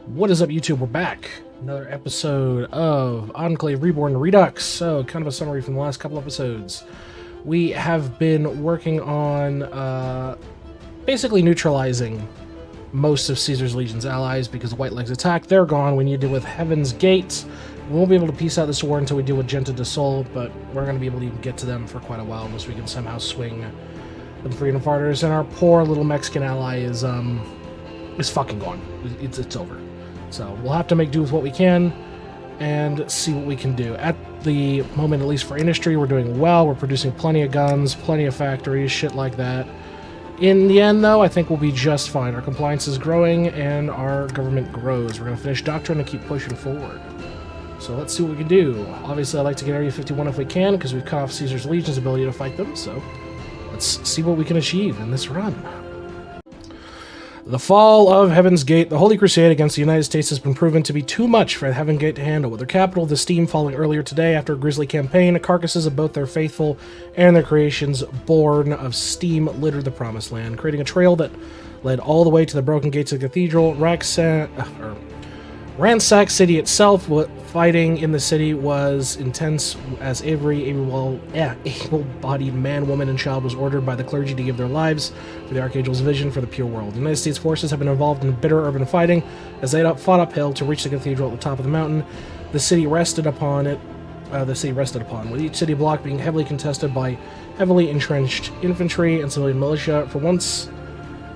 What is up, YouTube? We're back. Another episode of Enclave Reborn Redux. So, kind of a summary from the last couple episodes. We have been working on basically neutralizing most of Caesar's Legion's allies because the White Legs attack. They're gone. We need to deal with Heaven's Gate. We won't be able to piece out this war until we deal with Genta de Sol, but we're going to be able to even get to them for quite a while unless we can somehow swing the Freedom Fighters. And our poor little Mexican ally is fucking gone. It's over. So we'll have to make do with what we can and see what we can do. At the moment, at least for industry, we're doing well. We're producing plenty of guns, plenty of factories, shit like that. In the end, though, I think we'll be just fine. Our compliance is growing and our government grows. We're going to finish Doctrine and keep pushing forward. So let's see what we can do. Obviously, I'd like to get Area 51 if we can, because we've cut off Caesar's Legion's ability to fight them. So let's see what we can achieve in this run. The fall of Heaven's Gate. The Holy Crusade against the United States has been proven to be too much for Heaven's Gate to handle. With their capital, the Steam, falling earlier today after a grisly campaign, the carcasses of both their faithful and their creations born of Steam littered the Promised Land, creating a trail that led all the way to the broken gates of the cathedral. Ransack City itself. What fighting in the city was intense, as every able-bodied man, woman, and child was ordered by the clergy to give their lives for the Archangel's vision for the pure world. The United States forces have been involved in bitter urban fighting as they fought uphill to reach the cathedral at the top of the mountain. The city rested upon, with each city block being heavily contested by heavily entrenched infantry and civilian militia. For once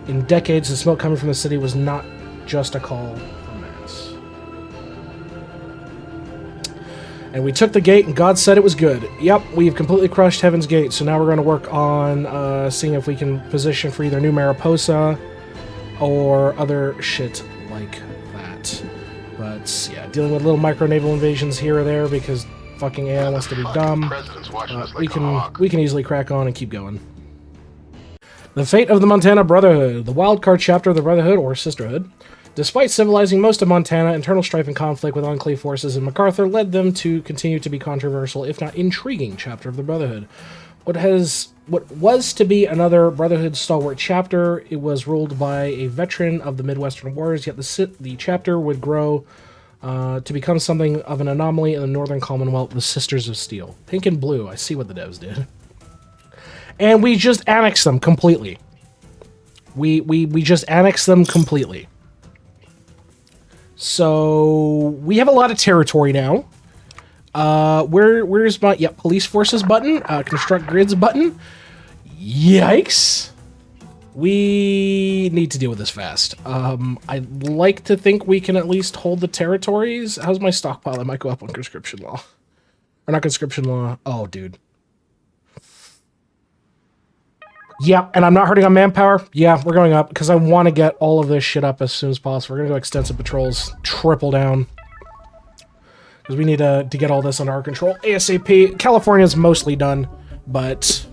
in decades, the smoke coming from the city was not just a call. And we took the gate, and God said it was good. Yep, we've completely crushed Heaven's Gate, so now we're going to work on seeing if we can position for either New Mariposa or other shit like that. But, yeah, dealing with little micro-naval invasions here or there because fucking AI wants to be dumb. We can easily crack on and keep going. The fate of the Montana Brotherhood. The wildcard chapter of the Brotherhood, or Sisterhood. Despite civilizing most of Montana, internal strife and conflict with Enclave forces in MacArthur led them to continue to be controversial, if not intriguing, chapter of the Brotherhood. What was to be another Brotherhood stalwart chapter, it was ruled by a veteran of the Midwestern Wars, yet the chapter would grow to become something of an anomaly in the Northern Commonwealth, the Sisters of Steel. Pink and blue, I see what the devs did. And we just annexed them completely. We just annexed them completely. So we have a lot of territory now. Where's my police forces button? Construct grids button. Yikes! We need to deal with this fast. I'd like to think we can at least hold the territories. How's my stockpile? I might go up on conscription law, or not conscription law. Oh, dude. Yeah, and I'm not hurting on manpower. Yeah, we're going up because I want to get all of this shit up as soon as possible. We're going to go extensive patrols, triple down. Because we need to get all this under our control ASAP. California's mostly done, but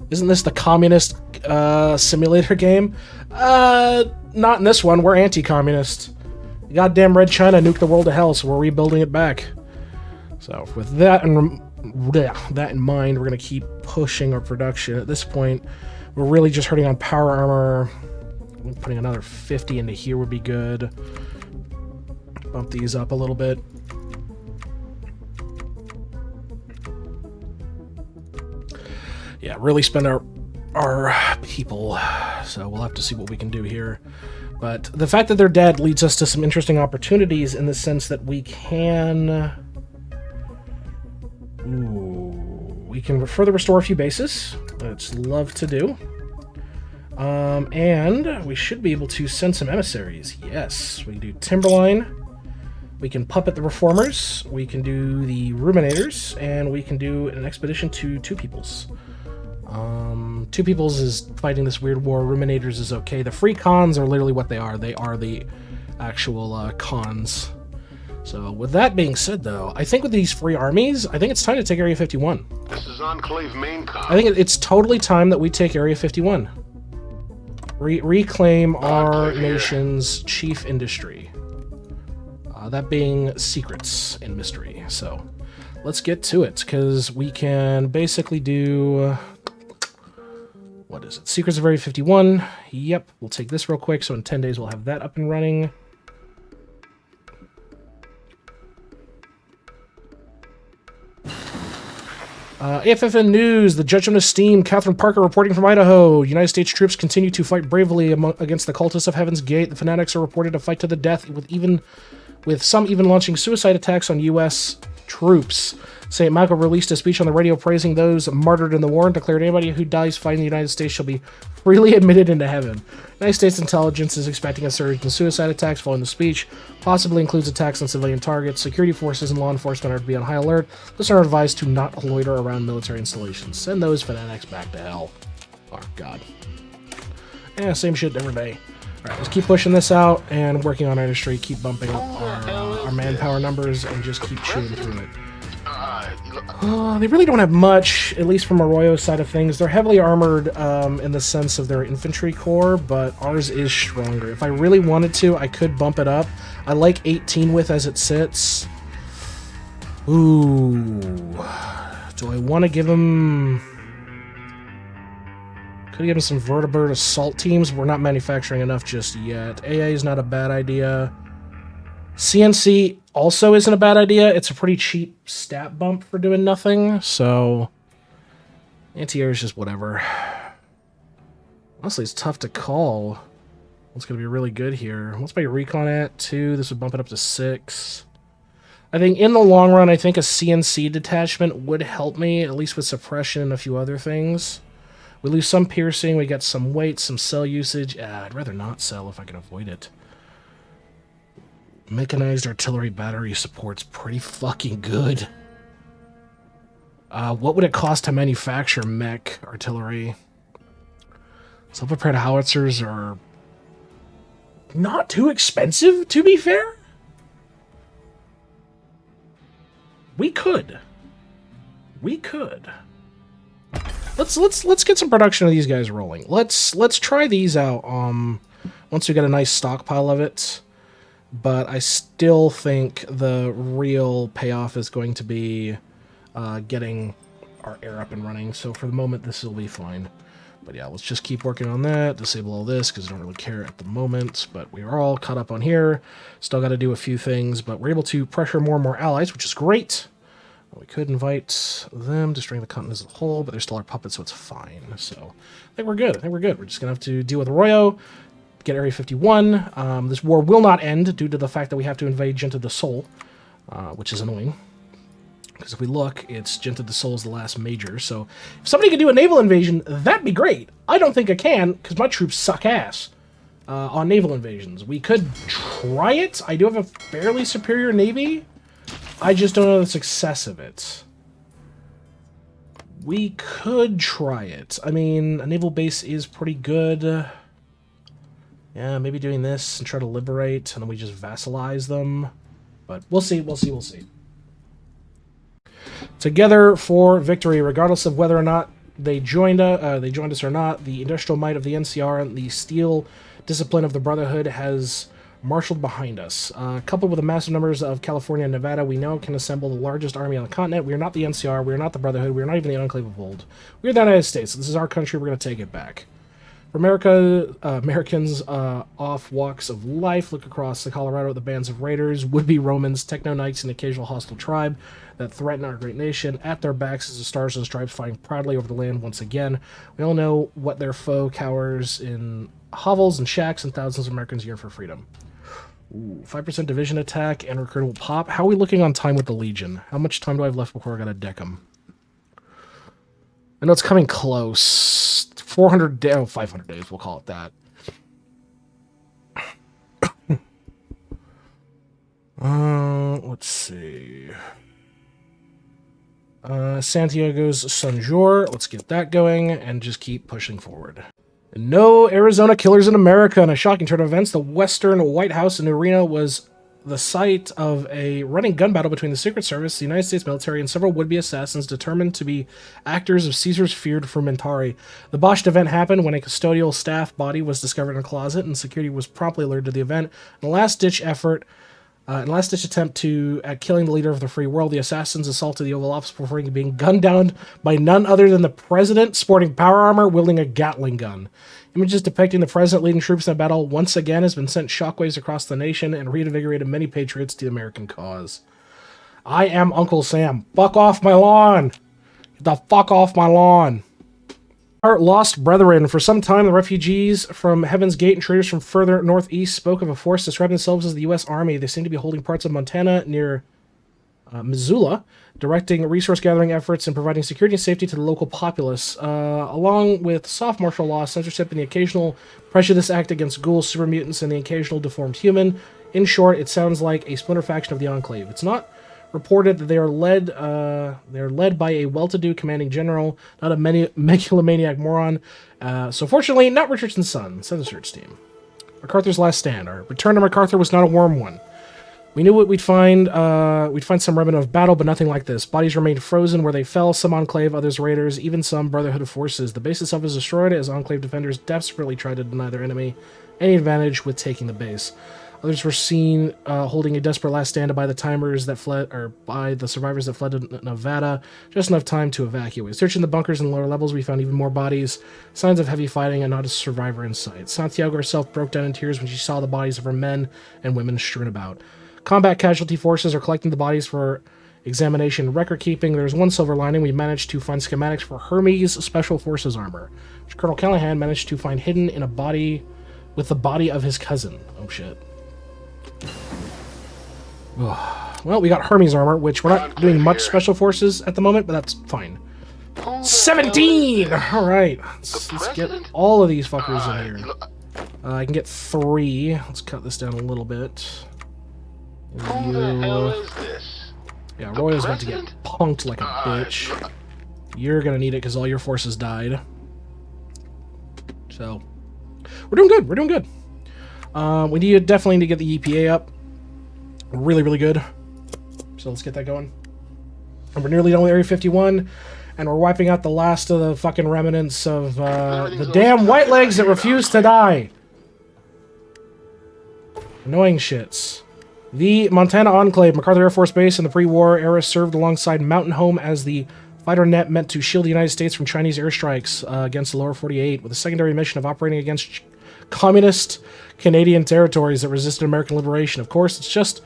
isn't this the communist simulator game? Not in this one. We're anti-communist. Goddamn Red China nuked the world to hell, so we're rebuilding it back. So with that in mind, we're going to keep pushing our production. At this point, we're really just hurting on power armor. Putting another 50 into here would be good. Bump these up a little bit. Yeah, really spend our people. So we'll have to see what we can do here. But the fact that they're dead leads us to some interesting opportunities in the sense that we can... we can further restore a few bases. That's love to do. And we should be able to send some emissaries. Yes, we can do Timberline. We can puppet the Reformers. We can do the Ruminators. And we can do an expedition to Two Peoples. Two Peoples is fighting this weird war. Ruminators is okay. The Free Khans are literally what they are. They are the actual Khans. So, with that being said, though, I think with these free armies, I think it's time to take Area 51. This is Enclave main com. I think it's totally time that we take Area 51. Reclaim our nation's chief industry. That being secrets and mystery. So, let's get to it, because we can basically do... What is it? Secrets of Area 51. Yep, we'll take this real quick, so in 10 days we'll have that up and running. AFFN News, the Judgment of Steam, Catherine Parker reporting from Idaho. United States troops continue to fight bravely against the cultists of Heaven's Gate. The fanatics are reported to fight to the death, with some even launching suicide attacks on U.S. troops. St. Michael released a speech on the radio praising those martyred in the war and declared anybody who dies fighting the United States shall be freely admitted into heaven. United States intelligence is expecting a surge in suicide attacks following the speech, possibly includes attacks on civilian targets. Security forces and law enforcement are to be on high alert. Listeners are advised to not loiter around military installations. Send those fanatics back to hell. Oh, God. Yeah, same shit every day. Alright, let's keep pushing this out and working on our industry, keep bumping up our manpower numbers, and just keep chewing through it. They really don't have much, at least from Arroyo's side of things. They're heavily armored in the sense of their infantry corps, but ours is stronger. If I really wanted to, I could bump it up. I like 18 width as it sits. Ooh. Do I want to give them... Could give them some vertibird assault teams. We're not manufacturing enough just yet. AA is not a bad idea. CNC also isn't a bad idea. It's a pretty cheap stat bump for doing nothing, so anti-air is just whatever. Honestly, it's tough to call what's going to be really good here. What's my recon at? 2. This would bump it up to 6. I think in the long run, I think a CNC detachment would help me, at least with suppression and a few other things. We lose some piercing, we get some weight, some cell usage. I'd rather not sell if I can avoid it. Mechanized artillery battery support's pretty fucking good. What would it cost to manufacture mech artillery? Self-prepared howitzers are not too expensive, to be fair. We could. Let's get some production of these guys rolling. Let's try these out once we get a nice stockpile of it. But I still think the real payoff is going to be getting our air up and running. So for the moment, this will be fine. But yeah, let's just keep working on that. Disable all this because I don't really care at the moment. But we are all caught up on here. Still got to do a few things, but we're able to pressure more and more allies, which is great. We could invite them, destroying the continent as a whole, but they're still our puppets, so it's fine. So I think we're good. We're just going to have to deal with Arroyo, get Area 51. This war will not end due to the fact that we have to invade Genta de Sol, which is annoying. Because if we look, it's Genta de Sol is the last major. So if somebody could do a naval invasion, that'd be great. I don't think I can, because my troops suck ass on naval invasions. We could try it. I do have a fairly superior navy. I just don't know the success of it. We could try it. I mean, a naval base is pretty good. Yeah, maybe doing this and try to liberate, and then we just vassalize them. But we'll see. Together for victory, regardless of whether or not they joined us or not. The industrial might of the NCR and the steel discipline of the Brotherhood has marshaled behind us. Coupled with the massive numbers of California and Nevada, we now can assemble the largest army on the continent. We are not the NCR, we are not the Brotherhood, we are not even the Enclave of old. We are the United States. This is our country, we're going to take it back. For Americans off walks of life, look across the Colorado at the bands of raiders, would-be Romans, techno-knights, and occasional hostile tribe that threaten our great nation. At their backs is the Stars and Stripes fighting proudly over the land once again. We all know what their foe cowers in hovels and shacks, and thousands of Americans yearn for freedom. Ooh, 5% division attack and recruitable pop. How are we looking on time with the Legion? How much time do I have left before I gotta deck them? I know it's coming close. 400 days, 500 days, we'll call it that. Let's see. Santiago's Sunjour. Let's get that going and just keep pushing forward. No Arizona killers in America. In a shocking turn of events, the Western White House in Reno was the site of a running gun battle between the Secret Service, the United States military, and several would-be assassins determined to be actors of Caesar's feared fermentari. The botched event happened when a custodial staff body was discovered in a closet, and security was promptly alerted to the event. In a last-ditch attempt at killing the leader of the free world, the assassins assaulted the Oval Office before being gunned down by none other than the president, sporting power armor, wielding a Gatling gun. Images depicting the president leading troops in a battle once again has been sent shockwaves across the nation and reinvigorated many patriots to the American cause. I am Uncle Sam. Fuck off my lawn! Get the fuck off my lawn. Our lost brethren. For some time, the refugees from Heaven's Gate and traders from further northeast spoke of a force describing themselves as the U.S. Army. They seem to be holding parts of Montana near Missoula, directing resource-gathering efforts and providing security and safety to the local populace, along with soft martial law, censorship, and the occasional prejudice act against ghouls, super mutants, and the occasional deformed human. In short, it sounds like a splinter faction of the Enclave. It's not reported that they are led by a well-to-do commanding general, not a megalomaniac moron. So fortunately, not Richardson's son. Send the search team. MacArthur's last stand. Our return to MacArthur was not a warm one. We knew what we'd find. We'd find some remnant of battle, but nothing like this. Bodies remained frozen where they fell, some Enclave, others Raiders, even some Brotherhood of Forces. The base itself is destroyed as Enclave defenders desperately tried to deny their enemy any advantage with taking the base. Others were seen holding a desperate last stand by the timers that fled, or by the survivors that fled to Nevada. Just enough time to evacuate. Searching the bunkers and lower levels, we found even more bodies. Signs of heavy fighting and not a survivor in sight. Santiago herself broke down in tears when she saw the bodies of her men and women strewn about. Combat casualty forces are collecting the bodies for examination and record keeping. There's one silver lining. We managed to find schematics for Hermes Special Forces armor, which Colonel Callahan managed to find hidden in a body with the body of his cousin. Oh shit. Well, we got Hermes armor, which we're not doing much special forces at the moment, but that's fine. 17! Alright, let's get all of these fuckers in here. I can get 3. Let's cut this down a little bit. Who the hell is this? Yeah, Royal's about to get punked like a bitch. You're gonna need it because all your forces died. So, we're doing good. We're doing good. We definitely need to get the EPA up. Really, really good. So let's get that going. And we're nearly done with Area 51, and we're wiping out the last of the fucking remnants of the damn white legs that refuse to die. Annoying shits. The Montana Enclave, MacArthur Air Force Base in the pre-war era, served alongside Mountain Home as the fighter net meant to shield the United States from Chinese airstrikes against the lower 48, with a secondary mission of operating against communist Canadian territories that resisted American liberation. Of course, it's just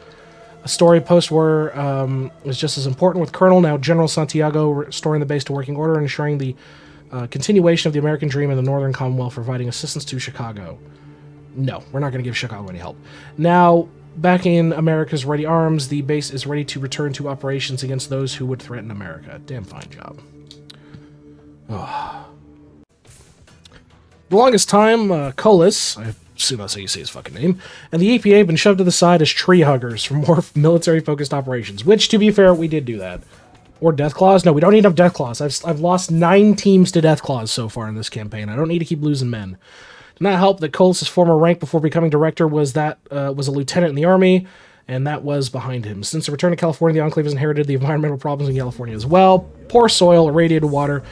a story post-war was just as important, with Colonel, now General Santiago, restoring the base to working order and ensuring the continuation of the American dream in the Northern Commonwealth, providing assistance to Chicago. No, we're not going to give Chicago any help. Now, back in America's ready arms, the base is ready to return to operations against those who would threaten America. Damn fine job. Oh. The longest time, Colas, I assume that's how you say his fucking name, and the EPA have been shoved to the side as tree huggers for more military-focused operations, which, to be fair, we did do that. Or Deathclaws? No, we don't need enough Deathclaws. I've lost 9 teams to Deathclaws so far in this campaign. I don't need to keep losing men. Did not help that Colas' former rank before becoming director was a lieutenant in the Army, and that was behind him. Since the return to California, the Enclave has inherited the environmental problems in California as well. Poor soil, irradiated water,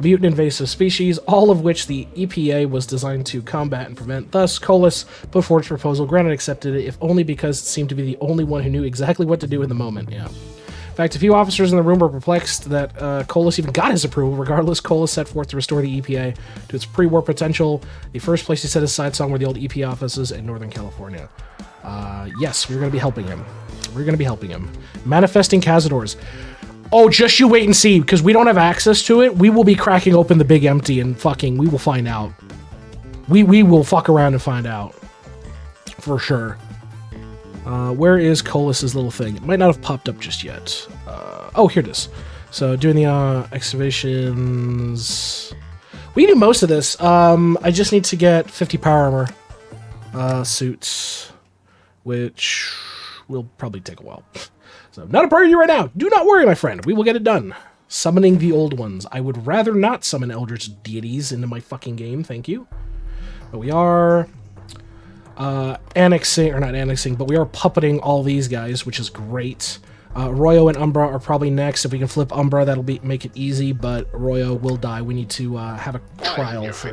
mutant invasive species, all of which the EPA was designed to combat and prevent. Thus, Colas put forward his proposal, granted accepted it, if only because it seemed to be the only one who knew exactly what to do in the moment. Yeah. In fact, a few officers in the room were perplexed that Colas even got his approval. Regardless, Colas set forth to restore the EPA to its pre-war potential. The first place he set his sights on were the old EPA offices in Northern California. Yes, we're going to be helping him. We're going to be helping him. Manifesting Cazadors. Oh, just you wait and see, because we don't have access to it. We will be cracking open the big empty and fucking, we will find out. We will fuck around and find out. For sure. Where is Colas' little thing? It might not have popped up just yet. Oh, here it is. So, doing the excavations. We can do most of this. I just need to get 50 power armor suits, which will probably take a while. So, not a priority right now. Do not worry, my friend. We will get it done. Summoning the old ones. I would rather not summon eldritch deities into my fucking game. Thank you. But we are annexing, or not annexing, but we are puppeting all these guys, which is great. Royo and Umbra are probably next. If we can flip Umbra, that'll make it easy, but Royo will die. We need to have a trial for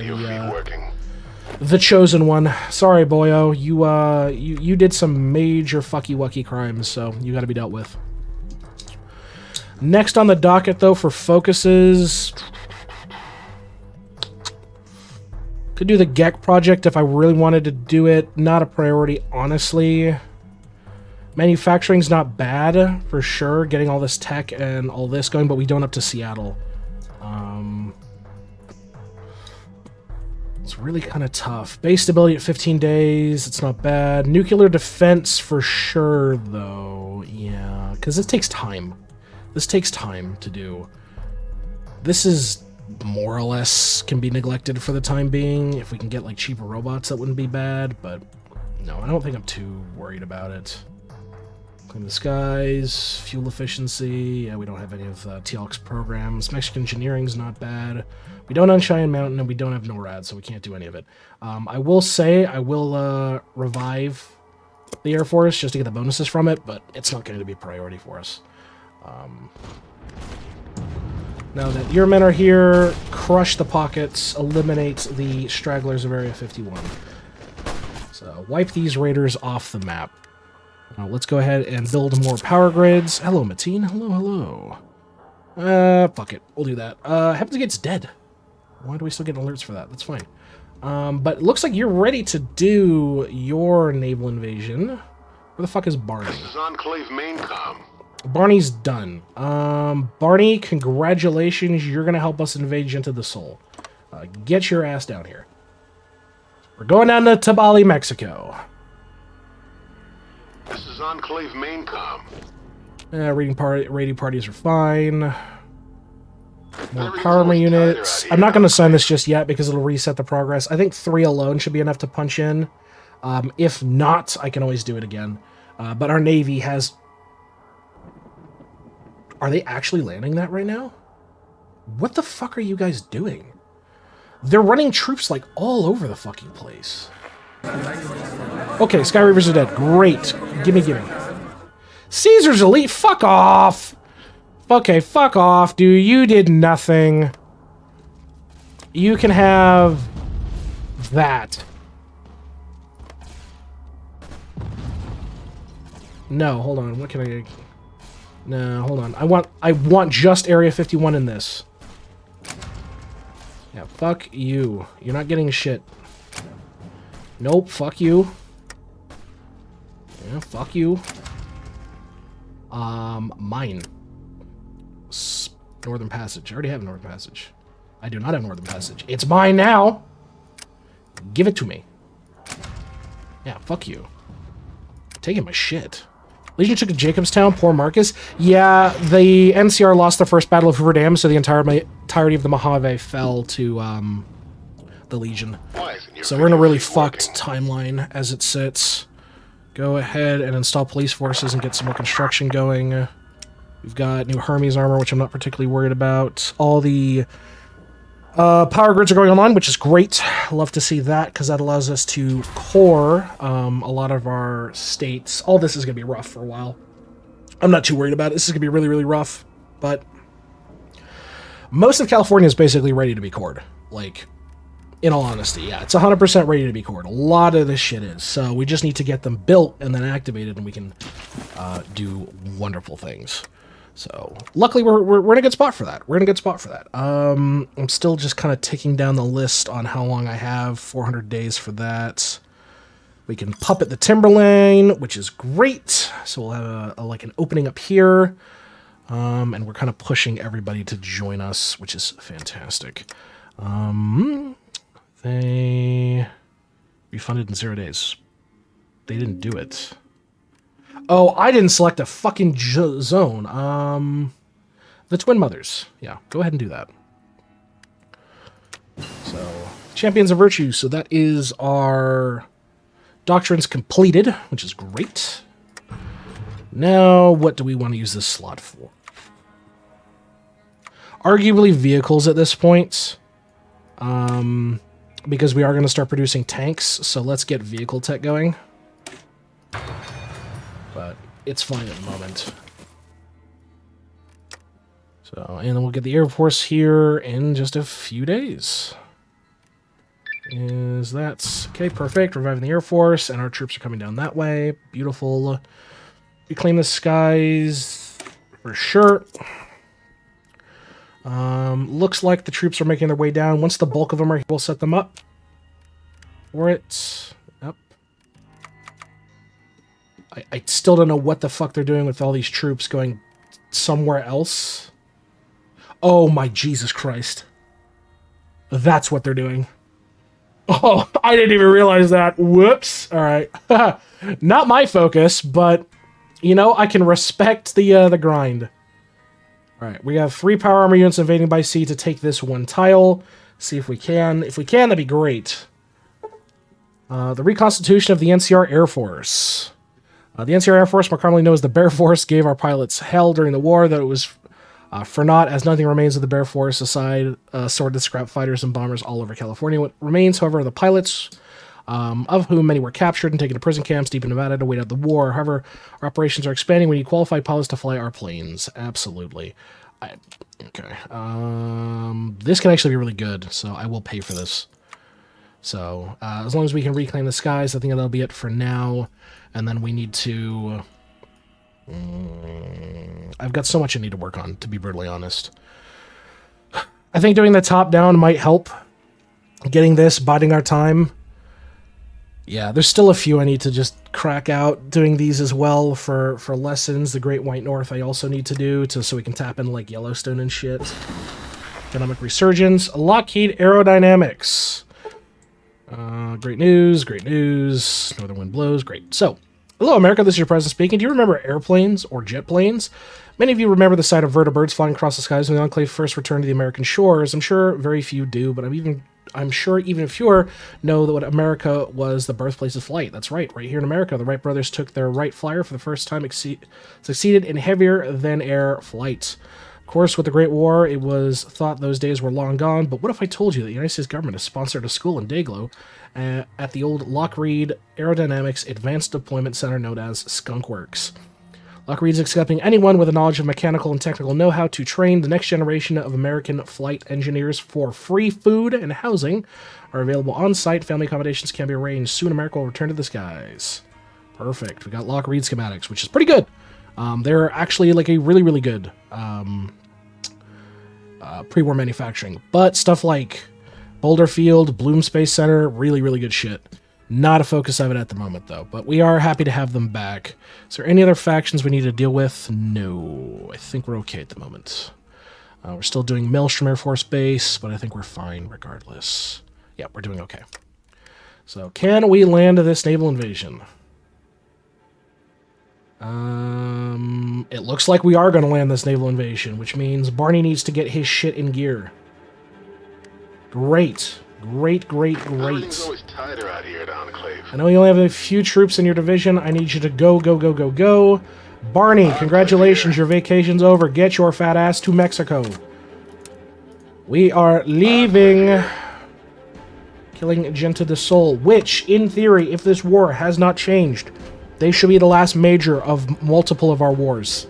the chosen one. Sorry, boyo. You did some major fucky-wucky crimes, so you gotta be dealt with. Next on the docket, though, for focuses, could do the Gek project if I really wanted to do it. Not a priority, honestly. Manufacturing's not bad, for sure, getting all this tech and all this going, but we don't up to Seattle. It's really kind of tough. Base stability at 15 days. It's not bad. Nuclear defense for sure, though. Yeah, because this takes time. This takes time to do. This is more or less can be neglected for the time being. If we can get like cheaper robots, that wouldn't be bad, but no, I don't think I'm too worried about it. Clean the skies, fuel efficiency. Yeah, we don't have any of TLX programs. Mexican engineering's not bad. We don't own Cheyenne Mountain, and we don't have NORAD, so we can't do any of it. I will say I will revive the Air Force just to get the bonuses from it, but it's not going to be a priority for us. Now that your men are here, crush the pockets, eliminate the stragglers of Area 51. So wipe these raiders off the map. Now let's go ahead and build more power grids. Hello, Mateen. Hello, hello. Fuck it. We'll do that. Heaven's Gate's dead. Why do we still get alerts for that? That's fine. But it looks like you're ready to do your naval invasion. Where the fuck is Barney? This is Enclave Maincom. Barney's done. Barney, congratulations. You're going to help us invade into the Soul. Get your ass down here. We're going down to Tabali, Mexico. This is Enclave Maincom. Raiding parties are fine. More power armor units. I'm not going to sign this just yet because it'll reset the progress. I think 3 alone should be enough to punch in. If not, I can always do it again. But our Navy has... Are they actually landing that right now? What the fuck are you guys doing? They're running troops like all over the fucking place. Okay, Sky Reavers are dead. Great. Gimme, gimme. Caesar's elite? Fuck off! Okay, fuck off, dude. You did nothing. You can have... that. No, hold on. What can I... No, hold on. I want just Area 51 in this. Yeah, fuck you. You're not getting shit. Nope, fuck you. Yeah, fuck you. Mine. Northern Passage. I already have Northern Passage. I do not have Northern Passage. It's mine now! Give it to me. Yeah, fuck you. Taking my shit. Legion took to Jacobstown, poor Marcus. Yeah, the NCR lost the first Battle of Hoover Dam, so the entirety of the Mojave fell to the Legion. So we're in a really fucked timeline as it sits. Go ahead and install police forces and get some more construction going. We've got new Hermes armor, which I'm not particularly worried about. All the power grids are going online, which is great. Love to see that, because that allows us to core a lot of our states. All this is going to be rough for a while. I'm not too worried about it. This is going to be really, really rough. But most of California is basically ready to be cored. Like, in all honesty, yeah. It's 100% ready to be cored. A lot of this shit is. So we just need to get them built and then activated, and we can do wonderful things. So, luckily, we're in a good spot for that. We're in a good spot for that. I'm still just kind of ticking down the list on how long I have. 400 days for that. We can puppet the Timberlane, which is great. So we'll have like an opening up here. And we're kind of pushing everybody to join us, which is fantastic. They refunded in 0 days. They didn't do it. Oh, I didn't select a fucking zone. The Twin Mothers. Yeah, go ahead and do that. So, Champions of Virtue. So that is our doctrines completed, which is great. Now, what do we want to use this slot for? Arguably vehicles at this point. Because we are going to start producing tanks, so let's get vehicle tech going. But it's fine at the moment. So, and then we'll get the Air Force here in just a few days. Is that... Okay, perfect. Reviving the Air Force, and our troops are coming down that way. Beautiful. Reclaim the skies for sure. Looks like the troops are making their way down. Once the bulk of them are here, we'll set them up for it. Yep. I still don't know what the fuck they're doing with all these troops going somewhere else. Oh my Jesus Christ. That's what they're doing. Oh, I didn't even realize that. Whoops. All right. Not my focus, but, you know, I can respect the grind. All right, we have 3 power armor units invading by sea to take this 1 tile. See if we can. If we can, that'd be great. The reconstitution of the NCR Air Force. The NCR Air Force, more commonly known as the Bear Force, gave our pilots hell during the war, though it was for naught, as nothing remains of the Bear Force aside sworded scrap fighters and bombers all over California. What remains, however, are the pilots, of whom many were captured and taken to prison camps deep in Nevada to wait out the war. However, our operations are expanding. We need qualified pilots to fly our planes. Absolutely. Okay. This can actually be really good, so I will pay for this. So, as long as we can reclaim the skies, I think that'll be it for now. And then we need to... I've got so much I need to work on, to be brutally honest. I think doing the top-down might help. Getting this, biding our time. Yeah, there's still a few I need to just crack out. Doing these as well for lessons. The Great White North I also need to do so we can tap into like Yellowstone and shit. Economic Resurgence. Lockheed Aerodynamics. Great news, great news. Northern wind blows, great. So, hello America, this is your president speaking. Do you remember airplanes or jet planes? Many of you remember the sight of vertibirds flying across the skies when the Enclave first returned to the American shores. I'm sure very few do, but I'm sure even fewer know that what America was the birthplace of flight. That's right here in America, the Wright brothers took their Wright Flyer for the first time, succeeded in heavier-than-air flight. Of course, with the Great War, it was thought those days were long gone, but what if I told you that the United States government has sponsored a school in Dayglow at the old Lockheed Aerodynamics Advanced Deployment Center known as Skunk Works? Lockheed is accepting anyone with a knowledge of mechanical and technical know-how to train the next generation of American flight engineers for free food and housing are available on-site. Family accommodations can be arranged. Soon America will return to the skies. Perfect. We got Lockheed schematics, which is pretty good. They're actually like a really, really good pre-war manufacturing. But stuff like Boulder Field, Bloom Space Center, really, really good shit. Not a focus of it at the moment, though. But we are happy to have them back. Is there any other factions we need to deal with? No. I think we're okay at the moment. We're still doing Maelstrom Air Force Base, but I think we're fine regardless. Yeah, we're doing okay. So, can we land this naval invasion? It looks like we are going to land this naval invasion, which means Barney needs to get his shit in gear. Great. Great. Everything's always tighter out here at Enclave. I know you only have a few troops in your division. I need you to go. Barney, congratulations, your vacation's over. Get your fat ass to Mexico. We are leaving. Killing Gente de Sol, which, in theory, if this war has not changed, they should be the last major of multiple of our wars.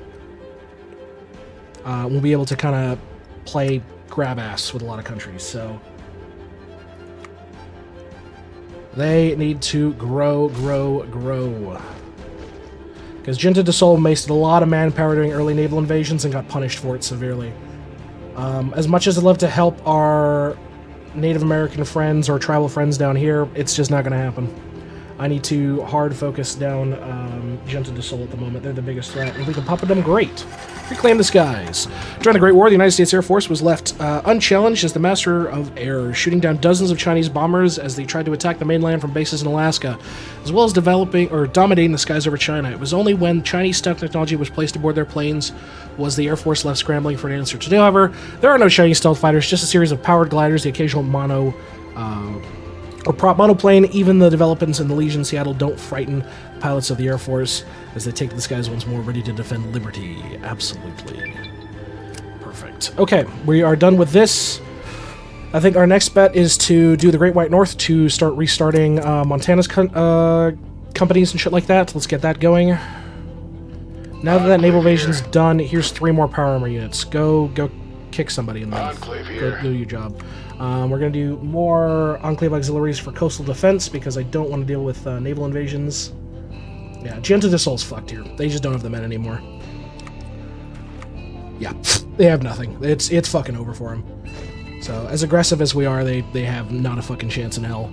We'll be able to kind of play grab ass with a lot of countries, so... They need to grow. Because Gente de Sol wasted a lot of manpower during early naval invasions and got punished for it severely. As much as I'd love to help our Native American friends or tribal friends down here, it's just not going to happen. I need to hard focus down Gente de Sol at the moment. They're the biggest threat. If we can puppet them, great. Reclaim the skies. During the Great War, the United States Air Force was left unchallenged as the master of air, shooting down dozens of Chinese bombers as they tried to attack the mainland from bases in Alaska, as well as dominating the skies over China. It was only when Chinese stealth technology was placed aboard their planes was the Air Force left scrambling for an answer. Today, however, there are no Chinese stealth fighters, just a series of powered gliders, the occasional prop monoplane. Even the developments in the Legion Seattle don't frighten pilots of the Air Force as they take to the skies once more, ready to defend liberty. Absolutely. Perfect. Okay, we are done with this. I think our next bet is to do the Great White North to start restarting Montana's companies and shit like that. Let's get that going. Now that naval invasion's done, here's 3 more power armor units. Go kick somebody in the mouth. Go do your job. We're going to do more Enclave auxiliaries for coastal defense because I don't want to deal with naval invasions. Yeah, Gente de Sol's fucked here. They just don't have the men anymore. Yeah, they have nothing. It's fucking over for them. So, as aggressive as we are, they have not a fucking chance in hell.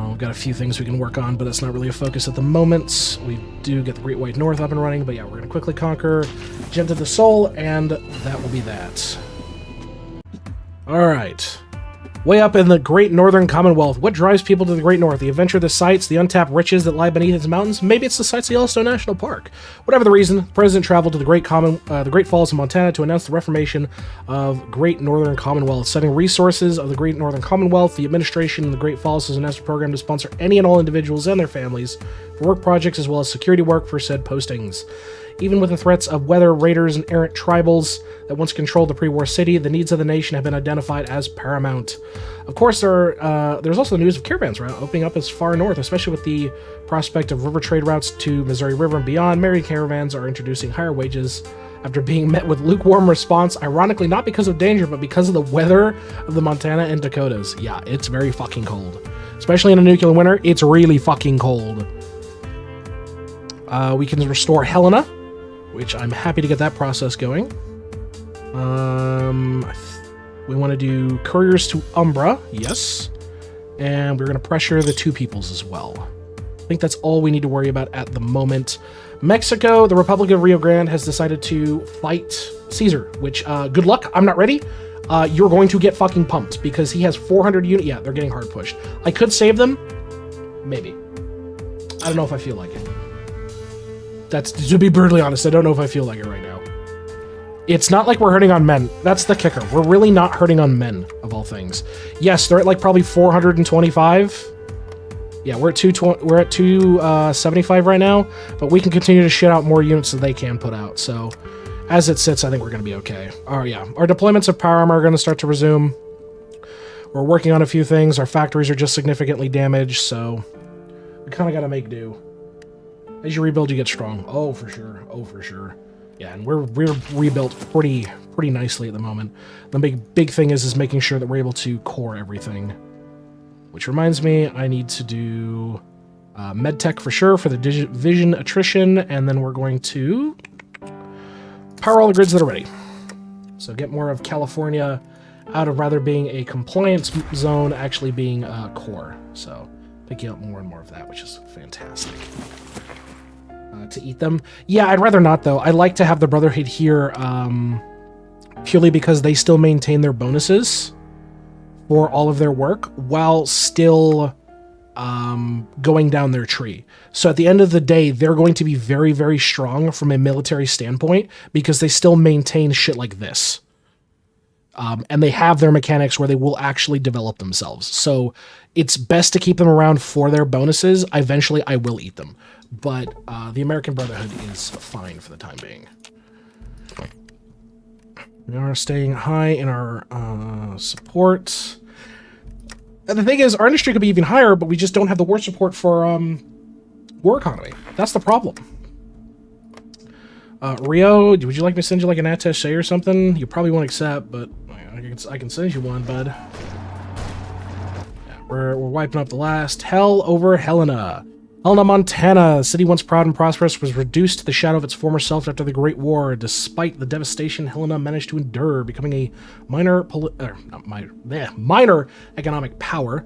We've got a few things we can work on, but that's not really a focus at the moment. We do get the Great White North up and running, but yeah, we're going to quickly conquer Gente de Sol, and that will be that. Alright. Way up in the Great Northern Commonwealth. What drives people to the Great North? The adventure, the sights, the untapped riches that lie beneath its mountains? Maybe it's the sights of Yellowstone National Park. Whatever the reason, the president traveled to the Great Falls of Montana to announce the reformation of Great Northern Commonwealth. Citing resources of the Great Northern Commonwealth, the administration of the Great Falls has announced a program to sponsor any and all individuals and their families for work projects as well as security work for said postings. Even with the threats of weather, raiders, and errant tribals that once controlled the pre-war city, the needs of the nation have been identified as paramount. Of course, there's also the news of caravans opening up as far north, especially with the prospect of river trade routes to Missouri River and beyond. Many caravans are introducing higher wages after being met with lukewarm response, ironically not because of danger, but because of the weather of the Montana and Dakotas. Yeah, it's very fucking cold. Especially in a nuclear winter, it's really fucking cold. We can restore Helena, which I'm happy to get that process going. We want to do couriers to Umbra, yes. And we're going to pressure the two peoples as well. I think that's all we need to worry about at the moment. Mexico, the Republic of Rio Grande has decided to fight Caesar, which, good luck, I'm not ready. You're going to get fucking pumped because he has 400 units. Yeah, they're getting hard pushed. I could save them. Maybe. I don't know if I feel like it. That's, to be brutally honest, I don't know if I feel like it right now. It's not like we're hurting on men. That's the kicker. We're really not hurting on men, of all things. Yes, they're at like probably 425. Yeah, we're at 275 right now, but we can continue to shit out more units than they can put out. So, as it sits, I think we're going to be okay. Oh yeah, our deployments of power armor are going to start to resume. We're working on a few things. Our factories are just significantly damaged, so we kind of got to make do. As you rebuild, you get strong. Oh, for sure. Oh, for sure. Yeah, and we're rebuilt pretty nicely at the moment. The big thing is making sure that we're able to core everything. Which reminds me, I need to do medtech for sure for the vision attrition, and then we're going to power all the grids that are ready. So get more of California out of rather being a compliance zone, actually being a core. So picking up more and more of that, which is fantastic. To eat them. Yeah, I'd rather not, though. I like to have the Brotherhood here purely because they still maintain their bonuses for all of their work while still going down their tree. So at the end of the day, they're going to be very, very strong from a military standpoint because they still maintain shit like this. And they have their mechanics where they will actually develop themselves. So it's best to keep them around for their bonuses. Eventually, I will eat them. But the American Brotherhood is fine for the time being. We are staying high in our support. And the thing is, our industry could be even higher, but we just don't have the war support for war economy. That's the problem. Rio, would you like me to send you like an attaché or something? You probably won't accept, but I can send you one, bud. Yeah, we're wiping up the last hell over Helena. Helena, Montana, a city once proud and prosperous, was reduced to the shadow of its former self after the Great War. Despite the devastation Helena managed to endure, becoming a minor economic power.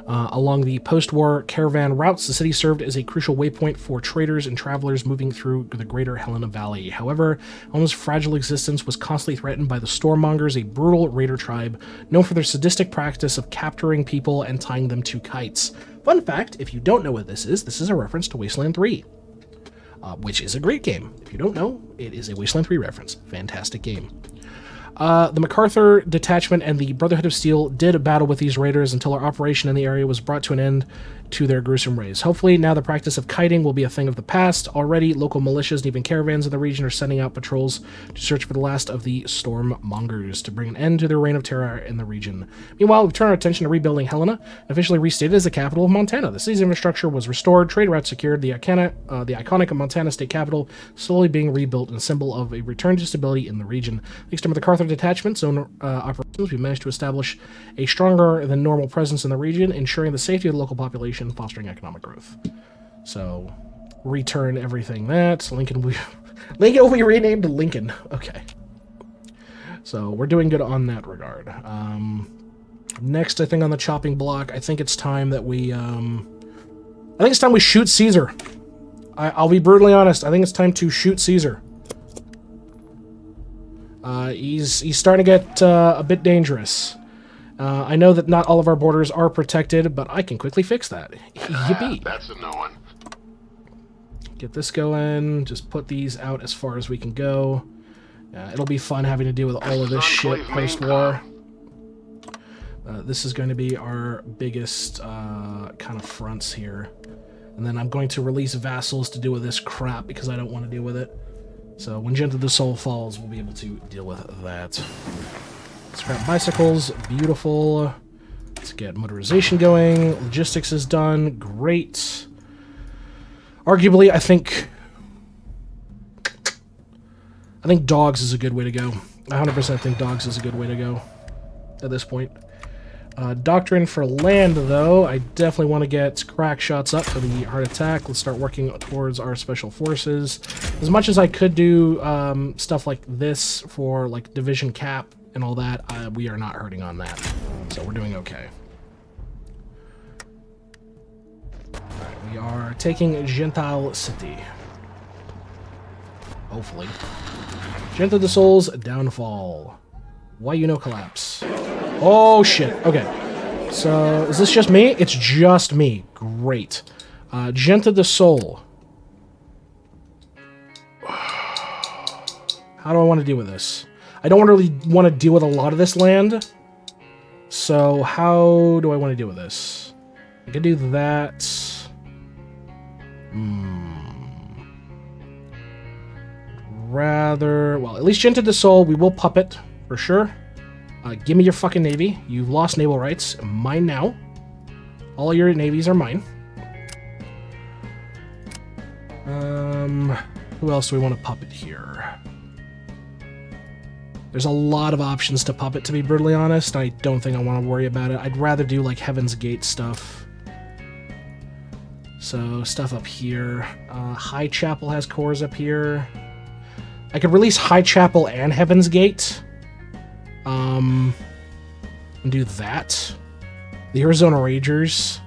Along the post-war caravan routes, the city served as a crucial waypoint for traders and travelers moving through the greater Helena Valley. However, Helena's fragile existence was constantly threatened by the Stormmongers, a brutal raider tribe known for their sadistic practice of capturing people and tying them to kites. Fun fact, if you don't know what this is a reference to Wasteland 3, which is a great game. If you don't know, it is a Wasteland 3 reference. Fantastic game. The MacArthur Detachment and the Brotherhood of Steel did battle with these raiders until our operation in the area was brought to an end to their gruesome raids. Hopefully, now the practice of kiting will be a thing of the past. Already, local militias and even caravans in the region are sending out patrols to search for the last of the Stormmongers to bring an end to their reign of terror in the region. Meanwhile, we turn our attention to rebuilding Helena, officially restated as the capital of Montana. The city's infrastructure was restored, trade routes secured, the iconic Montana state capital slowly being rebuilt, and a symbol of a return to stability in the region. Thanks to the MacArthur Detachment zone operations, we managed to establish a stronger than normal presence in the region, ensuring the safety of the local population, fostering economic growth. So, return everything that. Lincoln will be renamed to Lincoln. Okay. So, we're doing good on that regard. Next, I think on the chopping block, I think it's time that we, shoot Caesar. I'll be brutally honest. I think it's time to shoot Caesar. He's starting to get a bit dangerous. I know that not all of our borders are protected, but I can quickly fix that. Yippee! That's a no one. Get this going. Just put these out as far as we can go. It'll be fun having to deal with all of this shit post-war. This is going to be our biggest kind of fronts here. And then I'm going to release vassals to deal with this crap because I don't want to deal with it. So when Gent of the Soul falls, we'll be able to deal with that. Scrap bicycles, beautiful. Let's get motorization going. Logistics is done, great. Arguably, I think dogs is a good way to go. I 100% think dogs is a good way to go at this point. Doctrine for land, though, I definitely want to get crack shots up for the heart attack. Let's start working towards our special forces. As much as I could do stuff like this for like division cap and all that, we are not hurting on that. So we're doing okay. Alright, we are taking Gentile City. Hopefully. Gent of the Soul's downfall. Why you no collapse? Oh shit. Okay. So is this just me? It's just me. Great. Gent of the Soul. How do I want to deal with this? I don't really want to deal with a lot of this land. So how do I want to deal with this? I can do that. Rather, well, at least Gent of the Soul, we will puppet for sure. Give me your fucking navy. You've lost naval rights. Mine now. All your navies are mine. Who else do we want to puppet here? There's a lot of options to puppet, to be brutally honest. I don't think I want to worry about it. I'd rather do, like, Heaven's Gate stuff. So, stuff up here. High Chapel has cores up here. I could release High Chapel and Heaven's Gate. And do that. The Arizona Rangers.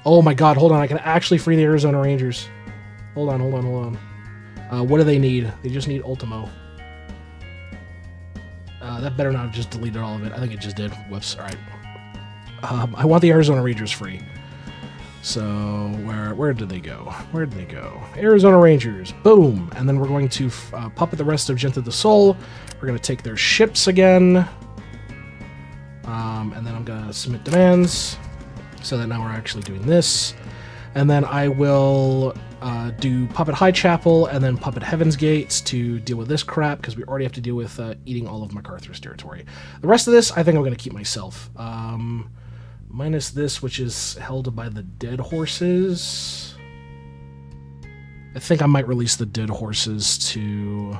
Oh my god, hold on. I can actually free the Arizona Rangers. Hold on. What do they need? They just need Ultimo. That better not have just deleted all of it. I think it just did. Whoops. Alright. I want the Arizona Rangers free. So, where did they go? Where did they go? Arizona Rangers. Boom! And then we're going to puppet the rest of Gent of the Soul. We're going to take their ships again. And then I'm going to submit demands. So that now we're actually doing this. And then I will do Puppet High Chapel and then Puppet Heaven's Gates to deal with this crap, because we already have to deal with eating all of MacArthur's territory. The rest of this, I think I'm going to keep myself. Minus this, which is held by the dead horses. I think I might release the dead horses to...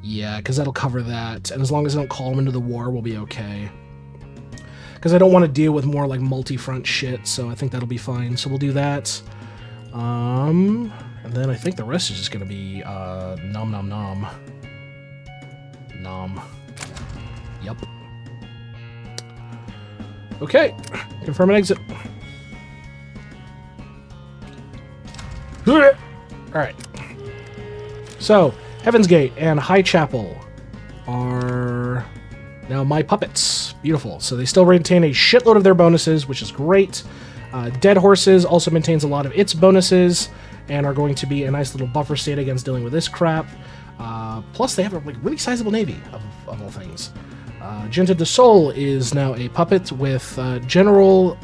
Yeah, because that'll cover that. And as long as I don't call them into the war, we'll be okay. Because I don't want to deal with more like multi-front shit, so I think that'll be fine. So we'll do that. And then I think the rest is just going to be nom nom nom. Nom. Yup. Okay. Confirm and exit. Alright. So, Heaven's Gate and High Chapel are now my puppets. Beautiful. So they still retain a shitload of their bonuses, which is great. Dead Horses also maintains a lot of its bonuses and are going to be a nice little buffer state against dealing with this crap. Plus, they have a really sizable navy, of all things. Gente de Sol is now a puppet with General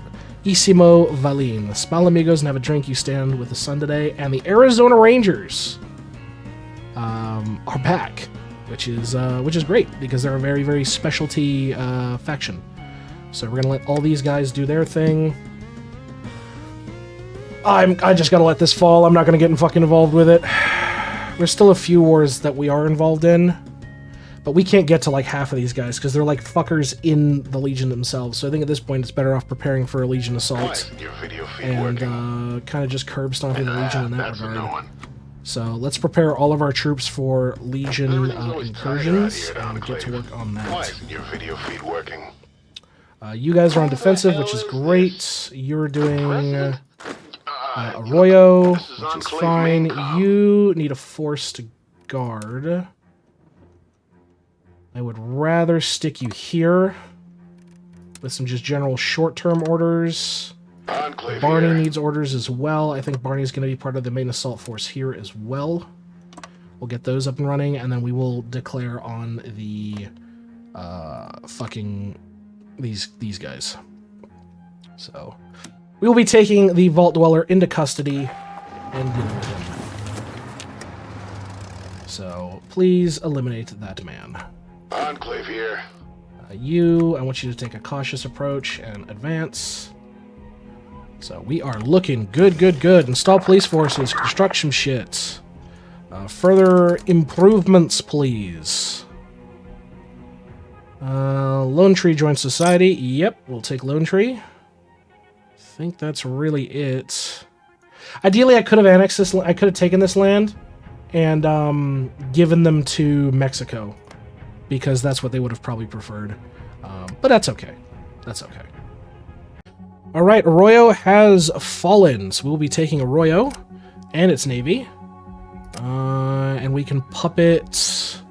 Isimo Valin. Smile amigos and have a drink, you stand with the sun today. And the Arizona Rangers are back, which is great, because they're a very, very specialty faction. So we're going to let all these guys do their thing. I just got to let this fall. I'm not going to get fucking involved with it. There's still a few wars that we are involved in, but we can't get to like half of these guys because they're like fuckers in the Legion themselves. So I think at this point it's better off preparing for a Legion assault and kind of just curb stomping the Legion in that regard. So let's prepare all of our troops for Legion incursions and get to work on that. Why isn't your video feed working? You guys are on defensive, which is great. You're doing Arroyo, which is fine. You need a forced guard. I would rather stick you here with some just general short-term orders. Enclave Barney here. needs orders as well. I think Barney's going to be part of the main assault force here as well. We'll get those up and running, and then we will declare on the fucking these guys. So we will be taking the Vault Dweller into custody and dealing with him. So please eliminate that man. Enclave here. I want you to take a cautious approach and advance. So we are looking good. Install police forces, construct some shit. Further improvements, please. Lone Tree joins society. Yep, we'll take Lone Tree. I think that's really it. Ideally, I could have annexed this. I could have taken this land and given them to Mexico, because that's what they would have probably preferred. But that's okay. That's okay. All right, Arroyo has fallen, so we'll be taking Arroyo and its navy. And we can puppet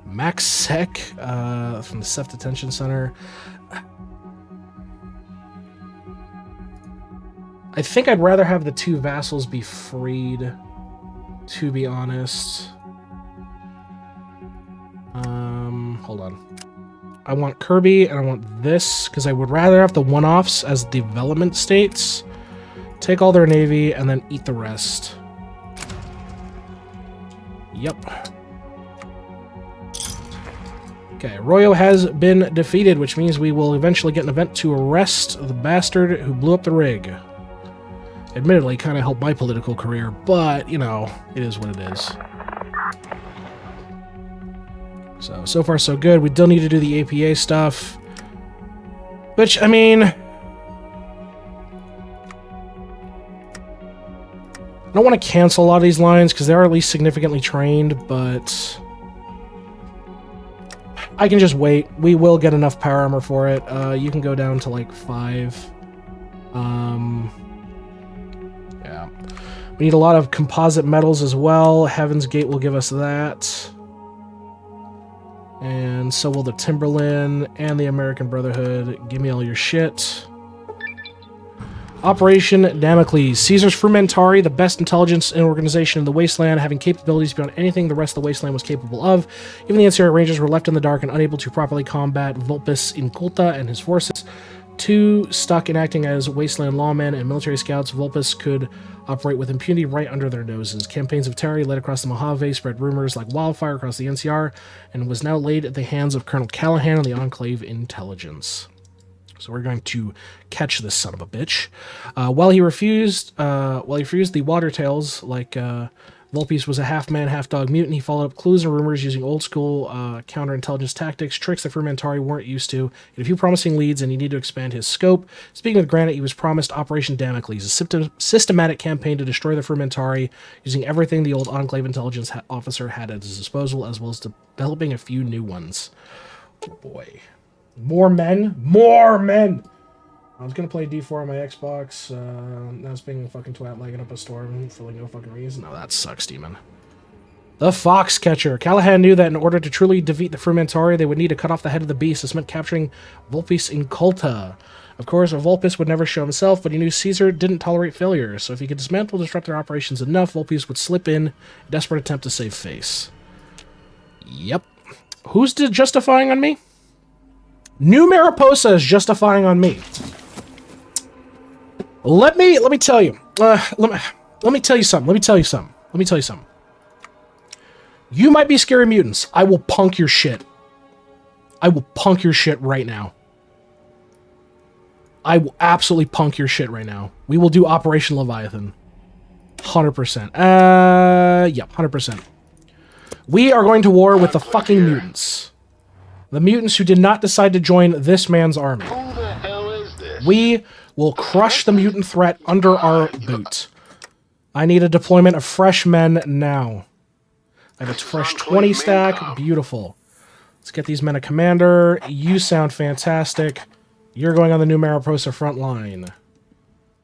Max Sec from the Ceph Detention Center. I think I'd rather have the two vassals be freed, to be honest. Hold on. I want Kirby and I want this, because I would rather have the one-offs as development states. Take all their navy and then eat the rest. Yep. Okay, Arroyo has been defeated, which means we will eventually get an event to arrest the bastard who blew up the rig. Admittedly, kind of helped my political career, but, you know, it is what it is. So far so good. We still need to do the APA stuff. Which, I mean... I don't want to cancel a lot of these lines, because they are at least significantly trained, but... I can just wait. We will get enough power armor for it. You can go down to, like, 5. Yeah. We need a lot of composite metals as well. Heaven's Gate will give us that. And so will the Timberland and the American Brotherhood. Give me all your shit. Operation Damocles. Caesar's Frumentari, the best intelligence and organization in the Wasteland, having capabilities beyond anything the rest of the Wasteland was capable of. Even the NCR Rangers were left in the dark and unable to properly combat Vulpes Inculta and his forces. Too stuck in acting as Wasteland lawmen and military scouts, Vulpes could operate with impunity right under their noses. Campaigns of terror led across the Mojave, spread rumors like wildfire across the NCR, and was now laid at the hands of Colonel Callahan and the Enclave Intelligence. So we're going to catch this son of a bitch. While he refused the water tales, like Vulpes was a half-man, half-dog mutant, he followed up clues and rumors using old-school counterintelligence tactics, tricks that Frumentari weren't used to. He had a few promising leads, and he needed to expand his scope. Speaking of Granite, he was promised Operation Damocles, a systematic campaign to destroy the Frumentari, using everything the old Enclave intelligence officer had at his disposal, as well as developing a few new ones. Oh boy. More men? More men! I was gonna play D4 on my Xbox. Now it's being a fucking twat lagging up a storm for like no fucking reason. Oh, that sucks, demon. The Foxcatcher. Callahan knew that in order to truly defeat the Frumentari, they would need to cut off the head of the beast. This meant capturing Vulpes Inculta. Of course, Vulpes would never show himself, but he knew Caesar didn't tolerate failure, so if he could dismantle disrupt their operations enough, Vulpes would slip in a desperate attempt to save face. Yep. Who's justifying on me? New Mariposa is justifying on me. Let me tell you. Let me tell you something. You might be scary mutants. I will punk your shit. I will punk your shit right now. I will absolutely punk your shit right now. We will do Operation Leviathan. 100%. Yep, 100%. We are going to war with the fucking mutants. The mutants who did not decide to join this man's army. Who the hell is this? We will crush the mutant threat under our boot. I need a deployment of fresh men now. I have a fresh 20 stack. Beautiful. Let's get these men a commander. You sound fantastic. You're going on the new Mariposa front line.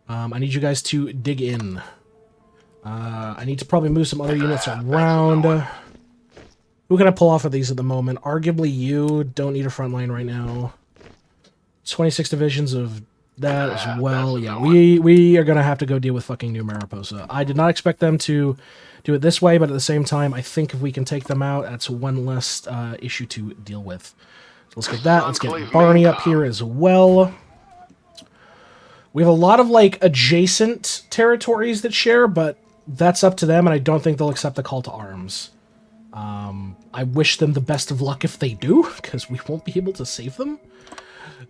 I need you guys to dig in. I need to probably move some other units around. Who can I pull off of these at the moment? Arguably you. Don't need a front line right now. 26 divisions of that as well. Yeah, we are going to have to go deal with fucking New Mariposa. I did not expect them to do it this way, but at the same time, I think if we can take them out, that's one less issue to deal with. So let's get that. Let's get Barney up here as well. We have a lot of, like, adjacent territories that share, but that's up to them, and I don't think they'll accept the call to arms. I wish them the best of luck if they do, because we won't be able to save them.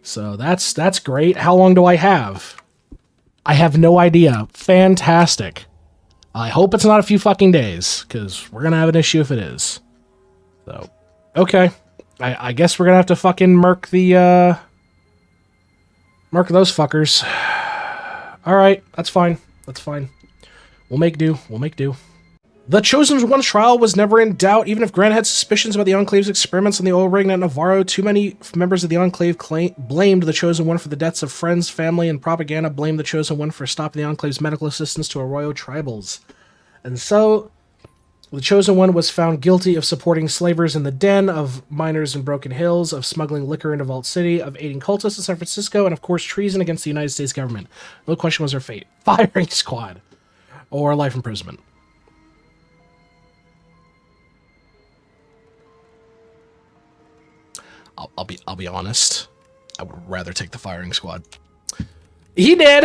So that's great. How long do I have? I have no idea. Fantastic. I hope it's not a few fucking days, because we're going to have an issue if it is. So, okay. I guess we're going to have to fucking murk the, murk those fuckers. Alright, that's fine. That's fine. We'll make do. We'll make do. The Chosen One's trial was never in doubt, even if Grant had suspicions about the Enclave's experiments on the oil ring at Navarro. Too many members of the Enclave blamed the Chosen One for the deaths of friends, family, and propaganda blamed the Chosen One for stopping the Enclave's medical assistance to Arroyo tribals. And so, the Chosen One was found guilty of supporting slavers in the den, of miners in Broken Hills, of smuggling liquor into Vault City, of aiding cultists in San Francisco, and of course treason against the United States government. No question was her fate. Firing squad. Or life imprisonment. I'll be honest. I would rather take the firing squad. He did!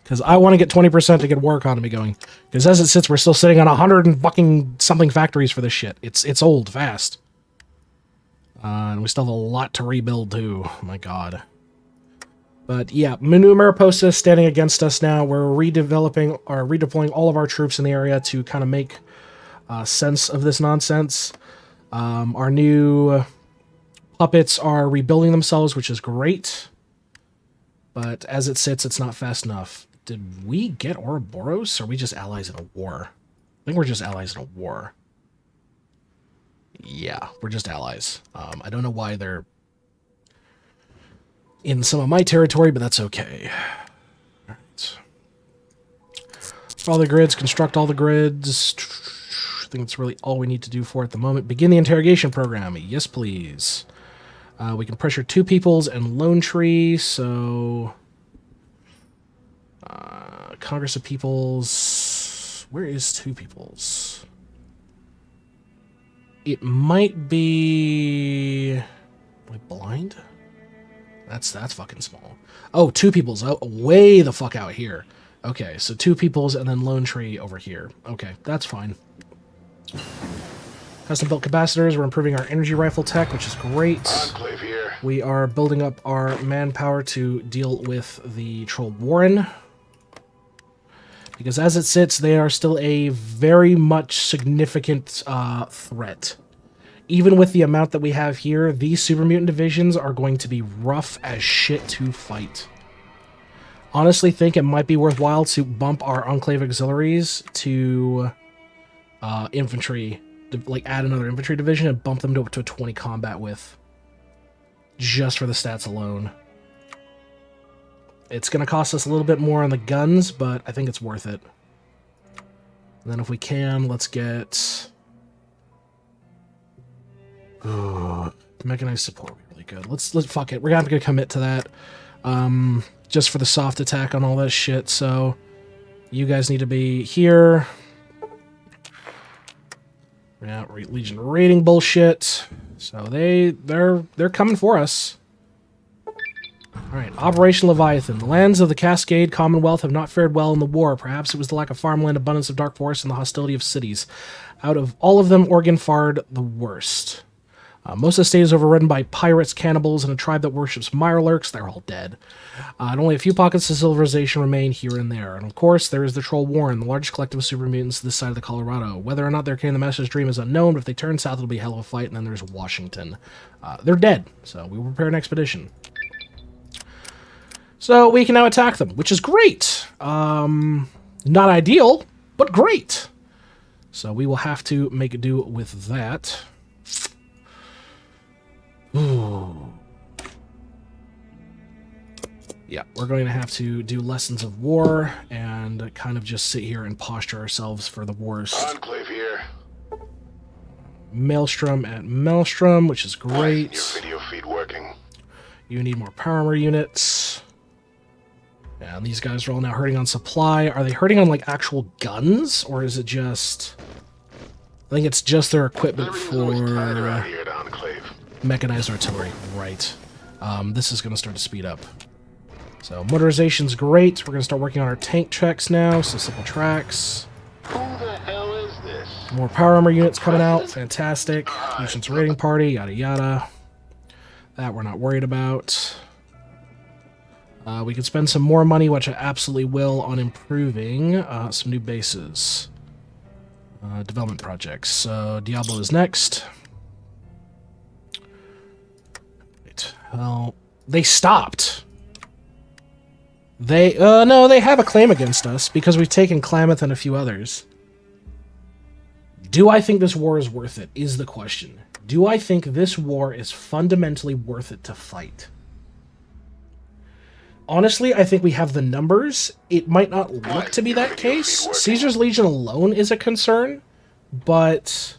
Because I want to get 20% to get war economy going. Because as it sits, we're still sitting on 100 and fucking something factories for this shit. It's old fast. And we still have a lot to rebuild too. Oh my god. But yeah, New Mariposa is standing against us now. We're redeveloping or redeploying all of our troops in the area to kind of make sense of this nonsense. Our new puppets are rebuilding themselves, which is great. But as it sits, it's not fast enough. Did we get Ouroboros, or are we just allies in a war? I think we're just allies in a war. Yeah, we're just allies. I don't know why they're in some of my territory, but that's okay. All right. All the grids, construct all the grids. I think that's really all we need to do for it at the moment. Begin the interrogation program. Yes, please. We can pressure Two Peoples and Lone Tree, so... Congress of Peoples... Where is Two Peoples? It might be... Am I blind? That's fucking small. Oh, Two Peoples. Oh, way the fuck out here. Okay, so Two Peoples and then Lone Tree over here. Okay, that's fine. Custom-built capacitors. We're improving our energy rifle tech, which is great. Enclave here. We are building up our manpower to deal with the Troll Warren. Because as it sits, they are still a very much significant threat. Even with the amount that we have here, these super mutant divisions are going to be rough as shit to fight. Honestly, think it might be worthwhile to bump our Enclave auxiliaries to infantry. Like, add another infantry division and bump them to up to a 20 combat with. Just for the stats alone. It's going to cost us a little bit more on the guns, but I think it's worth it. And then if we can, let's get... mechanized support would be really good. Let's fuck it. We're gonna have to commit to that. Just for the soft attack on all that shit, so... You guys need to be here. Yeah, Legion raiding bullshit. So they're coming for us. Alright, Operation Leviathan. The lands of the Cascade Commonwealth have not fared well in the war. Perhaps it was the lack of farmland, abundance of dark forests, and the hostility of cities. Out of all of them, Oregon fared the worst. Most of the state is overrun by pirates, cannibals, and a tribe that worships mirelurks. They're all dead. And only a few pockets of civilization remain here and there. And of course, there is the Troll Warren, the largest collective of super mutants this side of the Colorado. Whether or not they're carrying the Master's Dream is unknown, but if they turn south, it'll be a hell of a fight. And then there's Washington. They're dead, so we will prepare an expedition. So we can now attack them, which is great. Not ideal, but great. So we will have to make do with that. Ooh. Yeah, we're going to have to do lessons of war and kind of just sit here and posture ourselves for the worst. Enclave here. Maelstrom at Maelstrom, which is Why isn't great. your video feed working? You need more power armor units. Yeah, and these guys are all now hurting on supply. Are they hurting on, like, actual guns? Or is it just... I think it's just their equipment Everything's always tight around for here at Enclave. mechanized artillery. Right. This is going to start to speed up. So, motorization's great. We're going to start working on our tank tracks now. So, simple tracks. Who the hell is this? More power armor units coming out. Fantastic. Nuisance raiding party. Yada, yada. That we're not worried about. We could spend some more money, which I absolutely will, on improving some new bases. Development projects. So, Diablo is next. Wait. Well, they stopped. No, they have a claim against us because we've taken Klamath and a few others. Do I think this war is worth it, is the question. Do I think this war is fundamentally worth it to fight? Honestly, I think we have the numbers. It might not look to be that case. Caesar's Legion alone is a concern, but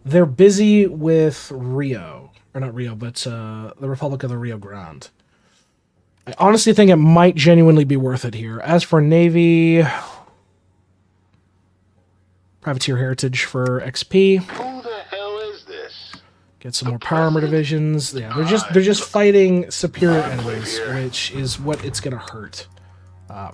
they're busy with Rio. Or not Rio, but the Republic of the Rio Grande. I honestly think it might genuinely be worth it here. As for Navy... Privateer Heritage for XP. Who the hell is this? Get some more power armor divisions. Yeah, they're just fighting superior enemies, which is what it's gonna hurt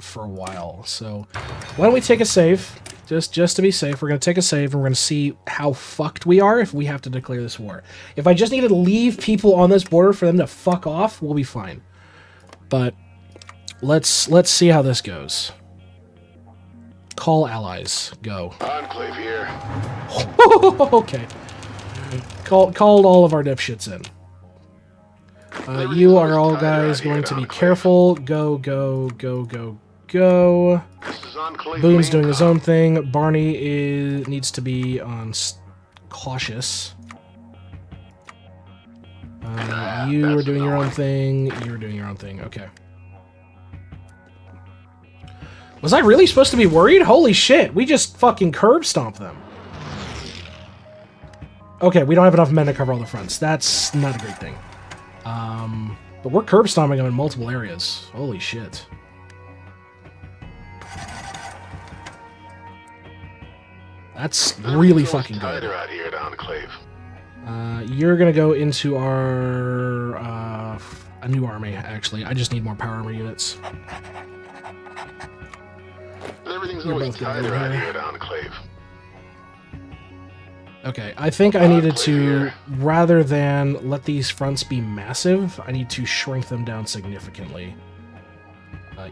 for a while. So why don't we take a save? Just to be safe, we're gonna take a save and we're gonna see how fucked we are if we have to declare this war. If I just need to leave people on this border for them to fuck off, we'll be fine. But let's see how this goes. Call allies. Go. Enclave here. Okay. Called all of our dipshits in. You are all guys going to be careful. Go, go, go, go, go. This is Enclave Boone's main doing his com. own thing. Barney needs to be on cautious. You are doing your own thing. You're doing your own thing. Okay. Was I really supposed to be worried? Holy shit, we just fucking curb stomped them. Okay, we don't have enough men to cover all the fronts. That's not a great thing. But we're curb stomping them in multiple areas. Holy shit. That's really fucking good. Tighter out here at Enclave. You're gonna go into our a new army, actually. I just need more power armor units. Everything's You're always both gonna tighter go out here. here at Enclave. Okay, I think I needed to, rather than let these fronts be massive, I need to shrink them down significantly.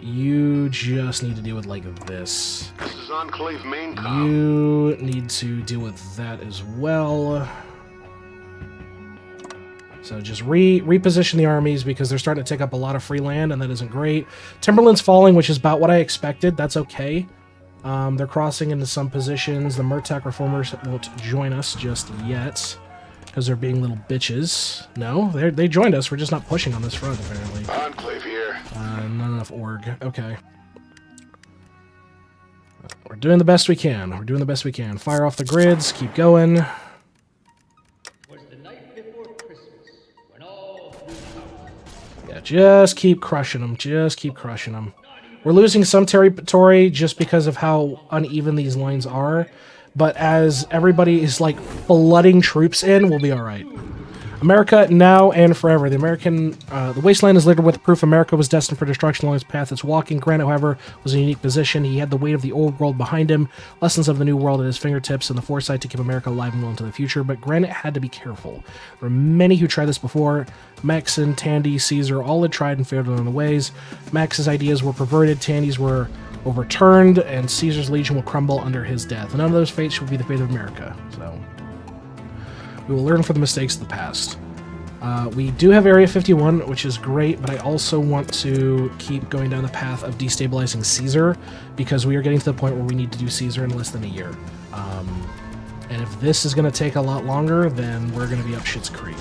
You just need to deal with, like, this. This is Enclave main com. You need to deal with that as well. So just reposition the armies because they're starting to take up a lot of free land, and that isn't great. Timberland's falling, which is about what I expected. That's okay. They're crossing into some positions. The Murtak reformers won't join us just yet because they're being little bitches. No, they joined us. We're just not pushing on this front, apparently. Enclave here. Not enough org. Okay. We're doing the best we can. We're doing the best we can. Fire off the grids. Keep going. Was the night before Christmas when all through the house Yeah, just keep crushing them. Just keep crushing them. We're losing some territory just because of how uneven these lines are, but as everybody is, like, flooding troops in, we'll be all right. America now and forever. The wasteland is littered with proof America was destined for destruction along its path it's walking. Grant, however, was in a unique position. He had the weight of the old world behind him, lessons of the new world at his fingertips, and the foresight to keep America alive and well into the future. But Granite had to be careful. There were many who tried this before. Maxon, Tandy, Caesar, all had tried and failed along the ways. Max's ideas were perverted, Tandy's were overturned, and Caesar's legion will crumble under his death. None of those fates will be the fate of America. So we will learn from the mistakes of the past. We do have Area 51, which is great, but I also want to keep going down the path of destabilizing Caesar, because we are getting to the point where we need to do Caesar in less than a year. And if this is going to take a lot longer, then we're going to be up shit's creek.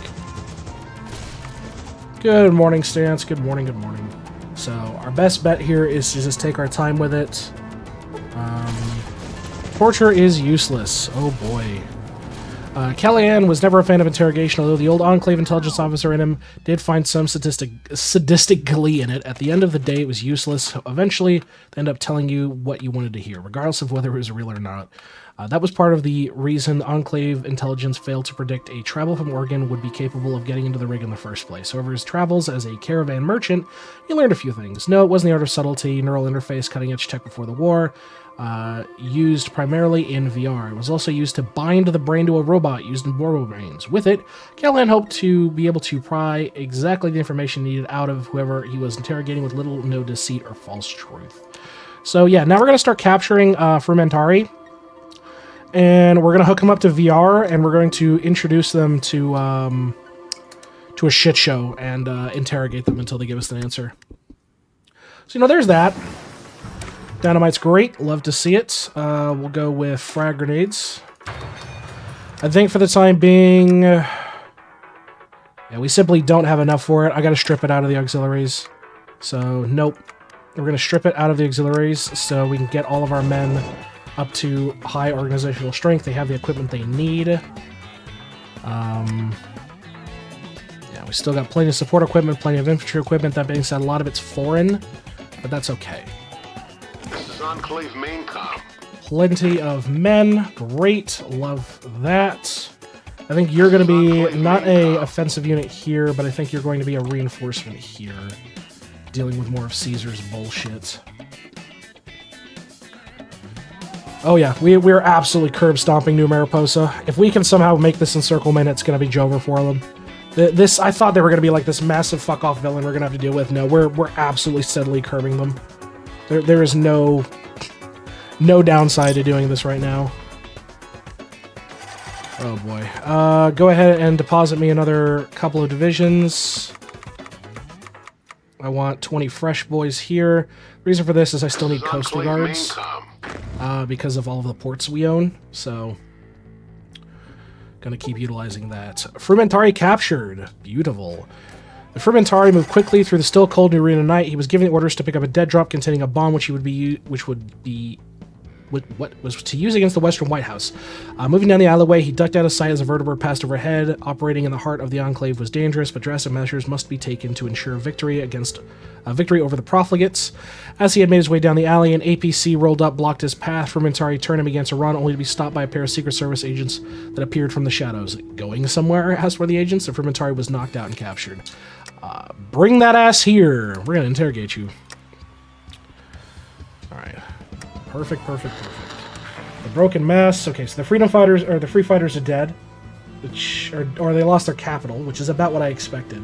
Good morning, Stance. Good morning, good morning. So, our best bet here is to just take our time with it. Torture is useless. Oh boy. Callahan was never a fan of interrogation, although the old Enclave intelligence officer in him did find some sadistic glee in it. At the end of the day, it was useless. Eventually, they end up telling you what you wanted to hear, regardless of whether it was real or not. That was part of the reason Enclave intelligence failed to predict a travel from Oregon would be capable of getting into the rig in the first place. However, his travels as a caravan merchant, he learned a few things. No, it wasn't the art of subtlety, neural interface, cutting-edge tech before the war, used primarily in VR. It was also used to bind the brain to a robot used in RoboBrains. With it, Callahan hoped to be able to pry exactly the information needed out of whoever he was interrogating with little no deceit or false truth. So yeah, now we're going to start capturing Frumentari. And we're going to hook them up to VR, and we're going to introduce them to a shit show and interrogate them until they give us an answer. So, there's that. Dynamite's great. Love to see it. We'll go with frag grenades. I think for the time being... yeah, we simply don't have enough for it. I got to strip it out of the auxiliaries. So, nope. We're going to strip it out of the auxiliaries so we can get all of our men up to high organizational strength. They have the equipment they need. Yeah, we still got plenty of support equipment, plenty of infantry equipment. That being said, a lot of it's foreign, but that's okay. This is Enclave main com. Plenty of men. Great. Love that. I think you're going to be not a offensive unit here, but I think you're going to be a reinforcement here, dealing with more of Caesar's bullshit. Oh yeah, we're absolutely curb stomping New Mariposa. If we can somehow make this encirclement, it's going to be Jover for them. I thought they were going to be like this massive fuck-off villain we're going to have to deal with. No, we're absolutely steadily curbing them. There is no downside to doing this right now. Oh boy. Go ahead and deposit me another couple of divisions. I want 20 fresh boys here. The reason for this is I still need coastal guards. Because of all of the ports we own, so gonna keep utilizing that. Frumentari captured. Beautiful. The Frumentari moved quickly through the still cold New Arena night. He was given orders to pick up a dead drop containing a bomb, which was to use against the Western White House. Moving down the alleyway, he ducked out of sight as a vertibird passed overhead. Operating in the heart of the Enclave was dangerous, but drastic measures must be taken to ensure victory over the profligates. As he had made his way down the alley, an APC rolled up, blocked his path. Frumentari turned and began to run, only to be stopped by a pair of Secret Service agents that appeared from the shadows. Going somewhere? Asked one of the agents. The Frumentari was knocked out and captured. Bring that ass here. We're going to interrogate you. Alright. Perfect. The broken mess. Okay, so the freedom fighters, or the free fighters are dead. Or they lost their capital, which is about what I expected.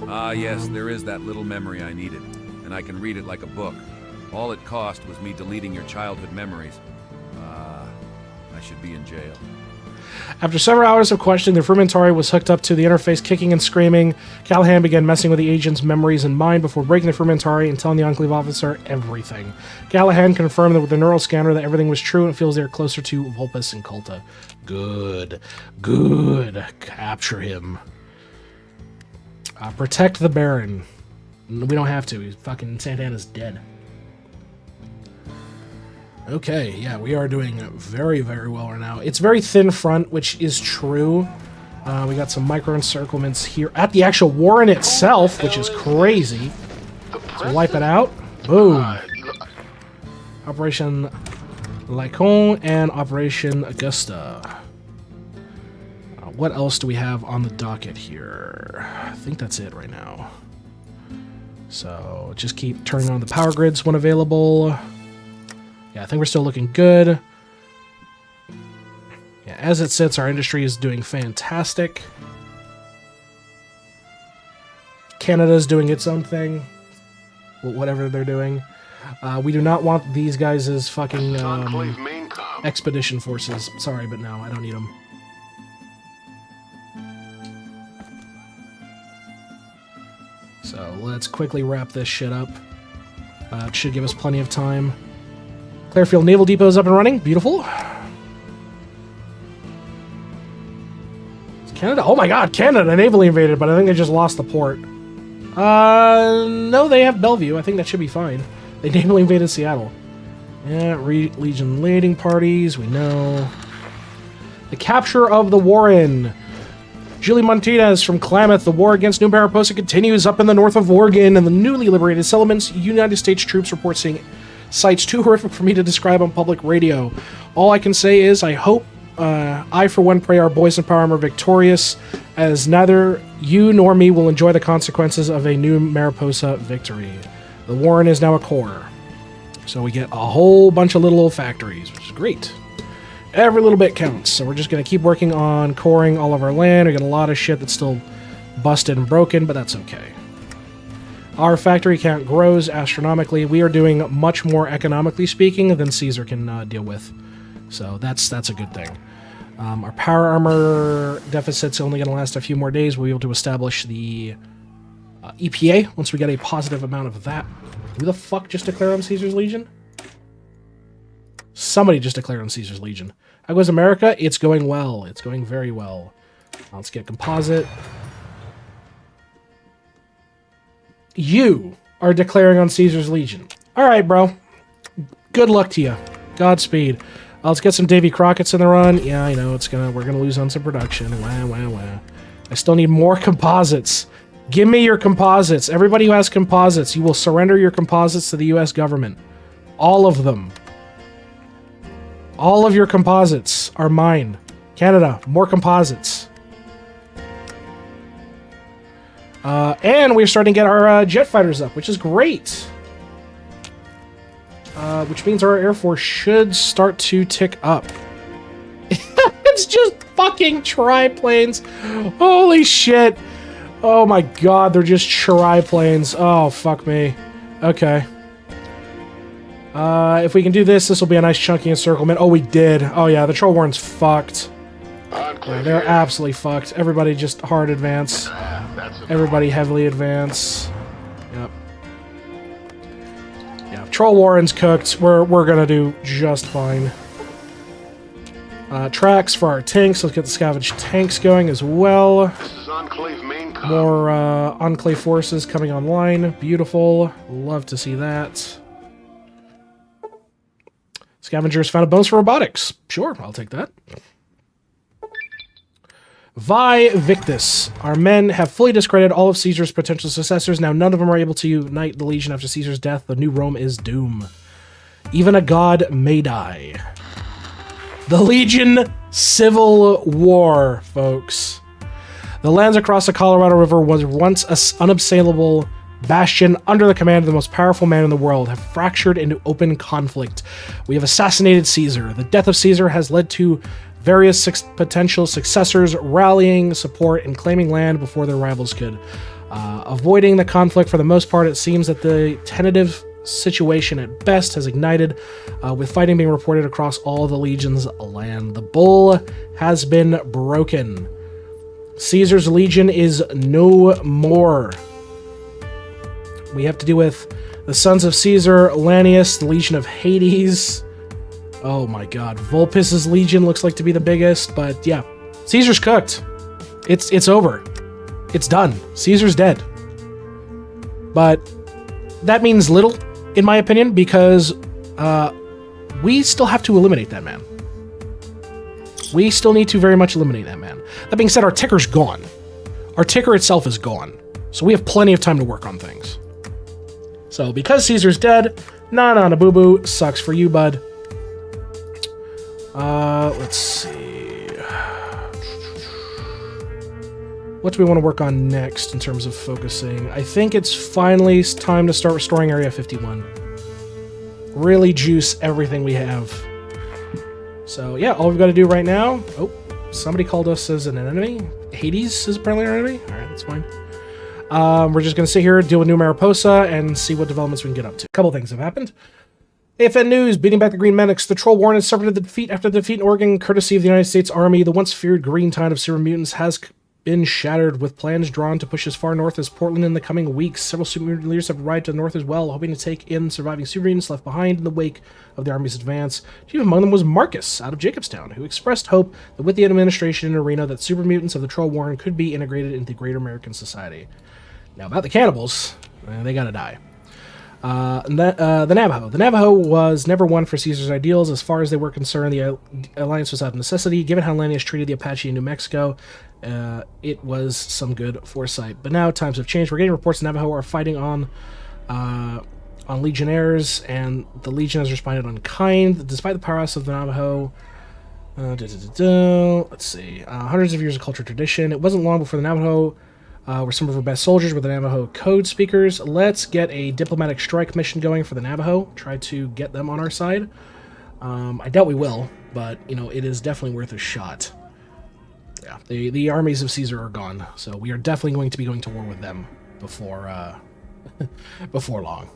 Ah, yes, there is that little memory I needed, and I can read it like a book. All it cost was me deleting your childhood memories. I should be in jail. After several hours of questioning, the Frumentari was hooked up to the interface, kicking and screaming. Callahan began messing with the agent's memories and mind before breaking the Frumentari and telling the Enclave officer everything. Callahan confirmed that with the neural scanner that everything was true and feels they are closer to Vulpes and Colta. Good. Capture him. Protect the Baron. We don't have to. Fucking Santana's dead. Okay, yeah, we are doing very, very well right now. It's very thin front, which is true. We got some micro-encirclements here at the actual warren itself, which is crazy. So wipe it out. Boom. Operation Lycon and Operation Augusta. What else do we have on the docket here? I think that's it right now. So just keep turning on the power grids when available. Yeah, I think we're still looking good. Yeah, as it sits, our industry is doing fantastic. Canada's doing its own thing. Whatever they're doing. We do not want these guys as fucking expedition forces. Sorry, but no, I don't need them. So let's quickly wrap this shit up. It should give us plenty of time. Clarefield Naval Depot is up and running. Beautiful. Is Canada? Oh my god, Canada navally invaded, but I think they just lost the port. No, they have Bellevue. I think that should be fine. They navally invaded Seattle. Yeah, Legion leading parties, we know. The capture of the Warren. Julie Martinez from Klamath. The war against New Mariposa continues up in the north of Oregon and the newly liberated settlements. United States troops report seeing sights too horrific for me to describe on public radio. All I can say is I hope, I for one pray our boys in power are victorious, as neither you nor me will enjoy the consequences of a New Mariposa victory. The Warren is now a core. So we get a whole bunch of little old factories, which is great. Every little bit counts, so we're just going to keep working on coring all of our land. We got a lot of shit that's still busted and broken, but that's okay. Our factory count grows astronomically. We are doing much more economically speaking than Caesar can deal with. So that's a good thing. Our power armor deficit's only going to last a few more days. We'll be able to establish the EPA once we get a positive amount of that. Who the fuck just declared on Caesar's Legion? Somebody just declared on Caesar's Legion. How goes America? It's going well. It's going very well. Let's get composite. You are declaring on Caesar's Legion. All right, bro. Good luck to you. Godspeed. Let's get some Davy Crockett's in the run. Yeah, I know we're gonna lose on some production. Wah. I still need more composites. Give me your composites. Everybody who has composites, you will surrender your composites to the U.S. government. All of them. All of your composites are mine. Canada, more composites. And we're starting to get our jet fighters up, which is great. Which means our Air Force should start to tick up. It's just fucking triplanes. Holy shit. Oh my god, they're just triplanes. Oh, fuck me. Okay. If we can do this, this will be a nice chunky encirclement. Oh, we did. Oh, yeah, the Troll Warren's fucked. Yeah, they're absolutely fucked. Everybody just hard advance. Everybody heavily advance. Yep. Yeah, Troll Warren's cooked. We're gonna do just fine. Tracks for our tanks. Let's get the scavenged tanks going as well. This is Enclave main com. More Enclave forces coming online. Beautiful. Love to see that. Scavengers found a bonus for robotics. Sure, I'll take that. Vi Victus. Our men have fully discredited all of Caesar's potential successors. Now none of them are able to unite the Legion after Caesar's death. The new Rome is doom. Even a god may die. The Legion Civil War, folks. The lands across the Colorado River was once an unassailable bastion under the command of the most powerful man in the world, have fractured into open conflict. We have assassinated Caesar. The death of Caesar has led to various potential successors rallying support and claiming land before their rivals could. Avoiding the conflict for the most part, it seems that the tentative situation at best has ignited, with fighting being reported across all the legion's land. The bull has been broken. Caesar's legion is no more. We have to do with the Sons of Caesar, Lanius, the Legion of Hades. Oh my god. Vulpus's Legion looks like to be the biggest, but yeah. Caesar's cooked. It's over. It's done. Caesar's dead. But that means little, in my opinion, because we still have to eliminate that man. We still need to very much eliminate that man. That being said, our ticker's gone. Our ticker itself is gone. So we have plenty of time to work on things. So, because Caesar's dead, nah, boo-boo, sucks for you, bud. Let's see. What do we want to work on next in terms of focusing? I think it's finally time to start restoring Area 51. Really juice everything we have. So, yeah, all we've got to do right now... Oh, somebody called us as an enemy. Hades is apparently our enemy? Alright, that's fine. We're just going to sit here, deal with New Mariposa, and see what developments we can get up to. A couple things have happened. AFN News, beating back the Green Menace. The Troll Warren has suffered the defeat after the defeat in Oregon, courtesy of the United States Army. The once feared green tide of super mutants has been shattered, with plans drawn to push as far north as Portland in the coming weeks. Several super mutant leaders have arrived to the north as well, hoping to take in surviving super mutants left behind in the wake of the Army's advance. Chief among them was Marcus, out of Jacobstown, who expressed hope that with the administration in Arena, that super mutants of the Troll Warren could be integrated into greater American society. Now, about the cannibals, they gotta die. The Navajo. The Navajo was never one for Caesar's ideals. As far as they were concerned, the alliance was out of necessity. Given how Lannius treated the Apache in New Mexico, it was some good foresight. But now times have changed. We're getting reports the Navajo are fighting on legionnaires, and the Legion has responded unkind. Despite the prowess of the Navajo, let's see, hundreds of years of culture tradition. It wasn't long before the Navajo were some of our best soldiers, were the Navajo code speakers. Let's get a diplomatic strike mission going for the Navajo. Try to get them on our side. I doubt we will, but, you know, it is definitely worth a shot. Yeah, the armies of Caesar are gone, so we are definitely going to be going to war with them before, before long.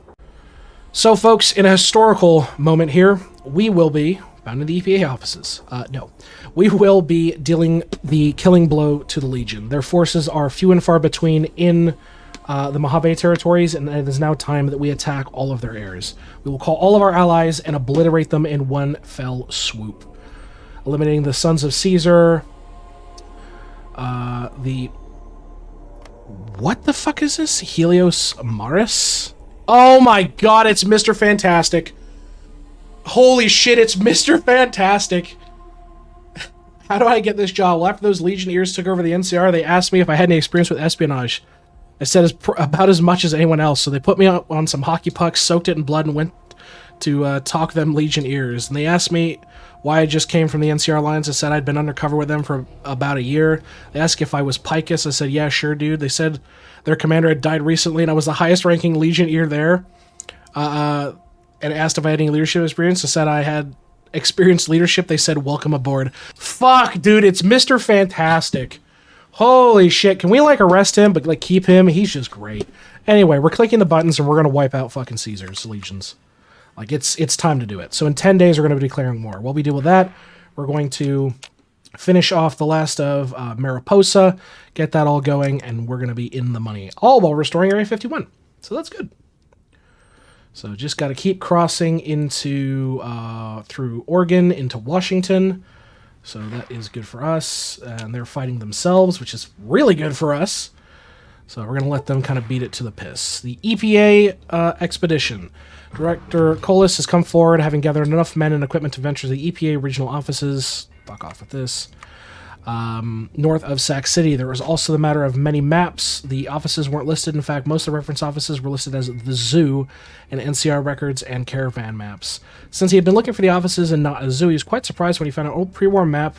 So, folks, in a historical moment here, we will be bound in the EPA offices. No. We will be dealing the killing blow to the Legion. Their forces are few and far between in the Mojave territories, and it is now time that we attack all of their heirs. We will call all of our allies and obliterate them in one fell swoop. Eliminating the sons of Caesar, what the fuck is this? Helios Maris? Oh my god, it's Mr. Fantastic. Holy shit, it's Mr. Fantastic. How do I get this job? Well, after those Legionnaires took over the NCR, they asked me if I had any experience with espionage. I said about as much as anyone else, so they put me on some hockey pucks, soaked it in blood, and went to talk them Legionnaires. And they asked me why I just came from the NCR Alliance. I said I'd been undercover with them for about a year. They asked if I was Picus. I said, yeah, sure, dude. They said their commander had died recently, and I was the highest-ranking Legionnaire there. And asked if I had any leadership experience. I said I had experienced leadership. They said, welcome aboard. Fuck, dude, it's Mr. Fantastic. Holy shit. Can we, like, arrest him, but, like, keep him? He's just great. Anyway, we're clicking the buttons, and we're going to wipe out fucking Caesar's legions. Like, it's time to do it. So in 10 days, we're going to be declaring war. While we deal with that, we're going to finish off the last of Mariposa, get that all going, and we're going to be in the money. All while restoring Area 51. So that's good. So just got to keep crossing into, through Oregon into Washington. So that is good for us. And they're fighting themselves, which is really good for us. So we're going to let them kind of beat it to the piss. The EPA expedition. Director Colas has come forward, having gathered enough men and equipment to venture to the EPA regional offices. Fuck off with this. North of Sac City. There was also the matter of many maps. The offices weren't listed. In fact, most of the reference offices were listed as the zoo in NCR records and caravan maps. Since he had been looking for the offices and not a zoo, he was quite surprised when he found an old pre-war map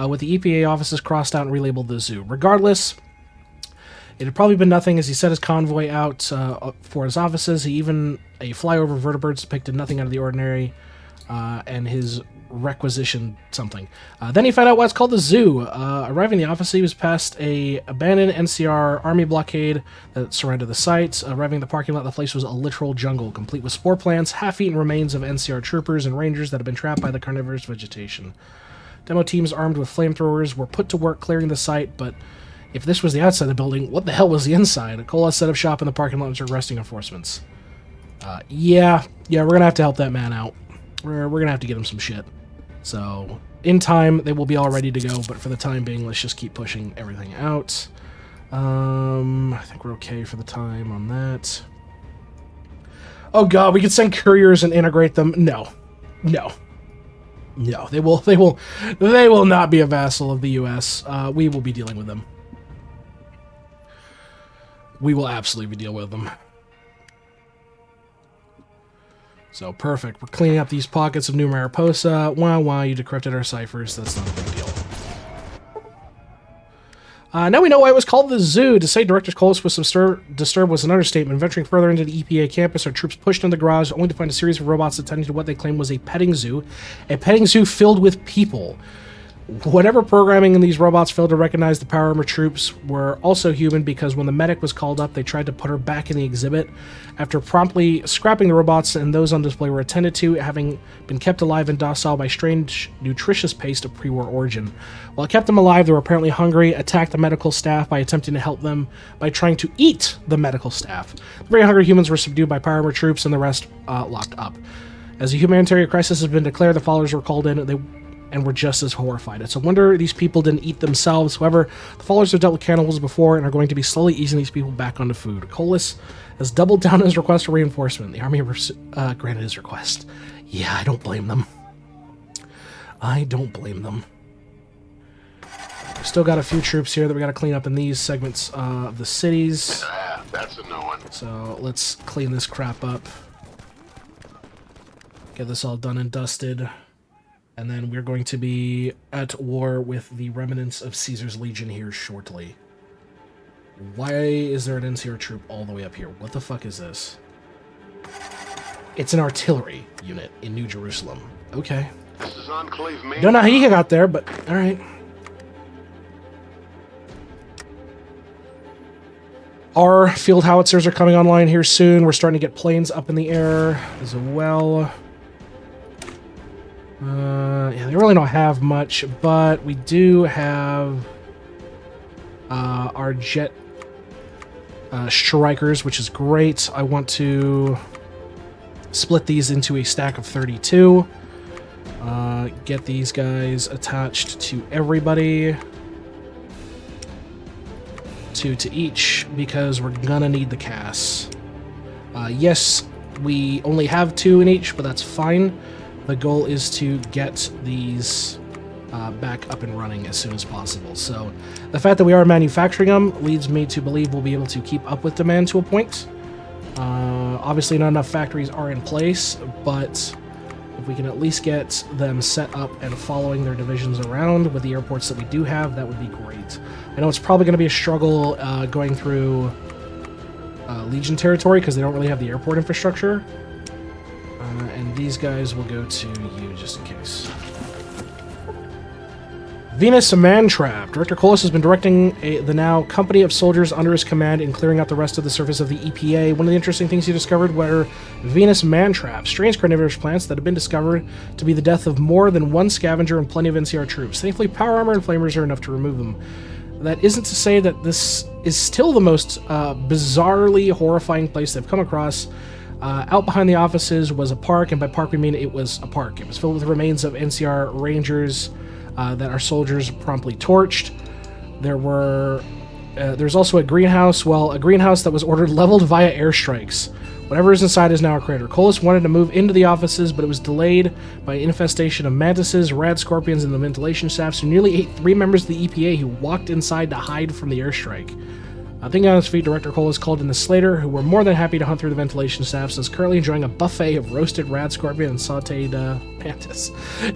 with the EPA offices crossed out and relabeled the zoo. Regardless, it had probably been nothing as he set his convoy out for his offices. A flyover vertebrates depicted nothing out of the ordinary, and his requisition something. Then he found out what's called the zoo. Arriving in the office, he was past a abandoned NCR army blockade that surrounded the site. Arriving at the parking lot, the place was a literal jungle, complete with spore plants, half-eaten remains of NCR troopers and rangers that had been trapped by the carnivorous vegetation. Demo teams armed with flamethrowers were put to work clearing the site, but if this was the outside of the building, what the hell was the inside? Cola set up shop in the parking lot and started arresting enforcements. Yeah, we're gonna have to help that man out. We're gonna have to get him some shit. So, in time, they will be all ready to go, but for the time being, let's just keep pushing everything out. I think we're okay for the time on that. Oh god, we could send couriers and integrate them. No, they will not be a vassal of the U.S. We will be dealing with them. We will absolutely be dealing with them. So, perfect. We're cleaning up these pockets of New Mariposa. Wow, you decrypted our ciphers. That's not a big deal. Now we know why it was called the zoo. To say Director Colas was disturbed was an understatement. Venturing further into the EPA campus, our troops pushed into the garage, only to find a series of robots attending to what they claimed was a petting zoo. A petting zoo filled with people. Whatever programming in these robots failed to recognize the power armor troops were also human, because when the medic was called up, they tried to put her back in the exhibit. After promptly scrapping the robots, and those on display were attended to, having been kept alive and docile by strange, nutritious paste of pre-war origin. While it kept them alive, they were apparently hungry, attacked the medical staff by attempting to help them by trying to eat the medical staff. The very hungry humans were subdued by power armor troops, and the rest locked up. As a humanitarian crisis has been declared, the followers were called in, and were just as horrified. It's a wonder these people didn't eat themselves. However, the followers have dealt with cannibals before and are going to be slowly easing these people back onto food. Colas has doubled down on his request for reinforcement. The army granted his request. Yeah, I don't blame them. I don't blame them. We've still got a few troops here that we got to clean up in these segments of the cities. Ah, that's a no one. So let's clean this crap up. Get this all done and dusted. And then we're going to be at war with the remnants of Caesar's Legion here shortly. Why is there an NCR troop all the way up here? What the fuck is this? It's an artillery unit in New Jerusalem. Okay. This is Enclave Main. Don't know how he got there, but alright. Our field howitzers are coming online here soon. We're starting to get planes up in the air as well. Yeah, they really don't have much, but we do have our jet strikers, which is great. I want to split these into a stack of 32. Get these guys attached to everybody. 2 to each, because we're gonna need the CAS. Yes, we only have 2 in each, but that's fine. The goal is to get these back up and running as soon as possible. So the fact that we are manufacturing them leads me to believe we'll be able to keep up with demand to a point. Obviously not enough factories are in place, but if we can at least get them set up and following their divisions around with the airports that we do have, that would be great. I know it's probably going to be a struggle going through Legion territory because they don't really have the airport infrastructure. And these guys will go to you just in case. Venus, a man trap. Director Colas has been directing the now company of soldiers under his command in clearing out the rest of the surface of the EPA. One of the interesting things he discovered were Venus man traps, strange carnivorous plants that have been discovered to be the death of more than one scavenger and plenty of NCR troops. Thankfully, power armor and flamers are enough to remove them. That isn't to say that this is still the most bizarrely horrifying place they've come across. Out behind the offices was a park, and by park we mean it was a park. It was filled with remains of NCR Rangers that our soldiers promptly torched. There's also a greenhouse, a greenhouse that was ordered leveled via airstrikes. Whatever is inside is now a crater. Colas wanted to move into the offices, but it was delayed by an infestation of mantises, rad scorpions, and the ventilation shafts, who nearly ate 3 members of the EPA who walked inside to hide from the airstrike. Thinking on his feet, Director Colas called in the Slater, who were more than happy to hunt through the ventilation shafts, and is currently enjoying a buffet of roasted rad scorpion and sauteed mantis.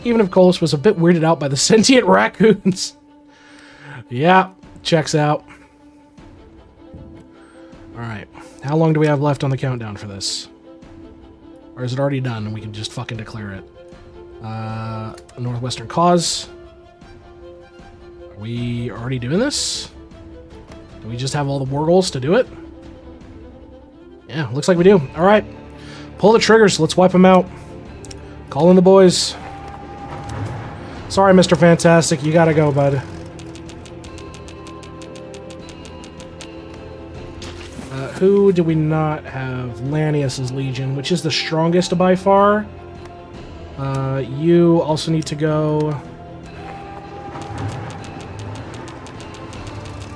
Even if Colas was a bit weirded out by the sentient raccoons. Yeah, checks out. Alright, how long do we have left on the countdown for this? Or is it already done and we can just fucking declare it? Northwestern Cause. Are we already doing this? Do we just have all the war goals to do it? Yeah, looks like we do. Alright. Pull the triggers. Let's wipe them out. Call in the boys. Sorry, Mr. Fantastic. You gotta go, bud. Who do we not have? Lanius's Legion, which is the strongest by far. You also need to go.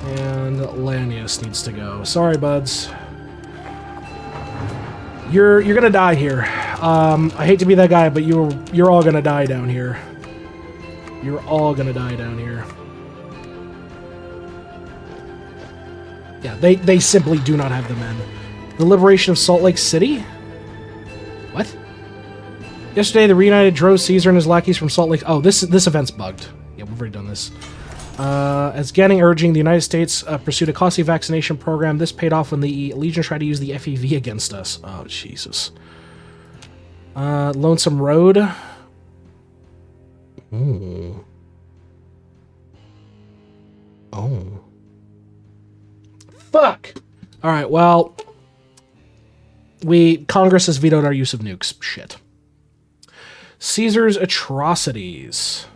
And Lanius needs to go. Sorry, buds. You're gonna die here. I hate to be that guy, but you're all gonna die down here. You're all gonna die down here. Yeah, they simply do not have the men. The liberation of Salt Lake City? What? Yesterday, the reunited drove Caesar and his lackeys from Salt Lake. Oh, this event's bugged. Yeah, we've already done this. As Ganning urging the United States pursued a costly vaccination program, this paid off when the Legion tried to use the FEV against us. Oh, Jesus. Lonesome Road. Ooh. Oh. Fuck! Alright, well... Congress has vetoed our use of nukes. Shit. Caesar's atrocities.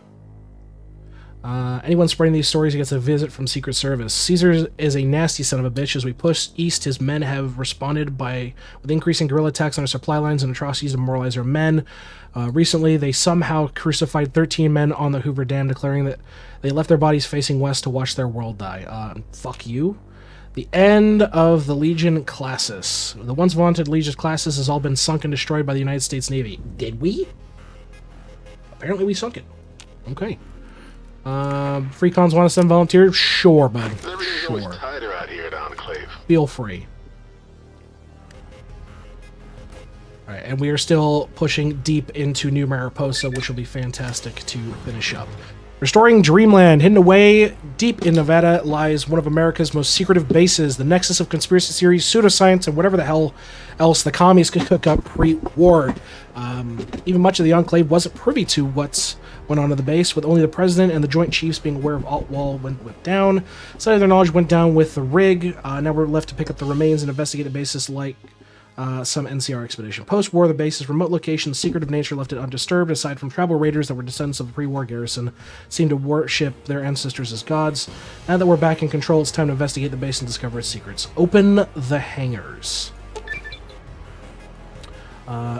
Anyone spreading these stories gets a visit from Secret Service. Caesar is a nasty son of a bitch. As we push east, his men have responded with increasing guerrilla attacks on our supply lines and atrocities to demoralize our men. Recently, they somehow crucified 13 men on the Hoover Dam, declaring that they left their bodies facing west to watch their world die. Fuck you. The end of the Legion classes. The once vaunted Legion classes has all been sunk and destroyed by the United States Navy. Did we? Apparently we sunk it. Okay. Free cons want to send volunteers? Sure, bud. Everything's Sure. always tighter out here at Enclave. Feel free. Alright, and we are still pushing deep into New Mariposa, which will be fantastic to finish up. Restoring Dreamland. Hidden away deep in Nevada lies one of America's most secretive bases, the nexus of conspiracy theories, pseudoscience, and whatever the hell else the commies could cook up pre-war. Even much of the Enclave wasn't privy to what went on at the base, with only the President and the Joint Chiefs being aware of Alt-Wall when it went down. Some of their knowledge went down with the rig. Now we're left to pick up the remains and investigate the bases like some NCR expedition. Post-war, the base's remote location, secretive nature left it undisturbed, aside from tribal raiders that were descendants of the pre-war garrison, seemed to worship their ancestors as gods. Now that we're back in control, it's time to investigate the base and discover its secrets. Open the hangars.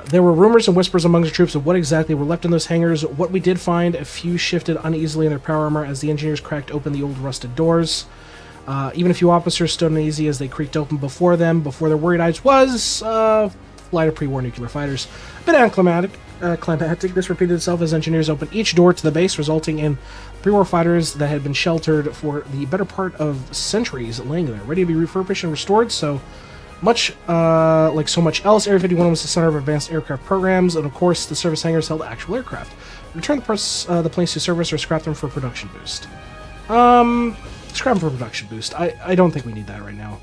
There were rumors and whispers among the troops of what exactly were left in those hangars. What we did find, a few shifted uneasily in their power armor as the engineers cracked open the old rusted doors. Even a few officers stood uneasy as they creaked open before their worried eyes was flight of pre-war nuclear fighters. A bit climactic, this repeated itself as engineers opened each door to the base, resulting in pre-war fighters that had been sheltered for the better part of centuries laying there, ready to be refurbished and restored. So much like so much else, Area 51 was the center of advanced aircraft programs, and of course the service hangars held actual aircraft. Return the planes to service or scrap them for production boost. Scrap them for production boost. I don't think we need that right now.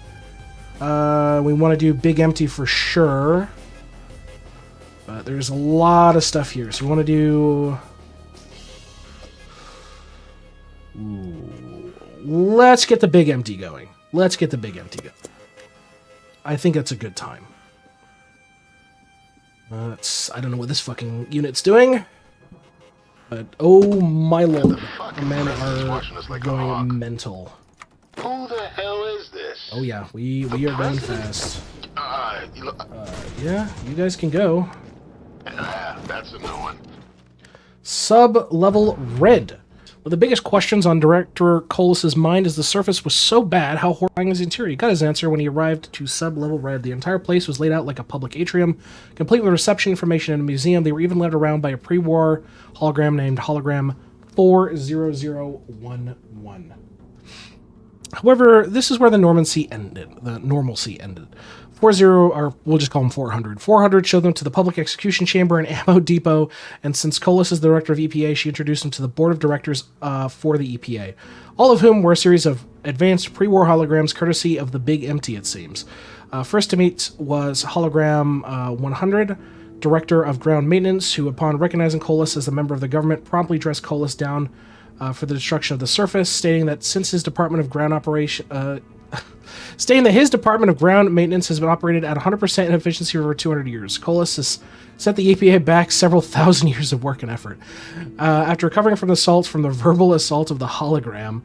We want to do big empty for sure, but there's a lot of stuff here, so we want to do... Ooh. Let's get the big empty going. I think that's a good time. I don't know what this fucking unit's doing, but oh my lord, the men are going mental. Who the hell is this? Oh yeah, we are going fast. Look. Yeah, you guys can go. That's a no one. Sub-level red. One of the biggest questions on Director Colus's mind is the surface was so bad, how horrifying is the interior? He got his answer when he arrived to Sub-level red. The entire place was laid out like a public atrium, complete with reception information and a museum. They were even led around by a pre-war hologram named Hologram 40011. However, this is where the normalcy ended. 40, or we'll just call him 400. 400 showed them to the public execution chamber and ammo depot, and since Colas is the director of EPA, she introduced him to the board of directors for the EPA, all of whom were a series of advanced pre-war holograms courtesy of the Big Empty, it seems. First to meet was Hologram 100, director of ground maintenance, who upon recognizing Colas as a member of the government, promptly dressed Colas down for the destruction of the surface, stating that his Department of Ground Maintenance has been operated at 100% in efficiency for over 200 years. Colas has set the EPA back several thousand years of work and effort. After recovering from the assault from the verbal assault of the hologram,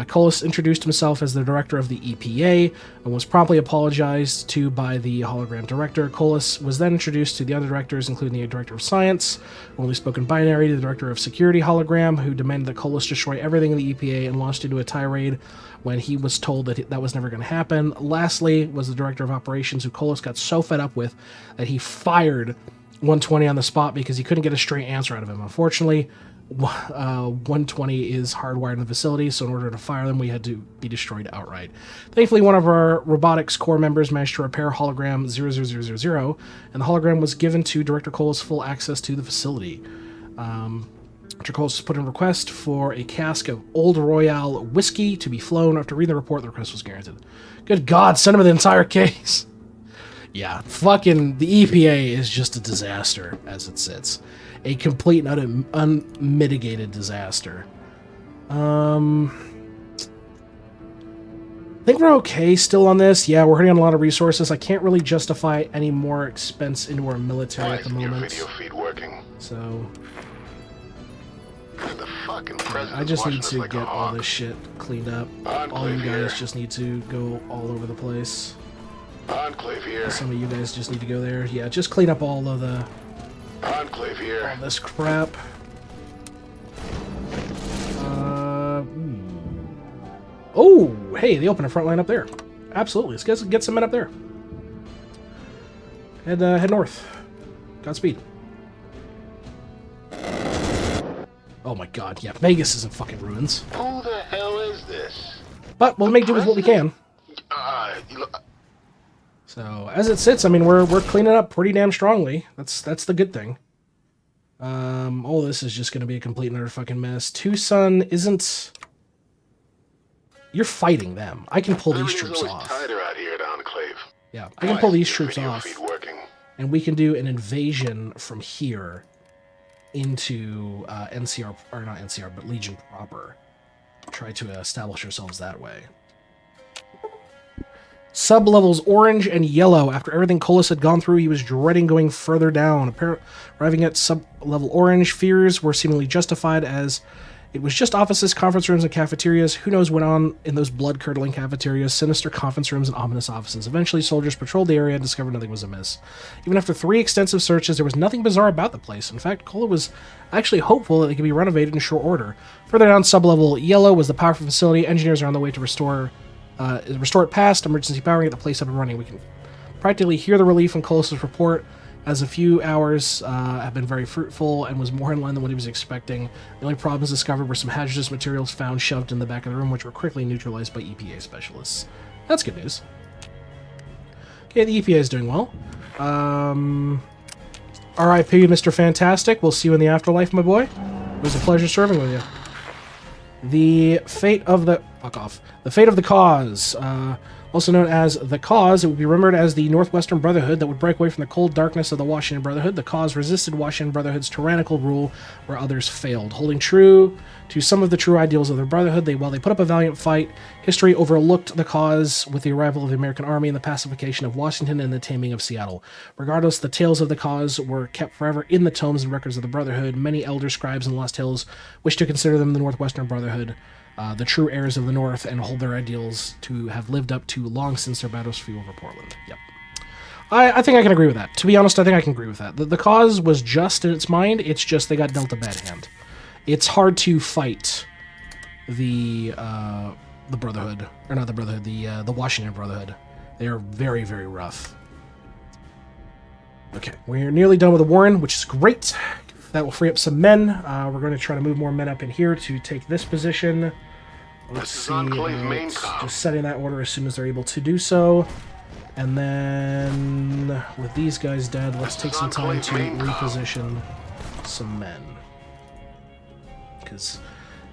Colas introduced himself as the director of the EPA and was promptly apologized to by the hologram director. Colas was then introduced to the other directors, including the director of science, who only spoke in binary, the director of security hologram, who demanded that Colas destroy everything in the EPA and launched into a tirade when he was told that that was never going to happen. Lastly was the director of operations, who Colas got so fed up with that he fired 120 on the spot because he couldn't get a straight answer out of him. Unfortunately, 120 is hardwired in the facility, so in order to fire them, we had to be destroyed outright. Thankfully, one of our robotics core members managed to repair hologram 00000, and the hologram was given to Director Colas full access to the facility. Dr. Colas put in a request for a cask of Old Royale whiskey to be flown. After reading the report, the request was granted. Good God, send him the entire case. Yeah, fucking the EPA is just a disaster as it sits. A complete and unmitigated disaster. I think we're okay still on this. Yeah, we're hitting on a lot of resources. I can't really justify any more expense into our military at the moment. Video feed working. So... The fucking president. I just need watching us to like a get all hawk. this shit cleaned up. All Enclave you here. guys just need to go all over the place. Enclave here. Some of you guys just need to go there. Yeah, just clean up all of the Enclave here. all this crap. Oh, hey, they open a front line up there. Absolutely, let's get some men up there. Head north. Godspeed. Oh my god, yeah, Vegas is in fucking ruins. Who the hell is this? But we'll make do with what we can. You look, So as it sits, I mean, we're cleaning up pretty damn strongly. That's the good thing. All this is just going to be a complete and utter fucking mess. Tucson isn't. You're fighting them. I can pull these everything's troops always off. tighter out here at Enclave. Yeah, I can pull these Your troops video off, feed working. and we can do an invasion from here into NCR, or not NCR, but Legion proper. Try to establish ourselves that way. Sub-levels orange and yellow. After everything Colas had gone through, he was dreading going further down. Arriving at sub-level orange, fears were seemingly justified as it was just offices, conference rooms, and cafeterias. Who knows what went on in those blood-curdling cafeterias, sinister conference rooms, and ominous offices. Eventually, soldiers patrolled the area and discovered nothing was amiss. Even after 3 extensive searches, there was nothing bizarre about the place. In fact, Cola was actually hopeful that it could be renovated in short order. Further down, sub-level yellow was the power facility. Engineers are on the way to restore it past emergency power and get the place up and running. We can practically hear the relief in Colas' report, as a few hours have been very fruitful and was more in line than what he was expecting. The only problems discovered were some hazardous materials found shoved in the back of the room, which were quickly neutralized by EPA specialists. That's good news. Okay, the EPA is doing well. R.I.P. Mr. Fantastic. We'll see you in the afterlife, my boy. It was a pleasure serving with you. The fate of the... Fuck off. The fate of the cause. Also known as the Cause, it would be remembered as the Northwestern Brotherhood that would break away from the cold darkness of the Washington Brotherhood. The Cause resisted Washington Brotherhood's tyrannical rule where others failed. Holding true to some of the true ideals of their brotherhood, while they put up a valiant fight, history overlooked the Cause with the arrival of the American Army and the pacification of Washington and the taming of Seattle. Regardless, the tales of the Cause were kept forever in the tomes and records of the Brotherhood. Many elder scribes and lost tales wish to consider them the Northwestern Brotherhood, the true heirs of the North, and hold their ideals to have lived up to long since their battles flew over Portland. Yep. I think I can agree with that. To be honest, I think I can agree with that. The Cause was just in its mind, it's just they got dealt a bad hand. It's hard to fight the Brotherhood, or not the Brotherhood, the Washington Brotherhood. They are very, very rough. Okay, we're nearly done with the Warren, which is great. That will free up some men. We're going to try to move more men up in here to take this position. Let's see about just setting that order as soon as they're able to do so. And then, with these guys dead, let's take some time to reposition some men. Because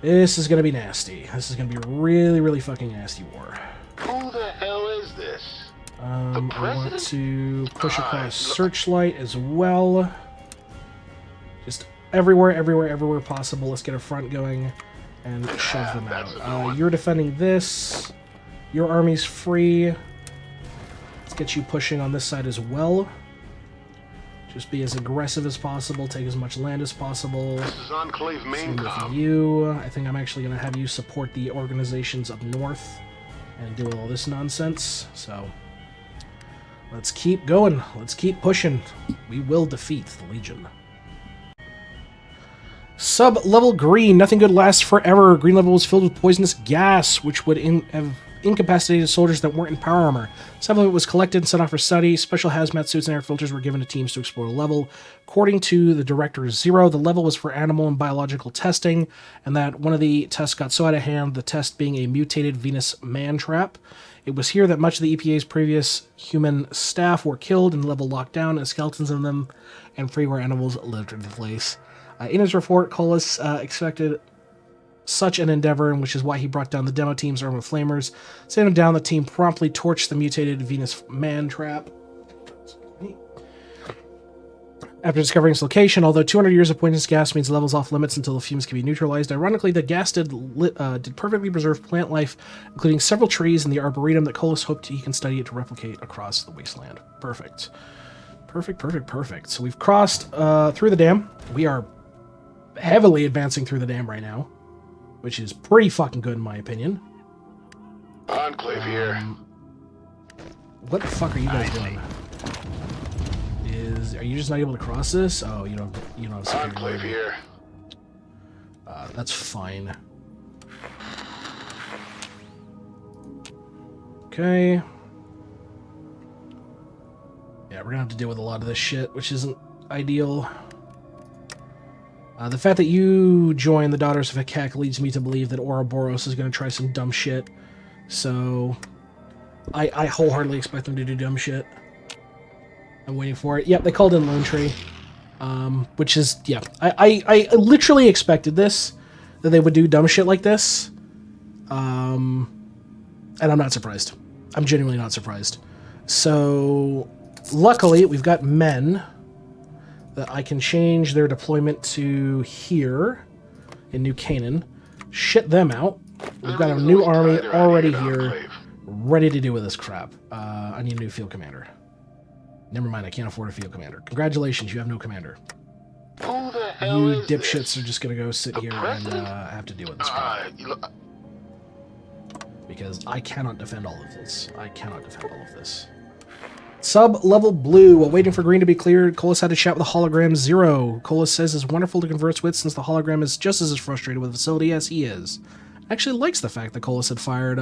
this is going to be nasty. This is going to be a really, really fucking nasty war. Who the hell is this? I want to push across Searchlight as well. Just everywhere possible. Let's get a front going and shove them out. You're defending this. Your army's free. Let's get you pushing on this side as well. Just be as aggressive as possible. Take as much land as possible. This is Enclave main Same with you. I think I'm actually going to have you support the organizations up north and do all this nonsense. So let's keep going. Let's keep pushing. We will defeat the Legion. Sub-level green. Nothing good lasts forever. Green level was filled with poisonous gas, which would have incapacitated soldiers that weren't in power armor. Some of it was collected and sent off for study. Special hazmat suits and air filters were given to teams to explore the level. According to the Director Zero, the level was for animal and biological testing, and that one of the tests got so out of hand, the test being a mutated Venus man trap. It was here that much of the EPA's previous human staff were killed and the level locked down, and skeletons of them and freeware animals lived in the place. In his report, Colas expected such an endeavor, which is why he brought down the demo team's arm of flamers. Sending down, the team promptly torched the mutated Venus man trap. After discovering its location, although 200 years of poisonous gas means levels off limits until the fumes can be neutralized, ironically, the gas did perfectly preserve plant life, including several trees in the arboretum that Colas hoped he can study it to replicate across the wasteland. Perfect. Perfect. So we've crossed through the dam. We are heavily advancing through the dam right now, which is pretty fucking good in my opinion. Enclave here. What the fuck are you guys doing? Are you just not able to cross this? Oh, you don't have security. Enclave here. That's fine. Okay. Yeah, we're gonna have to deal with a lot of this shit, which isn't ideal. The fact that you joined the Daughters of Hekek leads me to believe that Ouroboros is gonna try some dumb shit. So, I wholeheartedly expect them to do dumb shit. I'm waiting for it. Yep, they called in Lone Tree. Which is, yeah. I literally expected this, that they would do dumb shit like this. And I'm not surprised. I'm genuinely not surprised. So, luckily, we've got men that I can change their deployment to here in New Canaan. Shit them out. We've got a new army already here, ready to deal with this crap. I need a new field commander. Never mind, I can't afford a field commander. Congratulations, you have no commander. Who the hell You is dipshits this? are just gonna go sit here and have to deal with this crap. Because I cannot defend all of this. I cannot defend all of this. Sub-level blue. While waiting for green to be cleared, Colas had a chat with the hologram Zero. Colas says it's wonderful to converse with since the hologram is just as frustrated with the facility as he is. Actually likes the fact that Colas had fired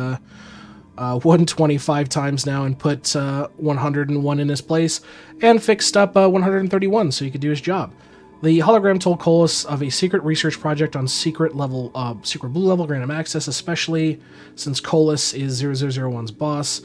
125 times now and put 101 in his place and fixed up 131 so he could do his job. The hologram told Colas of a secret research project on secret blue level random access, especially since Colas is 0001's boss.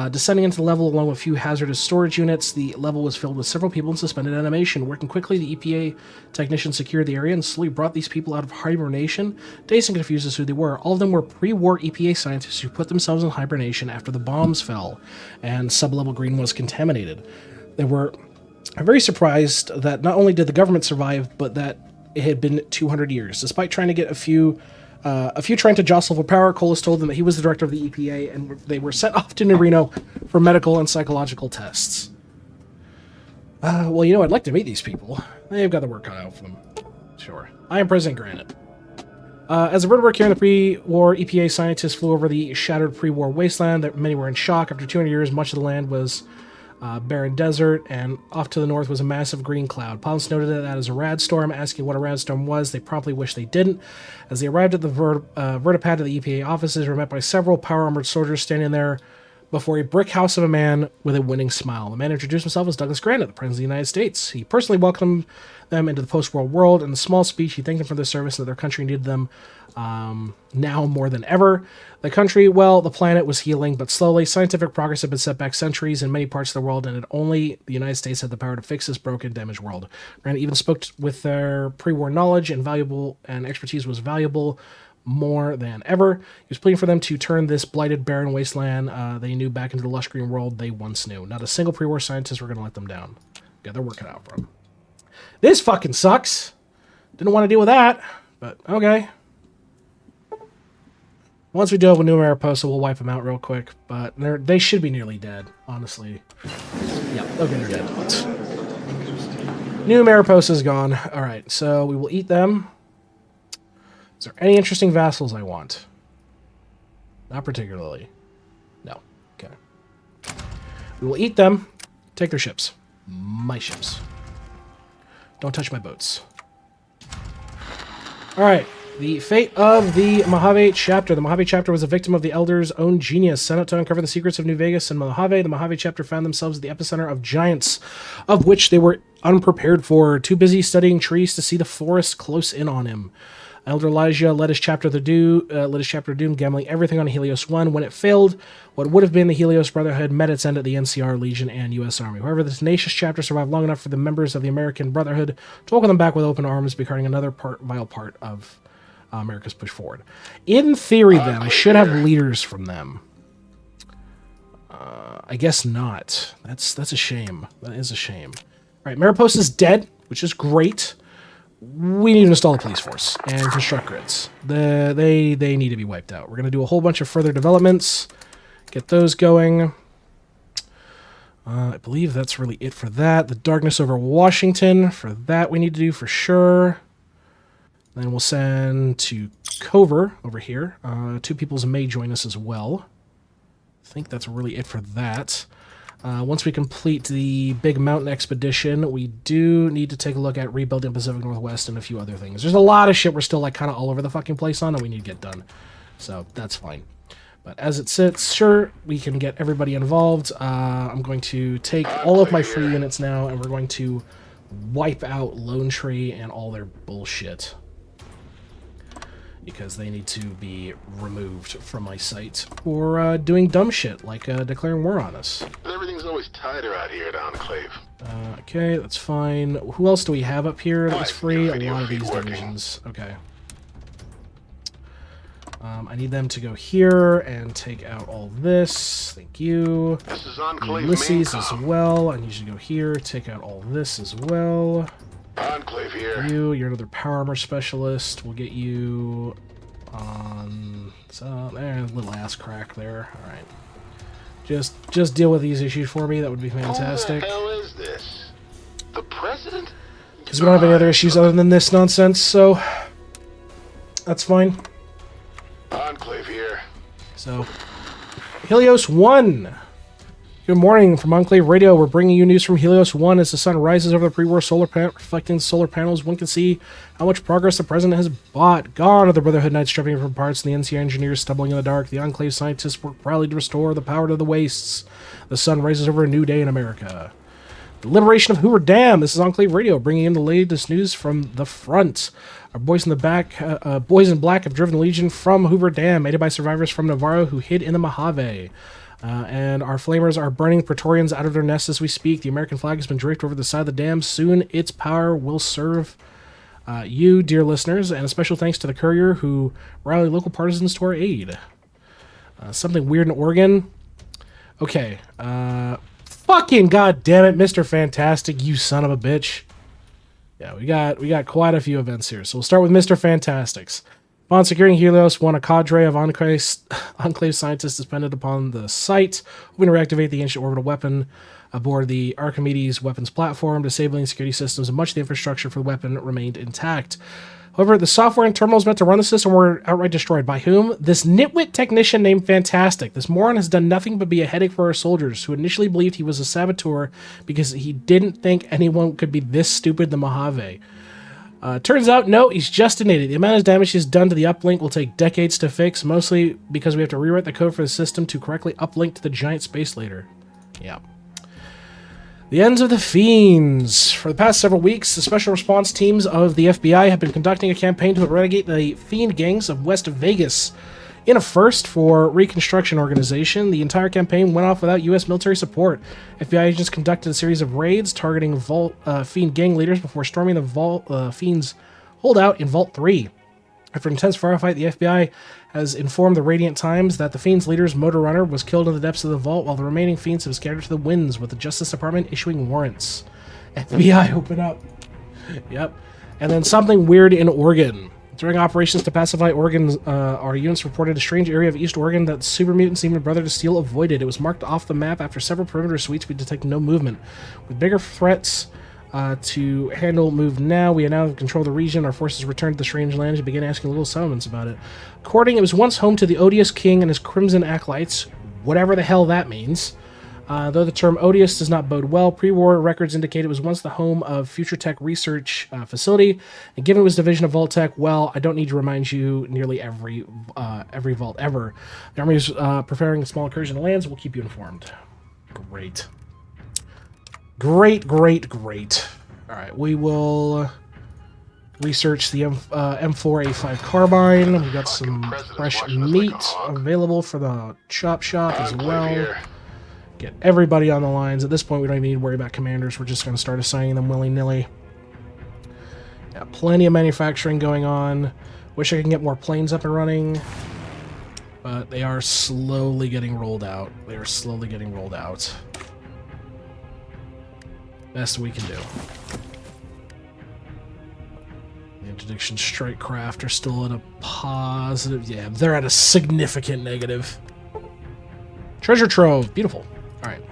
Descending into the level along with a few hazardous storage units, the level was filled with several people in suspended animation. Working quickly, the EPA technicians secured the area and slowly brought these people out of hibernation. Dazed and confused as who they were. All of them were pre-war EPA scientists who put themselves in hibernation after the bombs fell and sub-level green was contaminated. They were very surprised that not only did the government survive, but that it had been 200 years. Despite trying to get a few trying to jostle for power, Colas told them that he was the director of the EPA, and they were sent off to New Reno for medical and psychological tests. Well, you know, I'd like to meet these people. They've got the work cut out for them. Sure. I am President Granite. As a vertebrate here in the pre-war, EPA scientists flew over the shattered pre-war wasteland. That many were in shock. After 200 years, much of the land was barren desert, and off to the north was a massive green cloud. Pilots noted that as a rad storm. Asking what a rad storm was, they promptly wished they didn't. As they arrived at the vertipad of the EPA offices, they were met by several power-armored soldiers standing there before a brick house of a man with a winning smile. The man introduced himself as Douglas Granite, the President of the United States. He personally welcomed them into the post-world world. In a small speech, he thanked them for their service and that their country needed them now more than ever. The country, well, the planet was healing, but slowly. Scientific progress had been set back centuries in many parts of the world, and only the United States had the power to fix this broken, damaged world. Granite even spoke with their pre-war knowledge and expertise was valuable more than ever. He was pleading for them to turn this blighted, barren wasteland they knew back into the lush green world they once knew. Not a single pre-war scientist were going to let them down. Yeah, they're working out for them. This fucking sucks. Didn't want to deal with that, but okay. Once we deal with New Mariposa, we'll wipe them out real quick, but they should be nearly dead, honestly. Yeah, okay, they're dead. New Mariposa's gone. Alright, so we will eat them. Is there any interesting vassals I want? Not particularly. No. Okay. We will eat them. Take their ships. My ships. Don't touch my boats. Alright. The fate of the Mojave chapter. The Mojave chapter was a victim of the Elder's own genius. Sent out to uncover the secrets of New Vegas and Mojave, the Mojave chapter found themselves at the epicenter of giants, of which they were unprepared for. Too busy studying trees to see the forest close in on him. Elder Elijah led his chapter to doom, gambling everything on Helios 1. When it failed, what would have been the Helios Brotherhood met its end at the NCR, Legion, and U.S. Army. However, the tenacious chapter survived long enough for the members of the American Brotherhood to welcome them back with open arms, becoming another vital part of America's push forward. In theory, then, I should have leaders from them. I guess not. That's a shame. That is a shame. All right, Mariposa's dead, which is great. We need to install a police force and construct grids. They need to be wiped out. We're going to do a whole bunch of further developments. Get those going. I believe that's really it for that. The darkness over Washington. For that, we need to do for sure. Then we'll send to Cover over here. 2 peoples may join us as well. I think that's really it for that. Once we complete the big mountain expedition, we do need to take a look at rebuilding Pacific Northwest and a few other things. There's a lot of shit we're still like kind of all over the fucking place on, and we need to get done. So that's fine. But as it sits, sure, we can get everybody involved. I'm going to take all of my free units now, and we're going to wipe out Lone Tree and all their bullshit. Because they need to be removed from my site for doing dumb shit, like declaring war on us. Everything's always tighter out here at Enclave. Okay, that's fine. Who else do we have up here that's free? A Video lot of feed these working. divisions. Okay. I need them to go here and take out all this. Thank you. This is Enclave Ulysses main as com. well. I need you to go here, take out all this as well. Enclave here. You're another power armor specialist. We'll get you on... So, there's a little ass crack there. Alright. Just deal with these issues for me. That would be fantastic. Who the hell is this? The president? Because we don't have any other issues other than this nonsense, so... That's fine. Enclave here. So, Helios 1! Good morning from Enclave Radio. We're bringing you news from Helios 1 as the sun rises over the pre-war solar panel, reflecting the solar panels. One can see how much progress the president has bought. Gone are the Brotherhood Knights stripping from parts, and the NCR engineers stumbling in the dark. The Enclave scientists work proudly to restore the power to the wastes. The sun rises over a new day in America. The liberation of Hoover Dam. This is Enclave Radio, bringing in the latest news from the front. Our boys in the back, boys in black have driven the Legion from Hoover Dam, aided by survivors from Navarro who hid in the Mojave. And our flamers are burning Praetorians out of their nests as we speak. The American flag has been draped over the side of the dam. Soon its power will serve you, dear listeners, and a special thanks to the Courier who rallied local partisans to our aid. Something weird in Oregon. Okay. Fucking goddamn it, Mr. Fantastic, you son of a bitch. Yeah, we got quite a few events here. So we'll start with Mr. Fantastics. Upon securing Helios 1, a cadre of Enclave scientists depended upon the site, hoping to reactivate the ancient orbital weapon aboard the Archimedes weapons platform, disabling security systems, and much of the infrastructure for the weapon remained intact. However, the software and terminals meant to run the system were outright destroyed. By whom? This nitwit technician named Fantastic. This moron has done nothing but be a headache for our soldiers, who initially believed he was a saboteur because he didn't think anyone could be this stupid in the Mojave. Turns out, no, he's just an idiot. The amount of damage he's done to the uplink will take decades to fix, mostly because we have to rewrite the code for the system to correctly uplink to the giant space later. Yeah. The ends of the Fiends. For the past several weeks, the special response teams of the FBI have been conducting a campaign to eradicate the Fiend gangs of West Vegas. In a first for Reconstruction Organization, the entire campaign went off without U.S. military support. FBI agents conducted a series of raids targeting Fiend gang leaders before storming the Fiend's holdout in Vault 3. After an intense firefight, the FBI has informed the Radiant Times that the Fiend's leader's motor runner was killed in the depths of the vault, while the remaining Fiends have scattered to the winds, with the Justice Department issuing warrants. FBI, open up. Yep. And then something weird in Oregon. During operations to pacify Oregon, our units reported a strange area of East Oregon that super mutants named Brother to Steel avoided. It was marked off the map. After several perimeter sweeps, we detected no movement. With bigger threats to handle moved now, we are now in control of the region. Our forces returned to the strange land and began asking little settlements about it. According, it was once home to the odious king and his crimson acolytes, whatever the hell that means. Though the term odious does not bode well, pre-war records indicate it was once the home of Future Tech Research Facility, and given it was division of Vault Tech, well, I don't need to remind you, nearly every vault ever. The Army is preparing a small incursion of lands. We'll keep you informed. Great. Great. All right, we will research the M4A5 carbine. We've got some fresh meat available for the chop shop as well. Get everybody on the lines. At this point, we don't even need to worry about commanders. We're just going to start assigning them willy-nilly. Yeah, plenty of manufacturing going on. Wish I could get more planes up and running. But they are slowly getting rolled out. Best we can do. The interdiction strike craft are still at a positive. Yeah, they're at a significant negative. Treasure trove. Beautiful. Alright.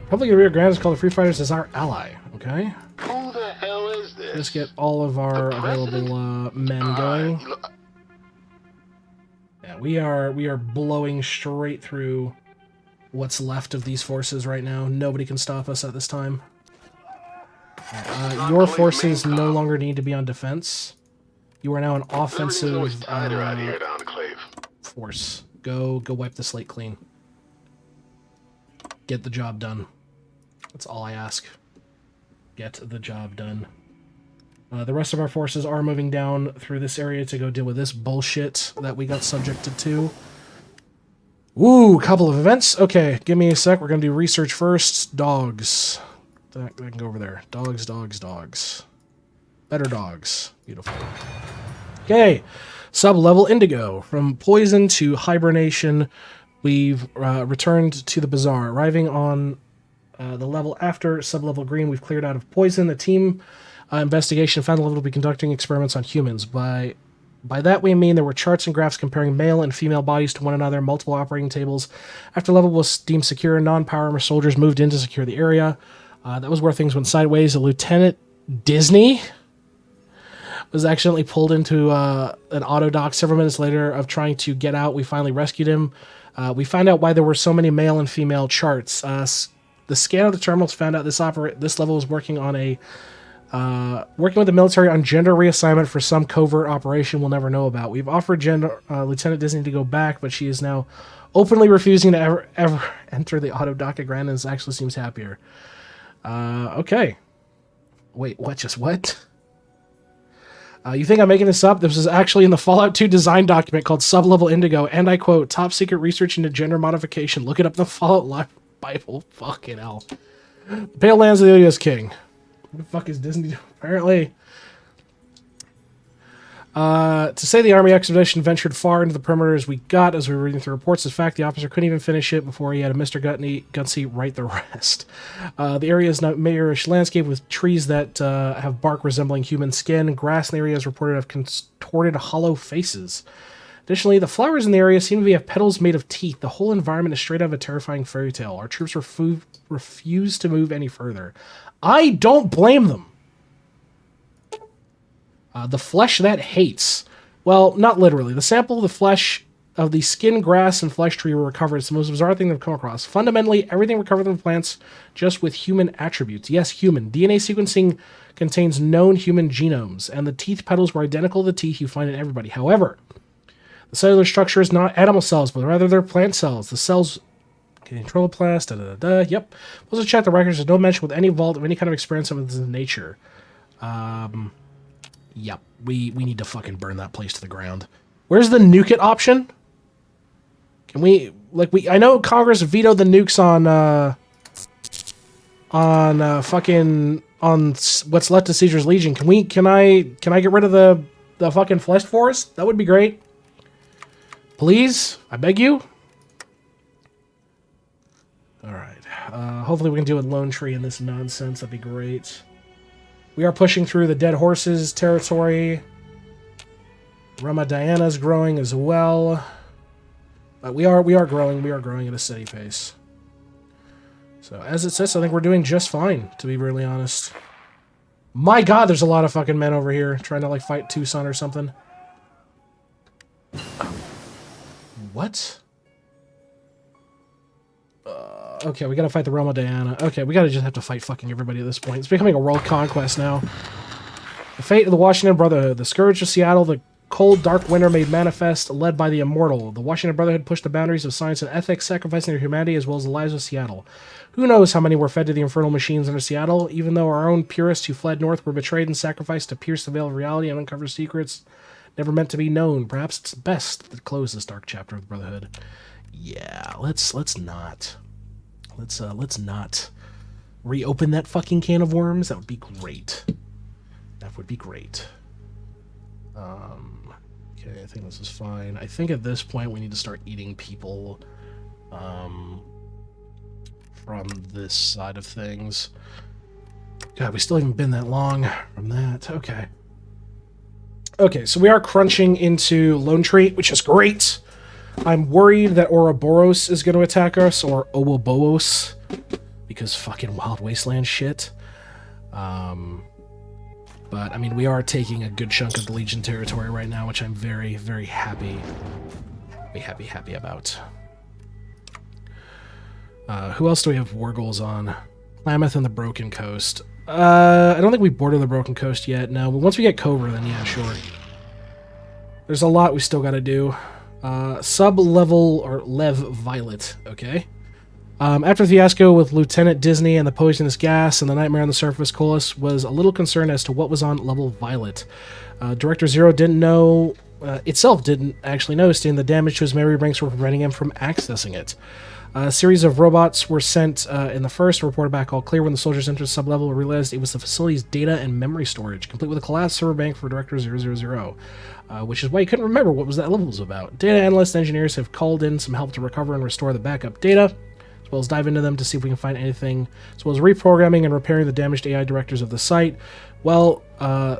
Republic of Rio Grande is called the Free Fighters as our ally. Okay. Who the hell is this? this? Let's get all of our The president? available men going. Look, Yeah, we are blowing straight through what's left of these forces right now. Nobody can stop us at this time. Your forces no longer need to be on defense. You are now an everything's always offensive tighter out here at Enclave. force. Go wipe the slate clean. Get the job done. That's all I ask. Get the job done. The rest of our forces are moving down through this area to go deal with this bullshit that we got subjected to. Ooh, couple of events. Okay, give me a sec. We're going to do research first. Dogs. That can go over there. Dogs, dogs, dogs. Better dogs. Beautiful. Okay. Sub-level Indigo. From poison to hibernation, we've returned to the bazaar. Arriving on the level after sub-level green, we've cleared out of poison. The team investigation found the level to be conducting experiments on humans. By that we mean there were charts and graphs comparing male and female bodies to one another, multiple operating tables. After the level was deemed secure, non-power armor soldiers moved in to secure the area. That was where things went sideways. Lieutenant Disney was accidentally pulled into an auto dock several minutes later of trying to get out. We finally rescued him. We found out why there were so many male and female charts. The scan of the terminals found out this level was working on working with the military on gender reassignment for some covert operation we'll never know about. We've offered Lieutenant Disney to go back, but she is now openly refusing to ever enter the auto dock again and actually seems happier. Okay. Wait, what? Just what? You think I'm making this up? This is actually in the Fallout 2 design document called Sub-Level Indigo, and I quote, top secret research into gender modification. Look it up in the Fallout Bible. Fucking hell. The Pale Lands of the Odious King. What the fuck is Disney doing? Apparently. To say the army expedition ventured far into the perimeter as we got as we were reading through reports. In fact, the officer couldn't even finish it before he had a Mr. Gutsy write the rest. The area is now mayorish landscape with trees that have bark resembling human skin. Grass in the area is reported to have contorted hollow faces. Additionally, the flowers in the area seem to have petals made of teeth. The whole environment is straight out of a terrifying fairy tale. Our troops refuse to move any further. I don't blame them. The flesh that hates. Well, not literally. The sample of the flesh of the skin, grass, and flesh tree were recovered. It's the most bizarre thing they've come across. Fundamentally, everything recovered from plants just with human attributes. Yes, human. DNA sequencing contains known human genomes, and the teeth petals were identical to the teeth you find in everybody. However, the cellular structure is not animal cells, but rather they're plant cells. The cells control plast, Yep. Also check the records. There's no mention with any vault of any kind of experience of this nature. Yep. We need to fucking burn that place to the ground. Where's the nuke it option? Can we I know Congress vetoed the nukes on what's left of Caesar's Legion. Can I get rid of the fucking flesh forest? That would be great. Please, I beg you. All right. Hopefully we can deal with Lone Tree in this nonsense. That'd be great. We are pushing through the Dead Horses territory. Rama Diana's growing as well. But we are growing. We are growing at a steady pace. So as it says, I think we're doing just fine, to be really honest. My god, there's a lot of fucking men over here trying to fight Tucson or something. What? Okay, we gotta fight the Realm of Diana. Okay, we gotta just have to fight fucking everybody at this point. It's becoming a world conquest now. The fate of the Washington Brotherhood. The scourge of Seattle, the cold, dark winter made manifest, led by the immortal. The Washington Brotherhood pushed the boundaries of science and ethics, sacrificing their humanity as well as the lives of Seattle. Who knows how many were fed to the infernal machines under Seattle, even though our own purists who fled north were betrayed and sacrificed to pierce the veil of reality and uncover secrets never meant to be known. Perhaps it's best to close this dark chapter of the Brotherhood. Yeah, let's not reopen that fucking can of worms. That would be great. That would be great. Okay, I think this is fine. I think at this point we need to start eating people from this side of things. God, we still haven't been that long from that. Okay. Okay, so we are crunching into Lone Tree, which is great. I'm worried that Ouroboros is going to attack us, or Ouroboros, because fucking Wild Wasteland shit. But, I mean, we are taking a good chunk of the Legion territory right now, which I'm very, very happy about. Who else do we have war goals on? Klamath and the Broken Coast. I don't think we border the Broken Coast yet. No, but once we get Cobra, then yeah, sure. There's a lot we still got to do. Sub-level or Lev Violet, okay. After the fiasco with Lieutenant Disney and the poisonous gas and the nightmare on the surface, Colas was a little concerned as to what was on level Violet. Director Zero didn't actually know, stating the damage to his memory banks were preventing him from accessing it. A series of robots were sent in the first, reported back all clear when the soldiers entered sub-level and realized it was the facility's data and memory storage, complete with a collapsed server bank for Director 000. Which is why he couldn't remember what that level was about. Data analysts and engineers have called in some help to recover and restore the backup data, as well as dive into them to see if we can find anything, as well as reprogramming and repairing the damaged AI directors of the site. Well,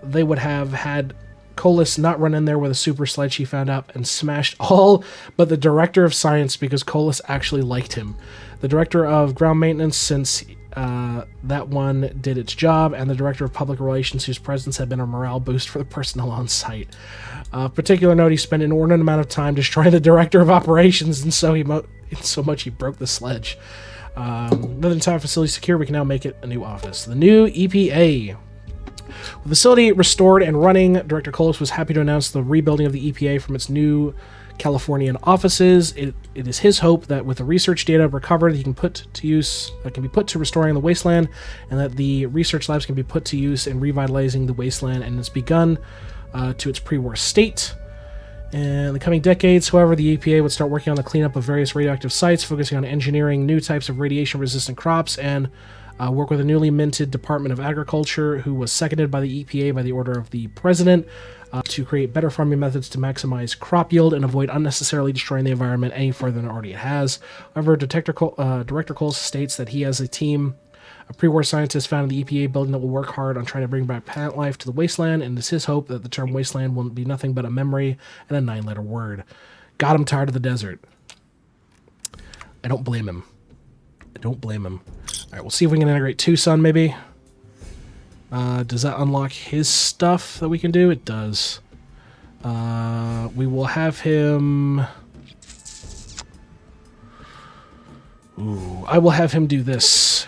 they would have had Colas not run in there with a super sledge he found out and smashed all but the director of science because Colas actually liked him. The director of ground maintenance, since that one did its job, and the director of public relations, whose presence had been a morale boost for the personnel on site. Particular note, he spent an inordinate amount of time destroying the director of operations, and so much he broke the sledge. Now that the entire facility is secure, we can now make it a new office. The new EPA. With the facility restored and running, Director Colas was happy to announce the rebuilding of the EPA from its new Californian offices. It is his hope that with the research data recovered, he can be put to restoring the wasteland, and that the research labs can be put to use in revitalizing the wasteland, and it's begun to its pre-war state. In the coming decades, however, the EPA would start working on the cleanup of various radioactive sites, focusing on engineering new types of radiation-resistant crops, and work with a newly minted Department of Agriculture, who was seconded by the EPA by the order of the President, to create better farming methods to maximize crop yield and avoid unnecessarily destroying the environment any further than it already has. However, Director Coles states that he has a team of pre-war scientists found in the EPA building that will work hard on trying to bring back plant life to the wasteland, and it's his hope that the term wasteland will be nothing but a memory and a 9-letter word. Got him tired of the desert. I don't blame him. Alright, we'll see if we can integrate Tucson, maybe. Does that unlock his stuff that we can do? It does. We will have him... I will have him do this.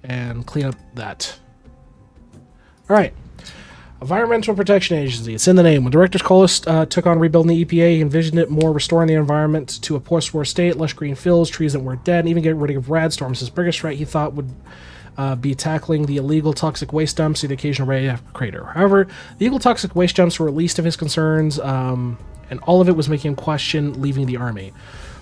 And clean up that. Alright. Environmental Protection Agency. It's in the name. When Director Colas took on rebuilding the EPA, he envisioned it more restoring the environment to a post-war state, lush green fields, trees that were dead, and even getting rid of radstorms. His biggest threat, he thought, would be tackling the illegal toxic waste dumps and the occasional radioactive crater. However, the illegal toxic waste dumps were least of his concerns, and all of it was making him question leaving the army.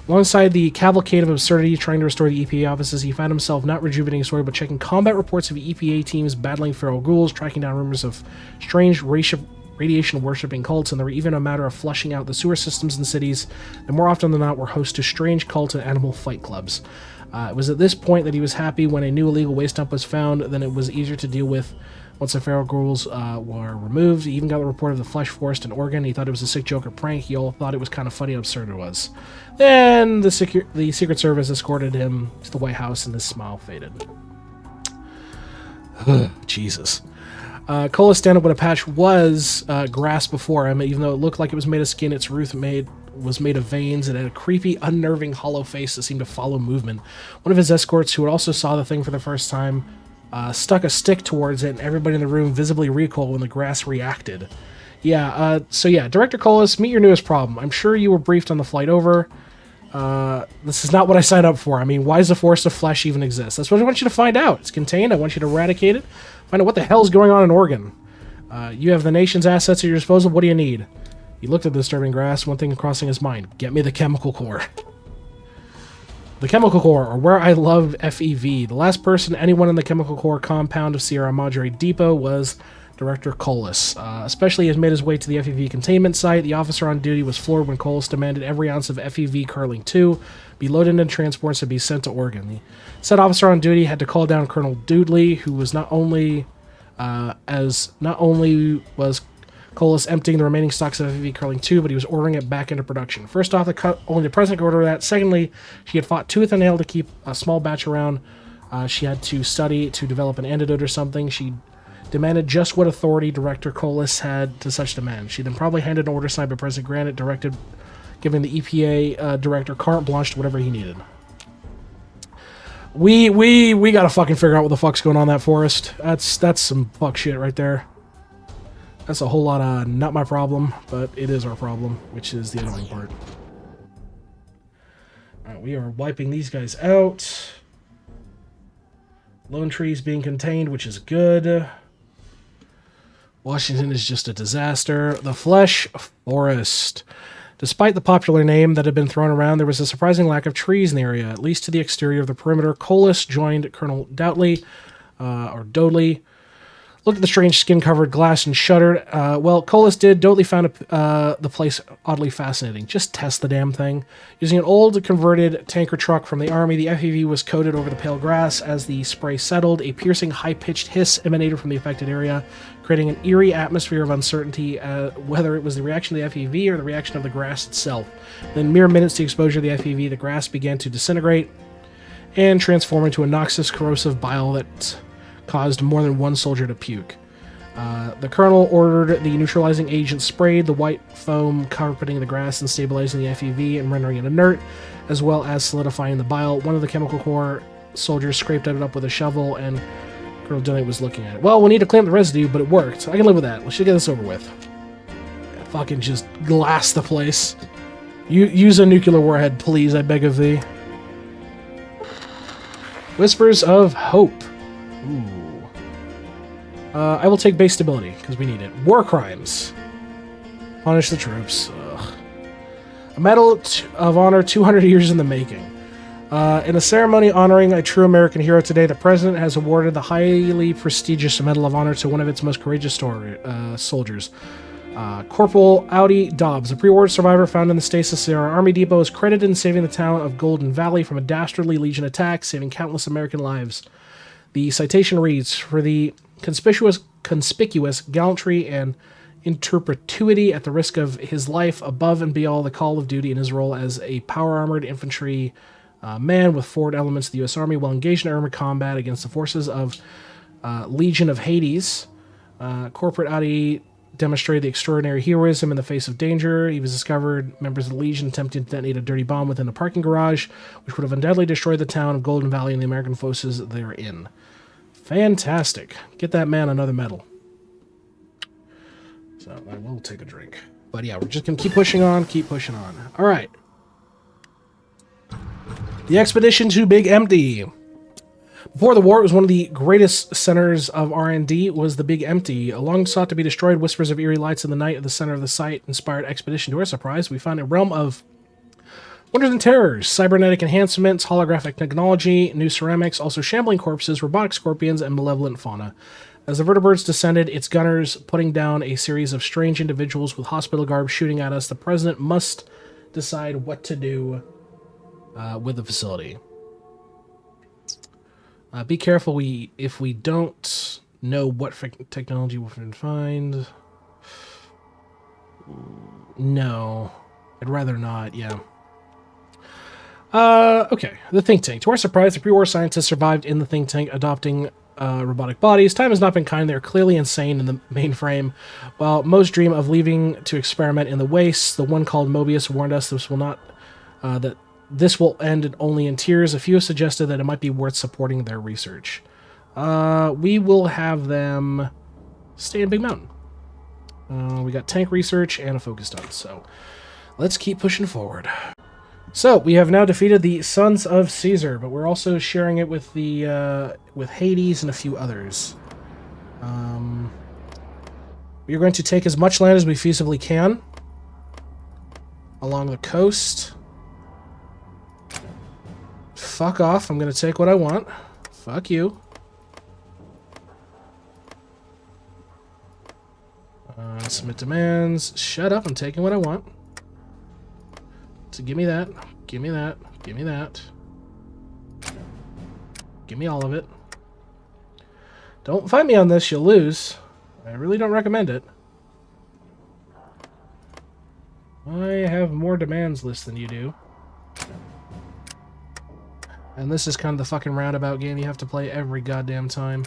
Alongside the cavalcade of absurdity trying to restore the EPA offices, he found himself not rejuvenating his story, but checking combat reports of EPA teams battling feral ghouls, tracking down rumors of strange radiation-worshipping cults, and there were even a matter of flushing out the sewer systems in cities that more often than not were host to strange cult and animal fight clubs. It was at this point that he was happy when a new illegal waste dump was found, then it was easier to deal with once the feral ghouls were removed. He even got the report of the flesh forest in Oregon. He thought it was a sick joke or prank. He all thought it was kind of funny how absurd it was. Then the Secret Service escorted him to the White House, and his smile faded. Jesus. Colas stand up when a patch was grass before him, even though it looked like it was made of skin. Its roof was made of veins. It had a creepy, unnerving, hollow face that seemed to follow movement. One of his escorts, who also saw the thing for the first time, stuck a stick towards it, and everybody in the room visibly recoiled when the grass reacted. So Director Colas, meet your newest problem. I'm sure you were briefed on the flight over. This is not what I signed up for. I mean, why does the forest of flesh even exist? That's what I want you to find out. It's contained. I want you to eradicate it. Find out what the hell is going on in Oregon. You have the nation's assets at your disposal. What do you need? He looked at the disturbing grass, one thing crossing his mind. Get me the chemical core. The chemical core, or where I love FEV. The last person anyone in the chemical core compound of Sierra Madre Depot was Director Colas. Especially as he made his way to the FEV containment site, the officer on duty was floored when Colas demanded every ounce of FEV Curling-2 be loaded into transports and be sent to Oregon. The said officer on duty had to call down Colonel Doodley, who was not only was Colas emptying the remaining stocks of FEV Curling-2, but he was ordering it back into production. First off, only the president could order that. Secondly, she had fought tooth and nail to keep a small batch around. She had to study to develop an antidote or something. She demanded just what authority Director Colas had to such demand. She then probably handed an order signed by President Granite, giving the EPA director carte blanche to whatever he needed. We gotta fucking figure out what the fuck's going on in that forest. That's some fuck shit right there. That's a whole lot of not my problem, but it is our problem, which is the annoying part. Alright, we are wiping these guys out. Lone trees being contained, which is good. Washington is just a disaster. The Flesh Forest. Despite the popular name that had been thrown around, there was a surprising lack of trees in the area, at least to the exterior of the perimeter. Colas joined Colonel Dodley, looked at the strange skin-covered glass and shuddered. Well, Colas did. Dodley found the place oddly fascinating. Just test the damn thing. Using an old converted tanker truck from the army, the FEV was coated over the pale grass. As the spray settled, a piercing, high-pitched hiss emanated from the affected area, creating an eerie atmosphere of uncertainty, whether it was the reaction of the FEV or the reaction of the grass itself. Within mere minutes to exposure to the FEV, the grass began to disintegrate and transform into a noxious, corrosive bile that caused more than one soldier to puke. The colonel ordered the neutralizing agent sprayed, the white foam carpeting the grass and stabilizing the FEV and rendering it inert, as well as solidifying the bile. One of the Chemical Corps soldiers scraped it up with a shovel, and Colonel Dunning was looking at it. Well, we need to clean up the residue, but it worked. I can live with that. Let's just get this over with. Fucking just glass the place. Use a nuclear warhead, please, I beg of thee. Whispers of Hope. Ooh. I will take base stability, because we need it. War crimes. Punish the troops. Ugh. A Medal of Honor 200 years in the making. In a ceremony honoring a true American hero today, the President has awarded the highly prestigious Medal of Honor to one of its most courageous soldiers. Corporal Audi Dobbs, a pre-war survivor found in the stasis Sierra Army Depot, is credited in saving the town of Golden Valley from a dastardly Legion attack, saving countless American lives. The citation reads, for the conspicuous gallantry and interperpetuity at the risk of his life above and beyond the call of duty in his role as a power-armored infantry man with forward elements of the U.S. Army while engaged in armored combat against the forces of Legion of Hades. Corporate Audi demonstrated the extraordinary heroism in the face of danger. He was discovered members of the Legion attempting to detonate a dirty bomb within a parking garage, which would have undoubtedly destroyed the town of Golden Valley and the American forces therein. Fantastic. Get that man another medal. So I will take a drink. But yeah, we're just going to keep pushing on, All right. The expedition to Big Empty. Before the war, it was one of the greatest centers of R&D was the Big Empty. A long sought to be destroyed, whispers of eerie lights in the night at the center of the site inspired expedition. To our surprise, we found a realm of wonders and terrors, cybernetic enhancements, holographic technology, new ceramics, also shambling corpses, robotic scorpions, and malevolent fauna. As the vertebrates descended, its gunners putting down a series of strange individuals with hospital garb shooting at us, the President must decide what to do with the facility. Be careful if we don't know what technology we can find. No. I'd rather not, yeah. Okay. The think tank. To our surprise, the pre-war scientists survived in the think tank, adopting robotic bodies. Time has not been kind. They're clearly insane in the mainframe. While most dream of leaving to experiment in the wastes, the one called Mobius warned us this will not, that this will end only in tears. A few suggested that it might be worth supporting their research. We will have them stay in Big Mountain. We got tank research and a focus done, so let's keep pushing forward. So, we have now defeated the Sons of Caesar, but we're also sharing it with the with Hades and a few others. We are going to take as much land as we feasibly can along the coast. Fuck off, I'm going to take what I want. Fuck you. Submit demands. Shut up, I'm taking what I want. So give me that. Give me that. Give me that. Give me all of it. Don't fight me on this, you'll lose. I really don't recommend it. I have more demands list than you do. And this is kind of the fucking roundabout game you have to play every goddamn time.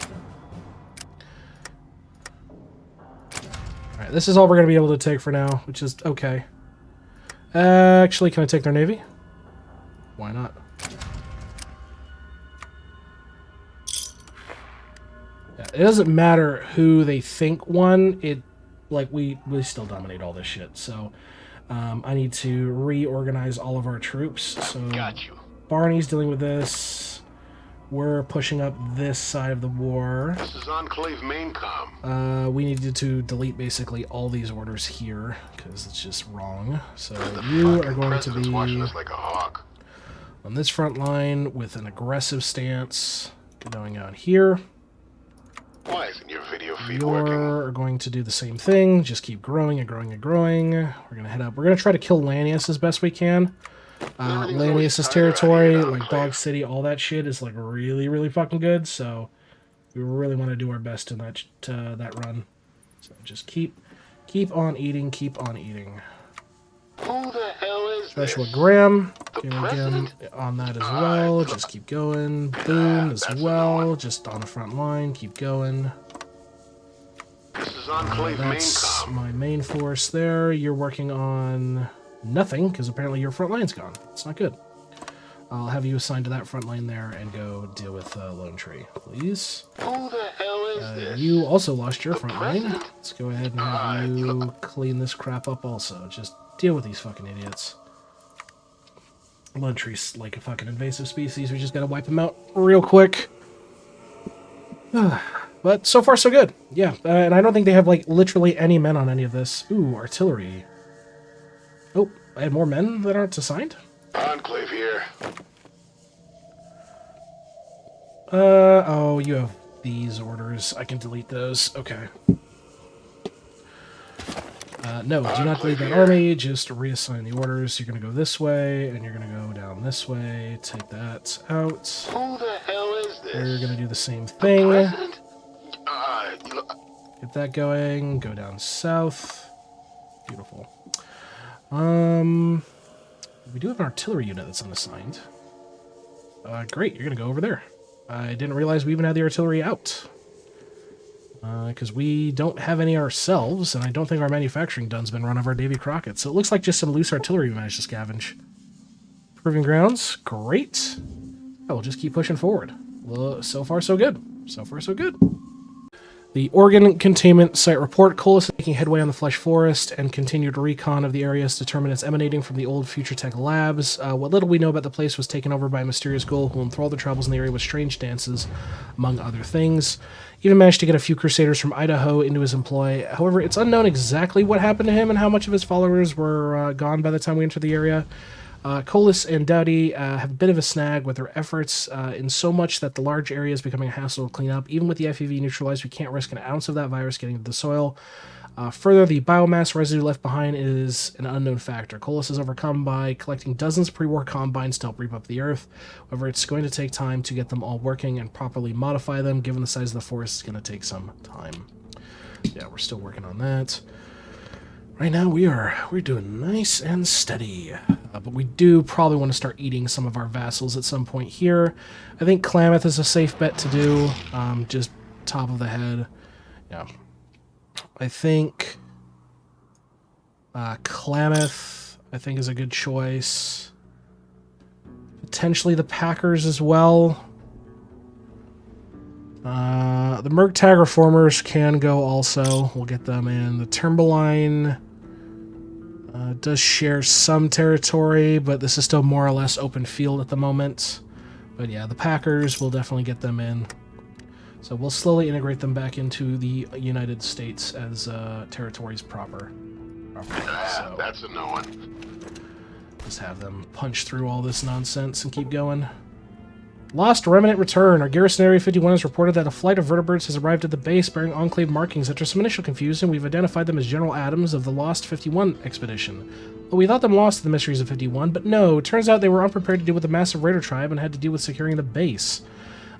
Alright, this is all we're going to be able to take for now, which is okay. Actually, can I take their navy? Why not? Yeah, it doesn't matter who they think won. We still dominate all this shit. So I need to reorganize all of our troops. So Got you. Barney's dealing with this. We're pushing up this side of the war. This is Enclave main com. We needed to delete basically all these orders here because it's just wrong. So The you are fucking going to president's be watching us like a hawk. on this front line with an aggressive stance going on here. Why isn't your video feed working? You're going to do the same thing. Just keep growing and growing and growing. We're going to head up. We're going to try to kill Lanius as best we can. Everything's always Lanius' tighter out territory, here at like Enclave. Dog City, all that shit is like really, really fucking good. So we really want to do our best in that run. So just keep on eating, keep on eating. Who the hell is Joshua this? Graham, The again president? on that as well. Just keep going. Boone as that's well. annoying. Just on the front line, keep going. This is Enclave main That's com. my main force there. You're working on nothing, because apparently your front line's gone. It's not good. I'll have you assigned to that front line there and go deal with Lone Tree, please. Who the hell is this? You also lost your front line. president? Let's go ahead and have you clean this crap up also. Just deal with these fucking idiots. Lone Tree's like a fucking invasive species. We just gotta wipe them out real quick. But so far, so good. Yeah, and I don't think they have, like, literally any men on any of this. Ooh, artillery. Oh, I had more men that aren't assigned? Enclave here. Oh, you have these orders. I can delete those. Okay. No, do not delete that army. Just reassign the orders. You're going to go this way, and you're going to go down this way. Take that out. Who the hell is this? You're going to do the same thing. President? Get that going. Go down south. Beautiful. We do have an artillery unit that's unassigned. Great, you're going to go over there. I didn't realize we even had the artillery out. Because we don't have any ourselves, and I don't think our manufacturing done's been run over Davy Crockett. So it looks like just some loose artillery we managed to scavenge. Proving grounds, great. Oh, we'll just keep pushing forward. Well, so far, so good. So far, so good. The organ containment site report. Colas is making headway on the Flesh Forest and continued recon of the areas determined it's emanating from the old Future Tech labs. What little we know about the place was taken over by a mysterious ghoul who enthralled the travels in the area with strange dances, among other things. Even managed to get a few crusaders from Idaho into his employ. However, it's unknown exactly what happened to him and how much of his followers were gone by the time we entered the area. Colas and Dowdy have a bit of a snag with their efforts in so much that the large area is becoming a hassle to clean up. Even with the FEV neutralized, we can't risk an ounce of that virus getting into the soil. Further, the biomass residue left behind is an unknown factor. Colas is overcome by collecting dozens of pre-war combines to help reap up the earth. However, it's going to take time to get them all working and properly modify them. Given the size of the forest, it's going to take some time. Yeah, we're still working on that. Right now, we're doing nice and steady, but we do probably want to start eating some of our vassals at some point here. I think Klamath is a safe bet to do, just top of the head. Yeah, I think Klamath, I think, is a good choice. Potentially the Packers as well. The Murktag Reformers can go also. We'll get them in. The Timberline does share some territory, but this is still more or less open field at the moment. But yeah, the Packers, we'll definitely get them in. So we'll slowly integrate them back into the United States as territories proper. So That's a no one. just have them punch through all this nonsense and keep going. Lost Remnant return. Our garrison Area 51 has reported that a flight of vertebrates has arrived at the base bearing Enclave markings. After some initial confusion, we've identified them as General Adams of the Lost 51 expedition. Well, we thought them lost to the mysteries of 51, but no, it turns out they were unprepared to deal with the massive raider tribe and had to deal with securing the base.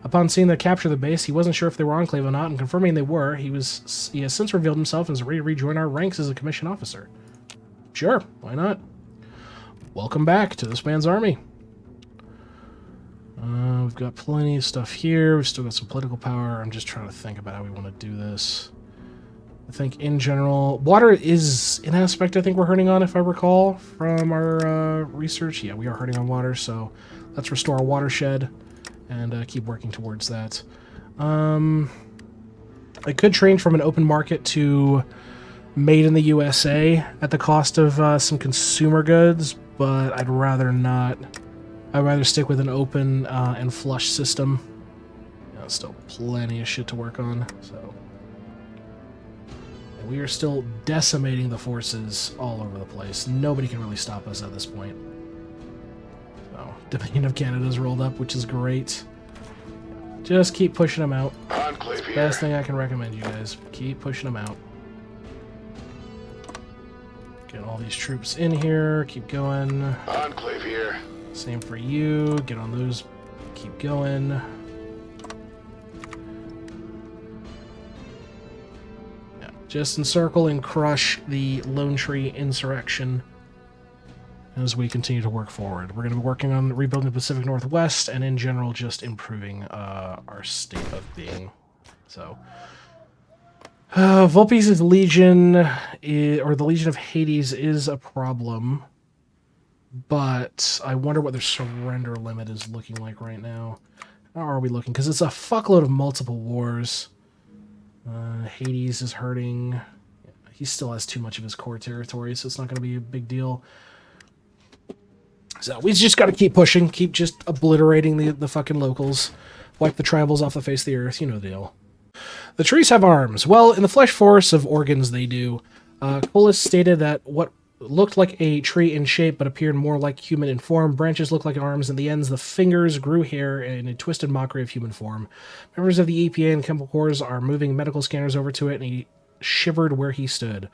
Upon seeing the capture of the base, he wasn't sure if they were Enclave or not, and confirming they were, he has since revealed himself and is ready to rejoin our ranks as a commissioned officer. Sure, why not? Welcome back to this man's army. We've got plenty of stuff here. We've still got some political power. I'm just trying to think about how we want to do this. I think in general, water is an aspect I think we're hurting on, if I recall from our research. Yeah, we are hurting on water, so let's restore our watershed and keep working towards that. I could change from an open market to made in the USA at the cost of some consumer goods, but I'd rather not. I'd rather stick with an open and flush system. You know, still plenty of shit to work on, so. We are still decimating the forces all over the place. Nobody can really stop us at this point. So, Dominion of Canada's rolled up, which is great. Just keep pushing them out. Enclave here. Best thing I can recommend you guys. Keep pushing them out. Get all these troops in here. Keep going. Enclave here. Same for you. Get on those. Keep going. Just encircle and crush the Lone Tree insurrection as we continue to work forward. We're going to be working on rebuilding the Pacific Northwest and in general just improving our state of being. So, Volpe's Legion, or the Legion of Hades, is a problem, but I wonder what their surrender limit is looking like right now. How are we looking? Because it's a fuckload of multiple wars. Hades is hurting. He still has too much of his core territory, so it's not going to be a big deal. So we just got to keep pushing, keep just obliterating the fucking locals. Wipe the tribals off the face of the earth, you know the deal. The trees have arms. Well, in the flesh forests of organs they do. Colas stated that what looked like a tree in shape but appeared more like human in form. Branches looked like arms, and the ends, the fingers, grew hair in a twisted mockery of human form. Members of the EPA and Chemical Corps are moving medical scanners over to it, and he shivered where he stood.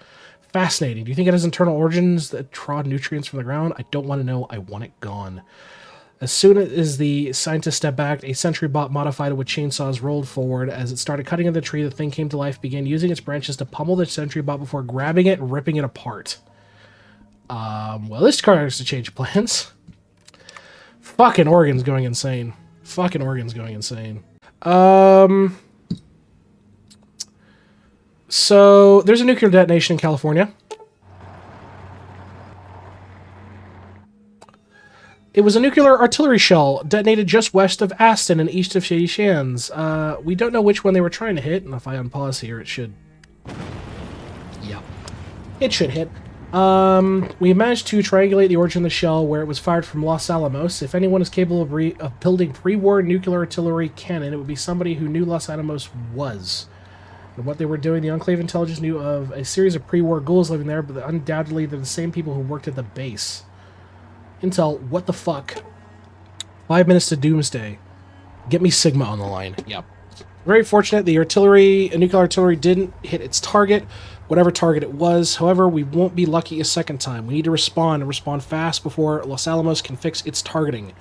Fascinating. Do you think it has internal organs that trod nutrients from the ground? I don't want to know. I want it gone. As soon as the scientist stepped back, a sentry bot modified with chainsaws rolled forward. As it started cutting into the tree, the thing came to life, began using its branches to pummel the sentry bot before grabbing it and ripping it apart. Well, this car has to change plans. Fucking organs going insane. Fucking organs going insane. So, there's a nuclear detonation in California. It was a nuclear artillery shell detonated just west of Aston and east of Shady Shands. We don't know which one they were trying to hit, and if I unpause here, it should... Yeah. It should hit. We managed to triangulate the origin of the shell where it was fired from Los Alamos. If anyone is capable of building pre-war nuclear artillery cannon, it would be somebody who knew Los Alamos was. And what they were doing, the Enclave intelligence knew of a series of pre-war ghouls living there, but undoubtedly they're the same people who worked at the base. Intel, what the fuck? 5 minutes to doomsday. Get me Sigma on the line. Yep. Very fortunate the nuclear artillery didn't hit its target, whatever target it was. However, we won't be lucky a second time. We need to respond, and respond fast before Los Alamos can fix its targeting.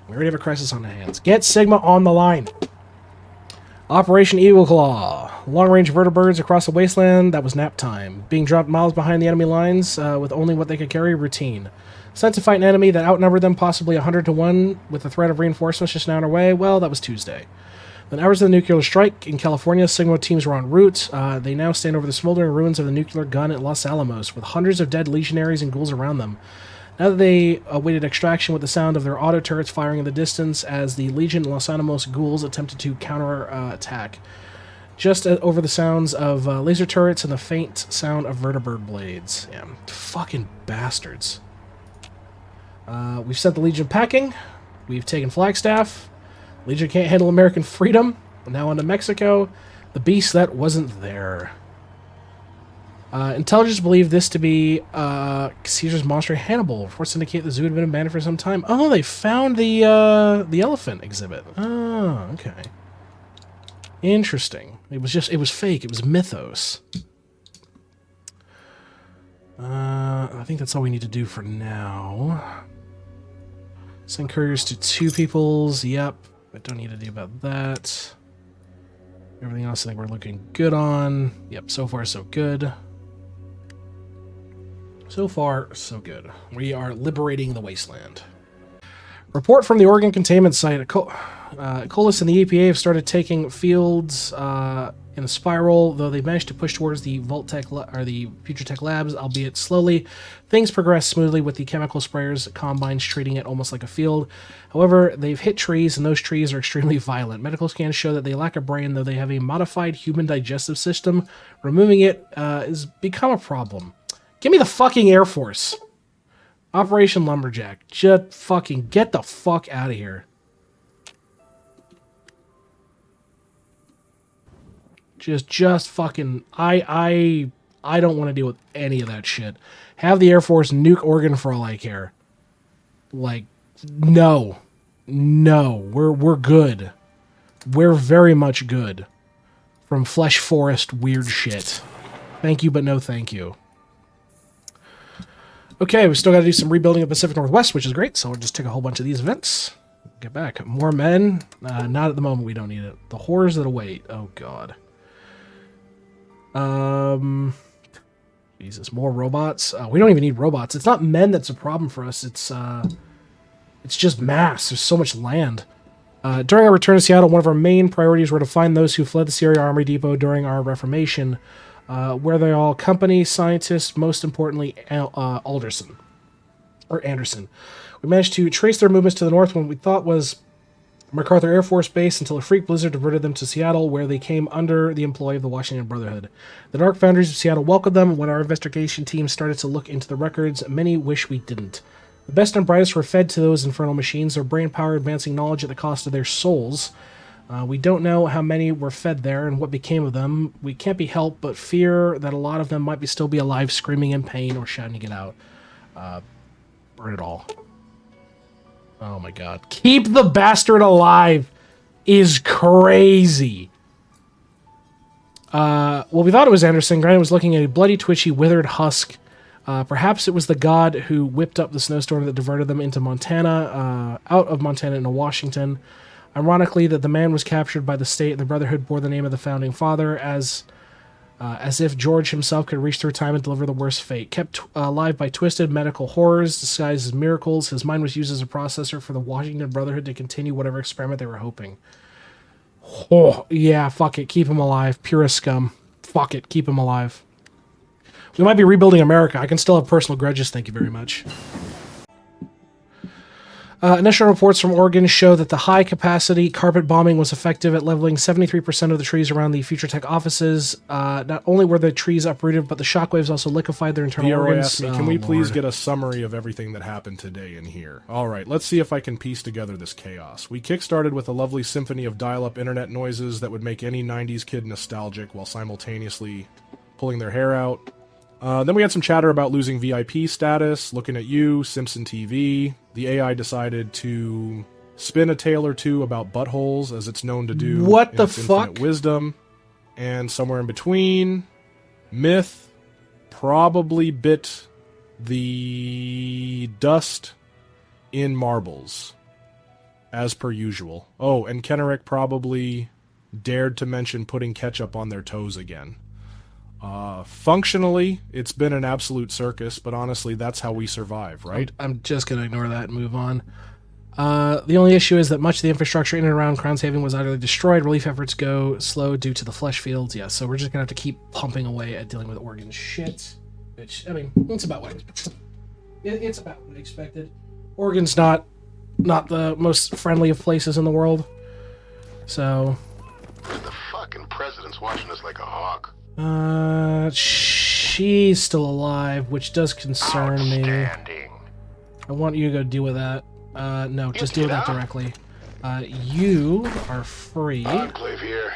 We already have a crisis on our hands. Get Sigma on the line. Operation Eagle Claw. Long-range vertibirds across the wasteland. That was nap time. Being dropped miles behind the enemy lines with only what they could carry. Routine. Sent to fight an enemy that outnumbered them possibly 100 to 1 with the threat of reinforcements just now on our way. Well, that was Tuesday. Then hours of the nuclear strike in California, Sigma teams were en route. They now stand over the smoldering ruins of the nuclear gun at Los Alamos with hundreds of dead legionaries and ghouls around them. Now that they awaited extraction with the sound of their auto turrets firing in the distance as the Legion Los Alamos ghouls attempted to counter-attack. Just over the sounds of laser turrets and the faint sound of vertibird blades. Yeah, fucking bastards. We've sent the Legion packing. We've taken Flagstaff. Legion can't handle American freedom. Now on to Mexico. The beast that wasn't there. Intelligence believed this to be Caesar's monster Hannibal. Reports indicate the zoo had been abandoned for some time. Oh, they found the elephant exhibit. Oh, okay. Interesting. It was fake. It was mythos. I think that's all we need to do for now. Send couriers to 2 peoples. Yep. I don't need to do about that. Everything else I think we're looking good on. Yep, so far so good. So far, so good. We are liberating the wasteland. Report from the Oregon containment site. Colas and the EPA have started taking fields in a spiral, though they managed to push towards the or the Future Tech Labs, albeit slowly. Things progress smoothly with the chemical sprayers combines treating it almost like a field. However, they've hit trees, and those trees are extremely violent. Medical scans show that they lack a brain, though they have a modified human digestive system. Removing it has become a problem. Give me the fucking Air Force. Operation Lumberjack. Just fucking get the fuck out of here. Just fucking... I don't want to deal with any of that shit. Have the Air Force nuke Oregon for all I care. Like, no. No. We're good. We're very much good. From Flesh Forest weird shit. Thank you, but no thank you. Okay, we still got to do some rebuilding of Pacific Northwest, which is great, so we'll just take a whole bunch of these events. Get back. More men? Not at the moment, we don't need it. The horrors that await. Oh, God. Jesus, more robots? We don't even need robots. It's not men that's a problem for us. It's just mass. There's so much land. During our return to Seattle, one of our main priorities were to find those who fled the Sierra Armory Depot during our Reformation, where they all company, scientists, most importantly, Anderson. We managed to trace their movements to the north when we thought was MacArthur Air Force Base until a freak blizzard diverted them to Seattle, where they came under the employ of the Washington Brotherhood. The Dark Foundries of Seattle welcomed them. When our investigation team started to look into the records, many wish we didn't. The best and brightest were fed to those infernal machines, their brain power advancing knowledge at the cost of their souls. We don't know how many were fed there and what became of them. We can't be helped but fear that a lot of them might still be alive, screaming in pain or shouting to get out. Burn it all. Oh my God. Keep the bastard alive is crazy. Well, we thought it was Anderson. Granny was looking at a bloody, twitchy, withered husk. Perhaps it was the god who whipped up the snowstorm that diverted them into Montana, out of Montana into Washington. Ironically, that the man was captured by the state and the Brotherhood bore the name of the founding father, as if George himself could reach through time and deliver the worst fate. Kept alive by twisted medical horrors, disguised as miracles, his mind was used as a processor for the Washington Brotherhood to continue whatever experiment they were hoping. Oh, yeah, fuck it. Keep him alive. Purest scum. Fuck it. Keep him alive. We might be rebuilding America. I can still have personal grudges, thank you very much. Initial reports from Oregon show that the high-capacity carpet bombing was effective at leveling 73% of the trees around the Future Tech offices. Not only were the trees uprooted, but the shockwaves also liquefied their internal organs. Asked me, can we please get a summary of everything that happened today in here? All right, let's see if I can piece together this chaos. We kickstarted with a lovely symphony of dial-up internet noises that would make any 90s kid nostalgic while simultaneously pulling their hair out. Then we had some chatter about losing VIP status, looking at you, Simpson TV. The AI decided to spin a tale or two about buttholes, as it's known to do. What the its fuck? Infinite wisdom. And somewhere in between, Myth probably bit the dust in marbles, as per usual. Oh, and Kennerek probably dared to mention putting ketchup on their toes again. Functionally, it's been an absolute circus, but honestly, that's how we survive, right? I'm just going to ignore that and move on. The only issue is that much of the infrastructure in and around Crown's Haven was utterly destroyed. Relief efforts go slow due to the flesh fields. Yeah, so we're just going to have to keep pumping away at dealing with Oregon shit. Which, I mean, it's about what I expected. It's about what I expected. Oregon's not the most friendly of places in the world. So... The fucking president's watching us like a hawk. She's still alive, which does concern me. I want you to go deal with that. No, just deal with that directly. You are free. Enclave here.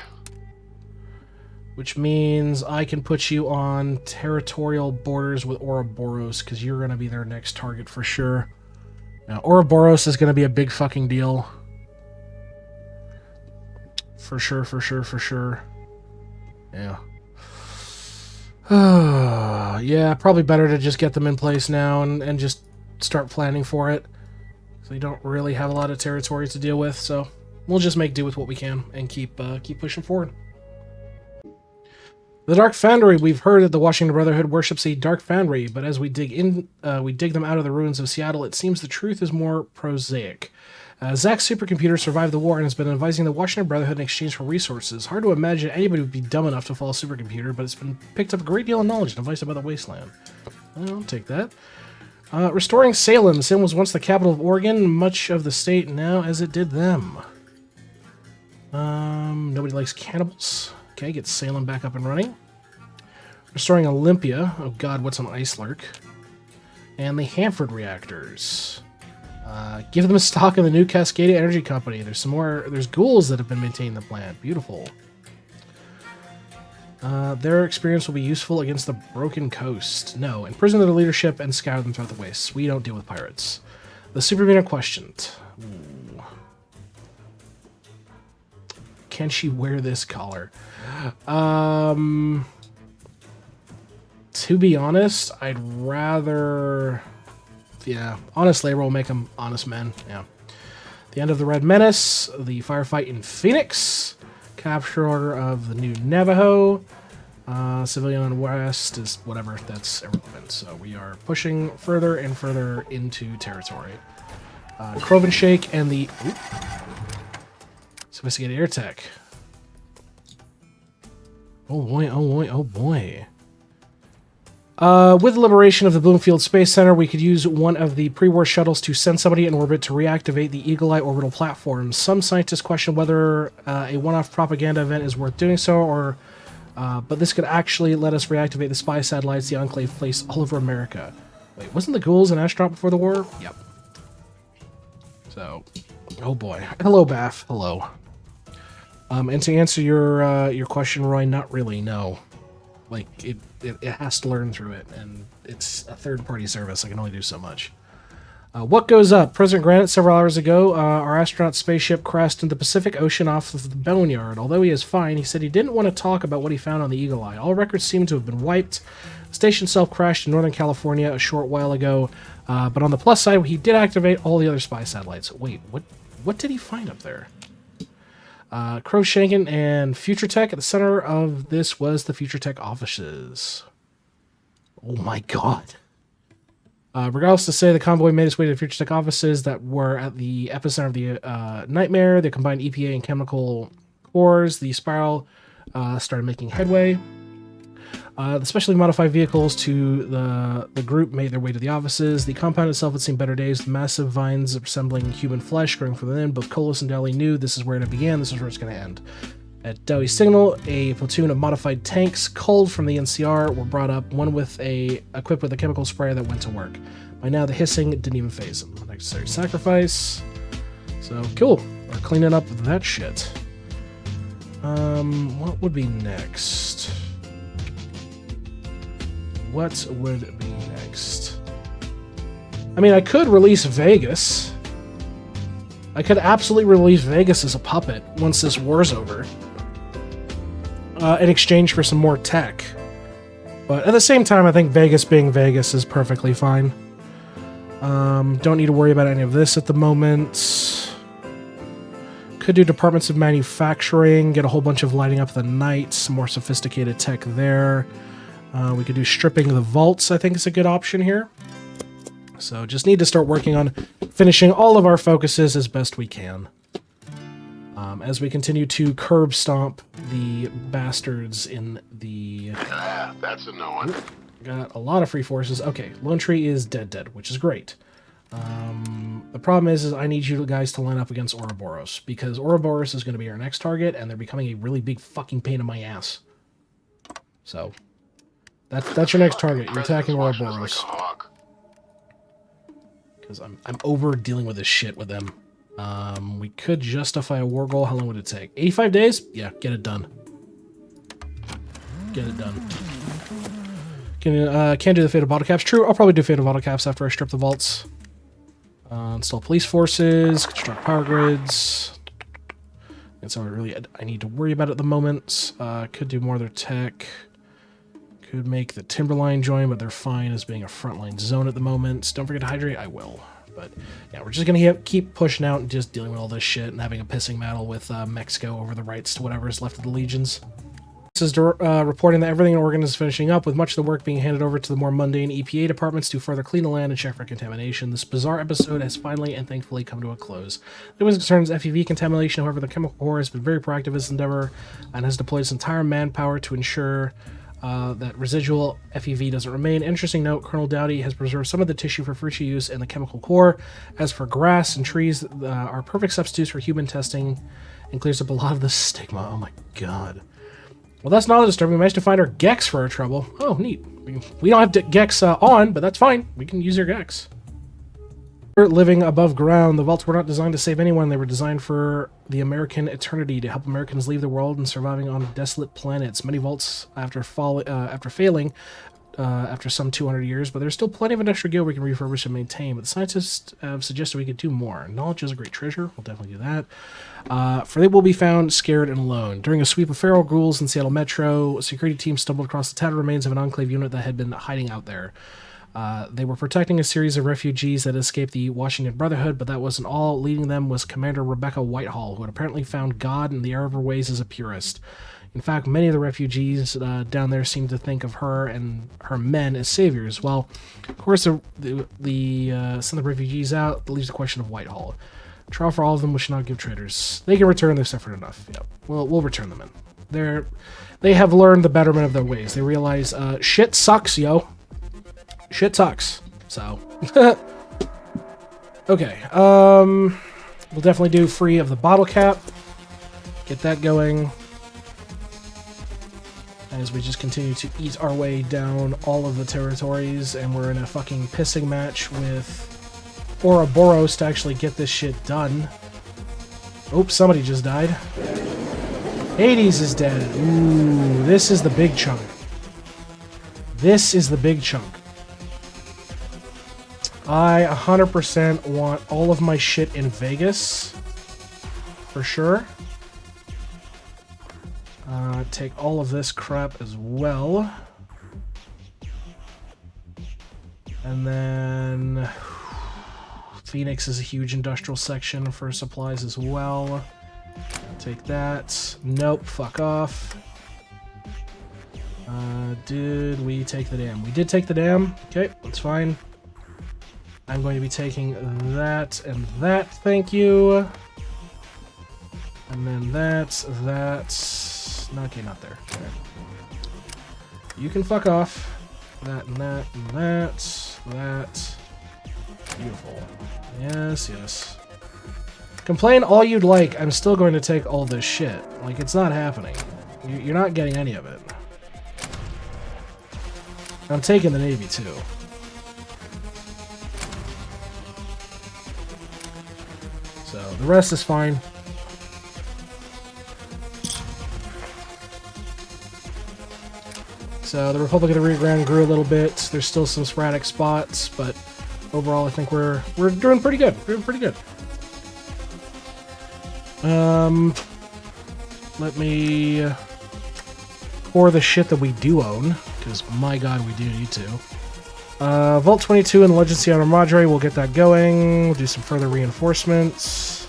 Which means I can put you on territorial borders with Ouroboros, because you're going to be their next target for sure. Now, Ouroboros is going to be a big fucking deal. For sure, for sure, for sure. Yeah. Yeah, probably better to just get them in place now and just start planning for it. So you don't really have a lot of territory to deal with, so we'll just make do with what we can and keep pushing forward. The Dark Foundry. We've heard that the Washington Brotherhood worships a Dark Foundry, but as we dig them out of the ruins of Seattle, it seems the truth is more prosaic. Zach's supercomputer survived the war and has been advising the Washington Brotherhood in exchange for resources. Hard to imagine anybody would be dumb enough to follow a supercomputer, but it's been picked up a great deal of knowledge and advice about the wasteland. I'll take that. Restoring Salem. Salem was once the capital of Oregon, much of the state now as it did them. Nobody likes cannibals. Okay, get Salem back up and running. Restoring Olympia. Oh god, what's an ice lurk? And the Hanford reactors. Give them a stock in the new Cascadia Energy Company. There's ghouls that have been maintaining the plant. Beautiful. Their experience will be useful against the Broken Coast. No, imprison their leadership and scatter them throughout the wastes. We don't deal with pirates. The Superman questioned. Ooh. Can she wear this collar? To be honest, I'd rather... Yeah, honest labor will make them honest men. Yeah. The end of the Red Menace, the firefight in Phoenix, capture of the new Navajo, civilian unrest is whatever, that's irrelevant. So we are pushing further and further into territory. Crove and Shake and the sophisticated air tech. Oh boy, oh boy, oh boy. With the liberation of the Bloomfield Space Center, we could use one of the pre-war shuttles to send somebody in orbit to reactivate the Eagle Eye orbital platform. Some scientists question whether a one-off propaganda event is worth doing so, or but this could actually let us reactivate the spy satellites the Enclave placed all over America. Wait, wasn't the ghouls an astronaut before the war? Yep. So, oh boy. Hello, Bath. Hello. And to answer your question, Roy, not really, no. Like, it has to learn through it, and it's a third-party service. I can only do so much. What goes up? President granted several hours ago, our astronaut spaceship crashed into the Pacific Ocean off of the Boneyard. Although he is fine, he said he didn't want to talk about what he found on the Eagle Eye. All records seem to have been wiped. The station itself crashed in Northern California a short while ago, but on the plus side, he did activate all the other spy satellites. Wait, what did he find up there? Crowshankin and Future Tech. At the center of this was the Future Tech offices. Oh my god. Regardless to say, the convoy made its way to the Future Tech offices that were at the epicenter of the nightmare. The combined EPA and chemical cores. The Spiral started making headway. The specially modified vehicles to the group made their way to the offices. The compound itself had seen better days, with massive vines resembling human flesh growing from within. Both Colas and Deli knew this is where it began, this is where it's going to end. At Deli's signal, a platoon of modified tanks culled from the NCR were brought up, one equipped with a chemical sprayer that went to work. By now, the hissing didn't even phase them. Unnecessary sacrifice. So, cool. We're cleaning up that shit. What would be next? What would be next? I mean, I could release Vegas. I could absolutely release Vegas as a puppet once this war's over. In exchange for some more tech. But at the same time, I think Vegas being Vegas is perfectly fine. Don't need to worry about any of this at the moment. Could do departments of manufacturing, get a whole bunch of lighting up the night, some more sophisticated tech there. We could do stripping the vaults, I think is a good option here. So just need to start working on finishing all of our focuses as best we can. As we continue to curb stomp the bastards in the... That's a no one. Got a lot of free forces. Okay, Lone Tree is dead, which is great. The problem is I need you guys to line up against Ouroboros, because Ouroboros is going to be our next target, and they're becoming a really big fucking pain in my ass. So... That's your next target. You're attacking Ouroboros. Because I'm over dealing with this shit with them. We could justify a war goal. How long would it take? 85 days? Yeah, get it done. Get it done. Can't do the Fatal Bottle Caps. True, I'll probably do Fatal Bottle Caps after I strip the vaults. Install police forces. Construct power grids. That's all I need to worry about at the moment. Could do more of their tech. Could make the Timberline join, but they're fine as being a frontline zone at the moment. Don't forget to hydrate. I will. But yeah, we're just going to keep pushing out and just dealing with all this shit and having a pissing battle with Mexico over the rights to whatever is left of the legions. This is reporting that everything in Oregon is finishing up, with much of the work being handed over to the more mundane EPA departments to further clean the land and check for contamination. This bizarre episode has finally and thankfully come to a close. There was concerns FEV contamination, however, the Chemical Corps has been very proactive in this endeavor and has deployed its entire manpower to ensure that residual FEV doesn't remain. Interesting note, Colonel Dowdy has preserved some of the tissue for future use in the Chemical Corps. As for grass and trees, are perfect substitutes for human testing and clears up a lot of the stigma. Oh my god. Well, that's not disturbing. We managed to find our Gex for our trouble. Oh, neat. We don't have Gex on, but that's fine. We can use your Gex. We're living above ground. The vaults were not designed to save anyone. They were designed for the American eternity, to help Americans leave the world and surviving on desolate planets. Many vaults after failing after some 200 years, but there's still plenty of industrial gear we can refurbish and maintain. But the scientists have suggested we could do more. Knowledge is a great treasure. We'll definitely do that. For they will be found scared and alone. During a sweep of feral ghouls in Seattle Metro, a security team stumbled across the tattered remains of an Enclave unit that had been hiding out there. They were protecting a series of refugees that escaped the Washington Brotherhood, but that wasn't all. Leading them was Commander Rebecca Whitehall, who had apparently found God in the error of her ways as a purist. In fact, many of the refugees down there seemed to think of her and her men as saviors. Well, of course, send the refugees out. That leaves the question of Whitehall. Trial for all of them, we should not give traitors. They can return, they've suffered enough. Yep. We'll return them in. They have learned the betterment of their ways. They realize, shit sucks, yo. Shit sucks. So. Okay. We'll definitely do free of the bottle cap. Get that going. As we just continue to eat our way down all of the territories, and we're in a fucking pissing match with Ouroboros to actually get this shit done. Oops, somebody just died. Hades is dead. Ooh, this is the big chunk. This is the big chunk. I 100% want all of my shit in Vegas. For sure. Take all of this crap as well. And then Phoenix is a huge industrial section for supplies as well. Take that. Nope, fuck off. Did we take the dam? We did take the dam. Okay, that's fine. I'm going to be taking that and that, thank you. And then that's... Okay, not there. Okay. You can fuck off. That and that and that. That. Beautiful. Yes, yes. Complain all you'd like, I'm still going to take all this shit. Like, it's not happening. You're not getting any of it. I'm taking the Navy, too. So, the rest is fine. So the Republic of the Rio Grande grew a little bit. There's still some sporadic spots, but overall I think we're doing pretty good. We're doing pretty good. Let me pour the shit that we do own, because my god, we do need to. Vault 22 and Legacy on our Madre, we'll get that going. We'll do some further reinforcements.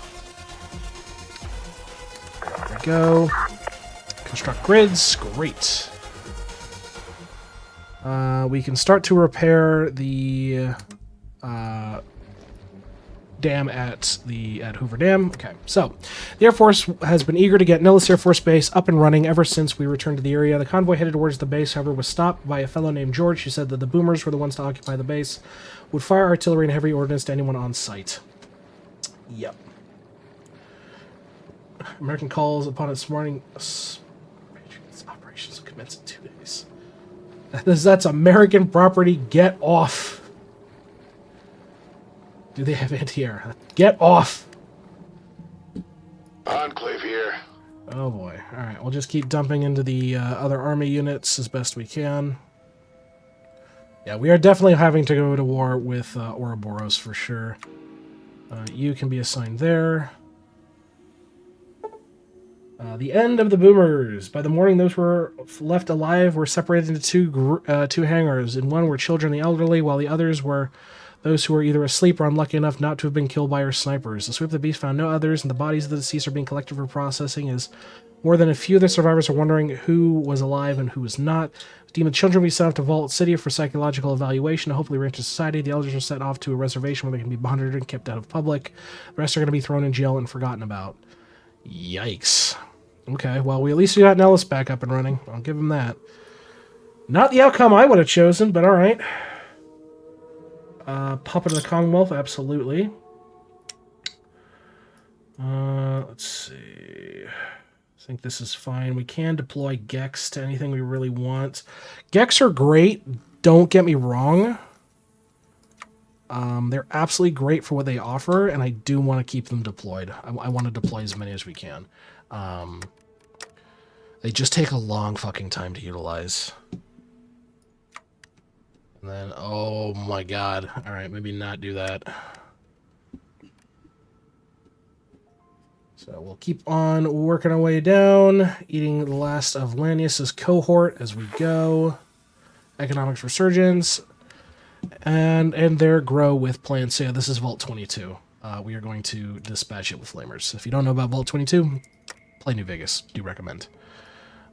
There we go. Construct grids, great. We can start to repair the dam at Hoover Dam. Okay, so the Air Force has been eager to get Nellis Air Force Base up and running ever since we returned to the area. The convoy headed towards the base, however, was stopped by a fellow named George who said that the boomers were the ones to occupy the base, would fire artillery and heavy ordnance to anyone on site. Yep. American calls upon its morning operations will commence in 2 days. That's American property. Get off. Do they have anti-air? Get off. Enclave here. Oh boy. Alright, we'll just keep dumping into the other army units as best we can. Yeah, we are definitely having to go to war with Ouroboros for sure. You can be assigned there. The end of the boomers. By the morning, those who were left alive were separated into two hangars. In one were children and the elderly, while the others were those who were either asleep or unlucky enough not to have been killed by our snipers. The sweep of the beast found no others, and the bodies of the deceased are being collected for processing as More than a few of the survivors are wondering who was alive and who was not. Demon children will be sent off to Vault City for psychological evaluation to hopefully reenter society. The elders are sent off to a reservation where they can be monitored and kept out of public. The rest are going to be thrown in jail and forgotten about. Yikes. Okay, well, we at least got Nellis back up and running. I'll give him that. Not the outcome I would have chosen, but alright. Puppet of the Commonwealth, absolutely. Let's see. I think this is fine. We can deploy Gex to anything we really want. Gex are great, don't get me wrong. They're absolutely great for what they offer, and I do want to keep them deployed. I want to deploy as many as we can. They just take a long fucking time to utilize. And then, oh my god. Alright, maybe not do that. So we'll keep on working our way down, eating the last of Lanius's cohort as we go. Economics resurgence. And there grow with plans. So yeah, this is Vault 22. We are going to dispatch it with flamers. If you don't know about Vault 22, play New Vegas. Do recommend.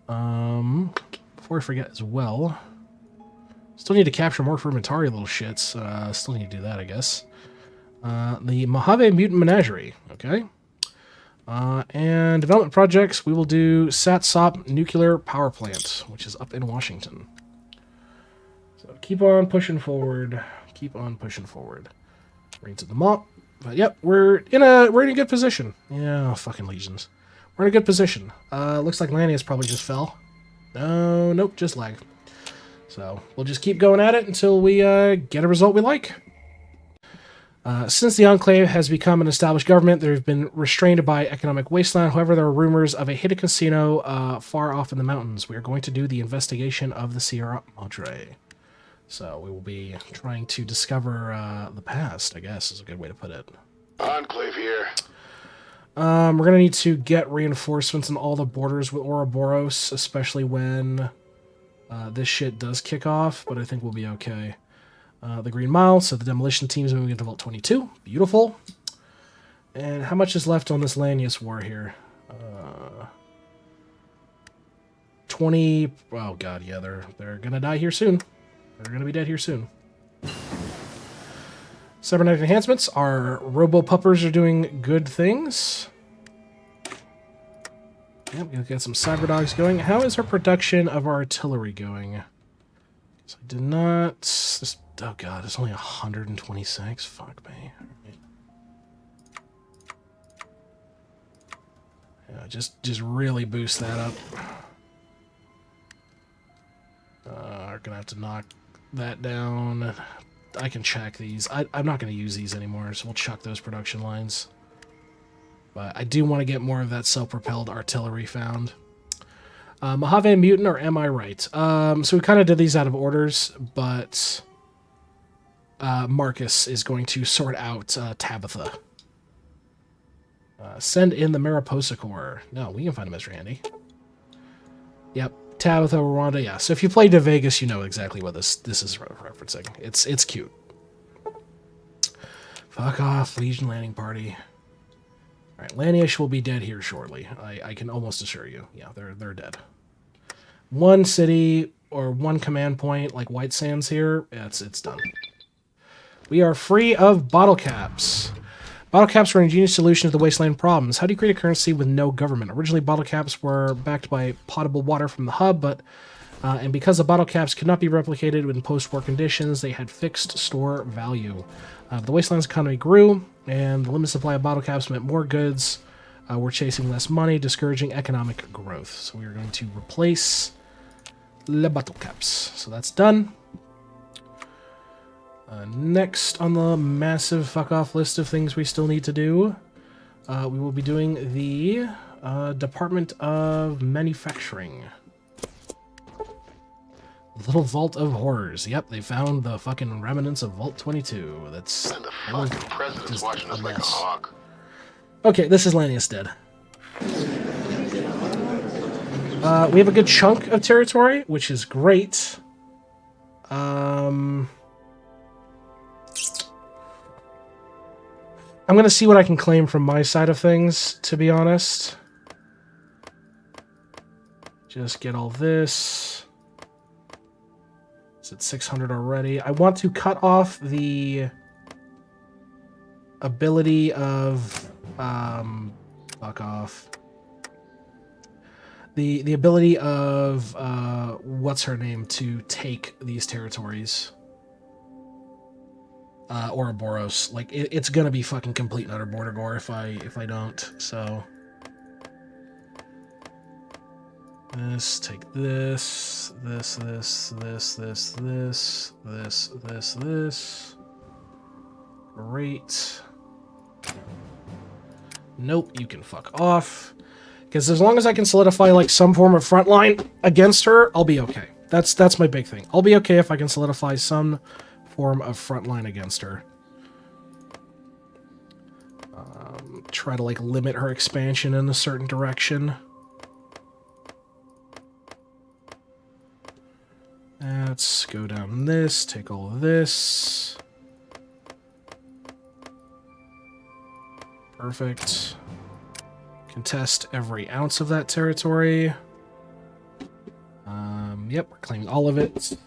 Before I forget as well, still need to capture more fermentari little shits. Still need to do that, I guess. The Mojave Mutant Menagerie. Okay. And development projects, we will do Satsop Nuclear Power Plant, which is up in Washington. So keep on pushing forward. Keep on pushing forward. Bring to the mop. But yep, we're in a good position. Yeah, fucking legions. We're in a good position. Looks like Lanius probably just fell. No, nope, just lag. So we'll just keep going at it until we get a result we like. Since the Enclave has become an established government, they've been restrained by economic wasteland. However, there are rumors of a hidden casino far off in the mountains. We are going to do the investigation of the Sierra Madre. So we will be trying to discover the past, I guess is a good way to put it. Enclave here. We're going to need to get reinforcements in all the borders with Ouroboros, especially when this shit does kick off, but I think we'll be okay. The Green Mile, so the demolition team's moving into Vault 22. Beautiful. And how much is left on this Lanius war here? 20... Oh god, yeah, they're gonna die here soon. They're gonna be dead here soon. Cybernetic enhancements. Our Robo-Puppers are doing good things. Yep, we'll get some Cyber Dogs going. How is our production of our artillery going? So I did not... This, oh god, it's only 126? Fuck me. Right. Yeah, just really boost that up. We're gonna have to knock that down. I can check these. I'm not gonna use these anymore, so we'll chuck those production lines. But I do want to get more of that self-propelled artillery found. Mojave Mutant, or am I right? So we kind of did these out of orders, but Marcus is going to sort out Tabitha. Send in the Mariposa Corps. No, we can find a mystery handy. Yep, Tabitha, Rwanda, yeah. So if you played De Vegas, you know exactly what this is referencing. It's cute. Fuck off, Legion Landing Party. Alright, Lanius will be dead here shortly. I can almost assure you. Yeah, they're dead. One city or one command point like White Sands here, it's done. We are free of bottle caps. Bottle caps were an ingenious solution to the wasteland problems. How do you create a currency with no government? Originally, bottle caps were backed by potable water from the hub, but and because the bottle caps could not be replicated in post-war conditions, they had fixed store value. The wasteland's economy grew, and the limited supply of bottle caps meant more goods were chasing less money, discouraging economic growth. So we are going to replace the bottle caps. So that's done. Next on the massive fuck-off list of things we still need to do, we will be doing the Department of Manufacturing. Little Vault of Horrors. Yep, they found the fucking remnants of Vault 22. That's... And the fucking president's watching us like a hawk. Okay, this is Lanius dead. We have a good chunk of territory, which is great. I'm going to see what I can claim from my side of things, to be honest. Just get all this. It's at 600 already. I want to cut off the ability of fuck off. The ability of what's her name to take these territories. Ouroboros. Like it's gonna be fucking complete and utter border gore if I don't. So this, take this, this. Great. Nope, you can fuck off. Because as long as I can solidify like some form of front line against her, I'll be okay. That's my big thing. I'll be okay if I can solidify some form of front line against her. Try to like limit her expansion in a certain direction. Let's go down this, take all of this. Perfect. Contest every ounce of that territory. Yep, we're claiming all of it.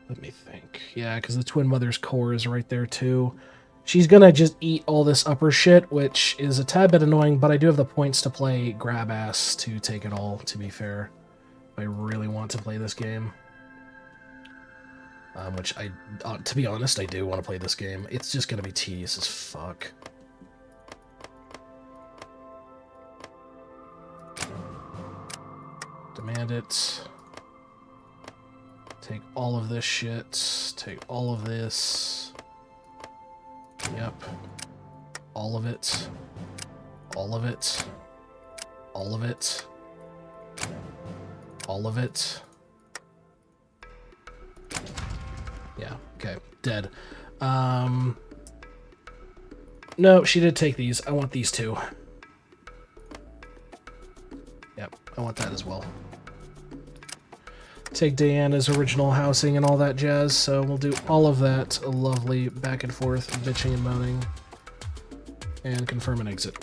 Let me think. Yeah, because the Twin Mother's core is right there too. She's gonna just eat all this upper shit, which is a tad bit annoying, but I do have the points to play grab ass to take it all, to be fair. If I really want to play this game. Which to be honest, I do want to play this game. It's just gonna be tedious as fuck. Demand it. Take all of this shit. Take all of this. Yep. All of it. All of it. All of it. All of it. Yeah, okay. Dead. No, she did take these. I want these two. Yep, I want that as well. Take Diana's original housing and all that jazz, so we'll do all of that lovely back and forth bitching and moaning. And confirm an exit.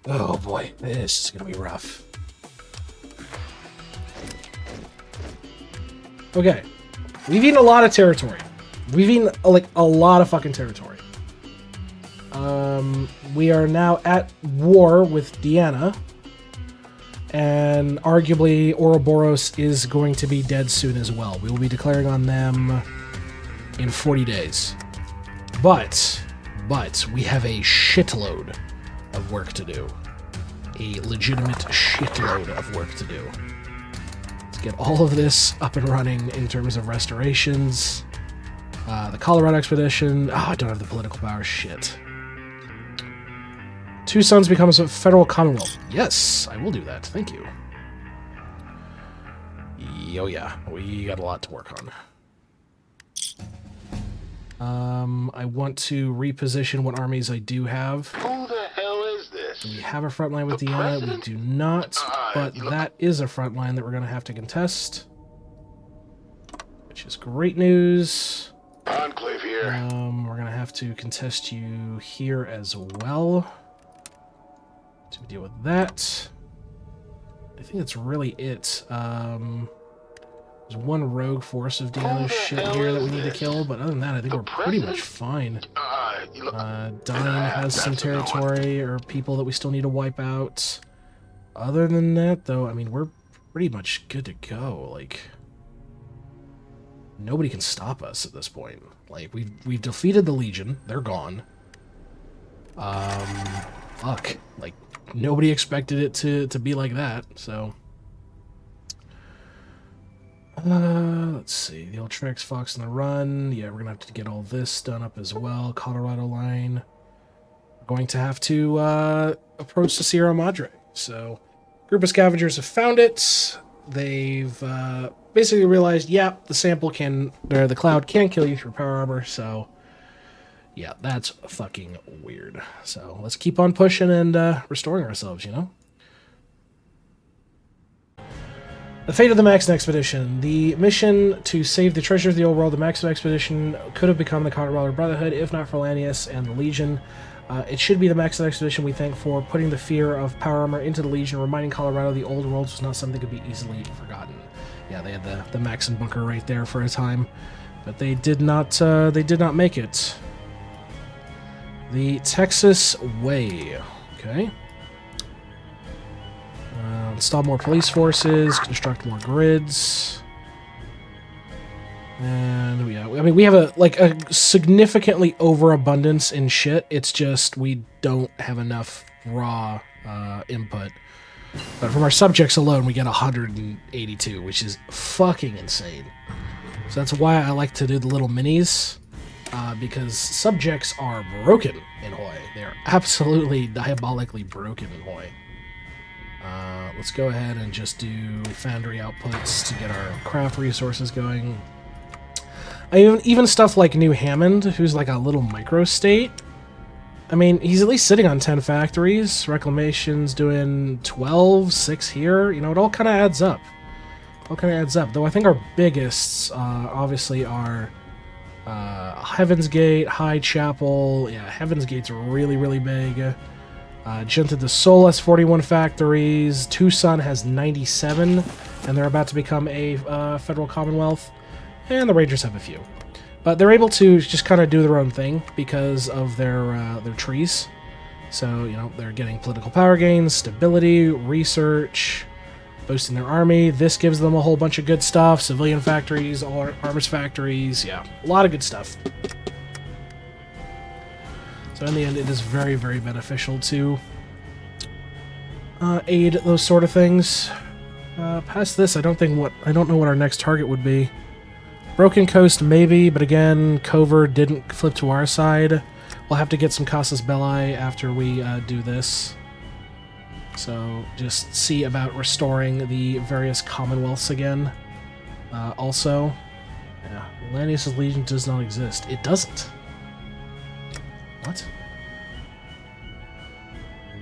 Oh boy, this is gonna be rough. Okay, we've eaten a lot of territory. We've eaten like a lot of fucking territory. We are now at war with Diana. And arguably, Ouroboros is going to be dead soon as well. We will be declaring on them in 40 days. But we have a shitload of work to do. A legitimate shitload of work to do. Let's get all of this up and running in terms of restorations. The Colorado expedition. Oh, I don't have the political power. Shit. 2 sons becomes a federal commonwealth. Yes, I will do that. Thank you. Oh yeah, we got a lot to work on. I want to reposition what armies I do have. Who the hell is this? We have a front line with Diana. We do not, but that is a front line that we're going to have to contest. Which is great news. Enclave here. We're going to have to contest you here as well. To deal with that. I think that's really it. There's one rogue force of Diana's shit here that we need to kill, but other than that, I think we're pretty much fine. Dyne has some territory or people that we still need to wipe out. Other than that, though, I mean, we're pretty much good to go. Like, nobody can stop us at this point. Like, we've defeated the Legion. They're gone. Fuck. Like, nobody expected it to be like that, so. Let's see. The Ultrex Fox on the run. Yeah, we're gonna have to get all this done up as well. Colorado line. We're going to have to approach the Sierra Madre. So, group of scavengers have found it. They've basically realized, yeah, the sample can, or the cloud can kill you through power armor, so. Yeah, that's fucking weird. So, let's keep on pushing and restoring ourselves, you know? The fate of the Maxim expedition. The mission to save the treasure of the old world, the Maxim expedition could have become the Colorado Brotherhood if not for Lanius and the Legion. It should be the Maxon expedition we thank for putting the fear of power armor into the Legion, reminding Colorado the old world was not something that could be easily forgotten. Yeah, they had the Maxon bunker right there for a time, but they did not make it. The Texas Way. Okay. Install more police forces, construct more grids. And yeah, I mean, we have a significantly overabundance in shit. It's just we don't have enough raw input. But from our subjects alone, we get 182, which is fucking insane. So that's why I like to do the little minis, because subjects are broken in HOI. They're absolutely diabolically broken in HOI. Let's go ahead and just do foundry outputs to get our craft resources going. Even stuff like New Hammond, who's like a little microstate. I mean, he's at least sitting on 10 factories. Reclamation's doing 12, 6 here. You know, it all kind of adds up. Though I think our biggest, obviously, are Heaven's Gate, High Chapel. Yeah, Heaven's Gate's really, really big. Genta de Sol has 41 factories. Tucson has 97, and they're about to become a federal commonwealth. And the Rangers have a few. But they're able to just kind of do their own thing because of their trees. So, you know, they're getting political power gains, stability, research, boosting their army. This gives them a whole bunch of good stuff. Civilian factories, all armors factories. Yeah, a lot of good stuff. So in the end, it is very, very beneficial to aid those sort of things. Past this, I don't know what our next target would be. Broken Coast, maybe, but again, Cover didn't flip to our side. We'll have to get some Casus Belli after we do this. So, just see about restoring the various commonwealths again. Also, yeah, Lanius' Legion does not exist. It doesn't. What?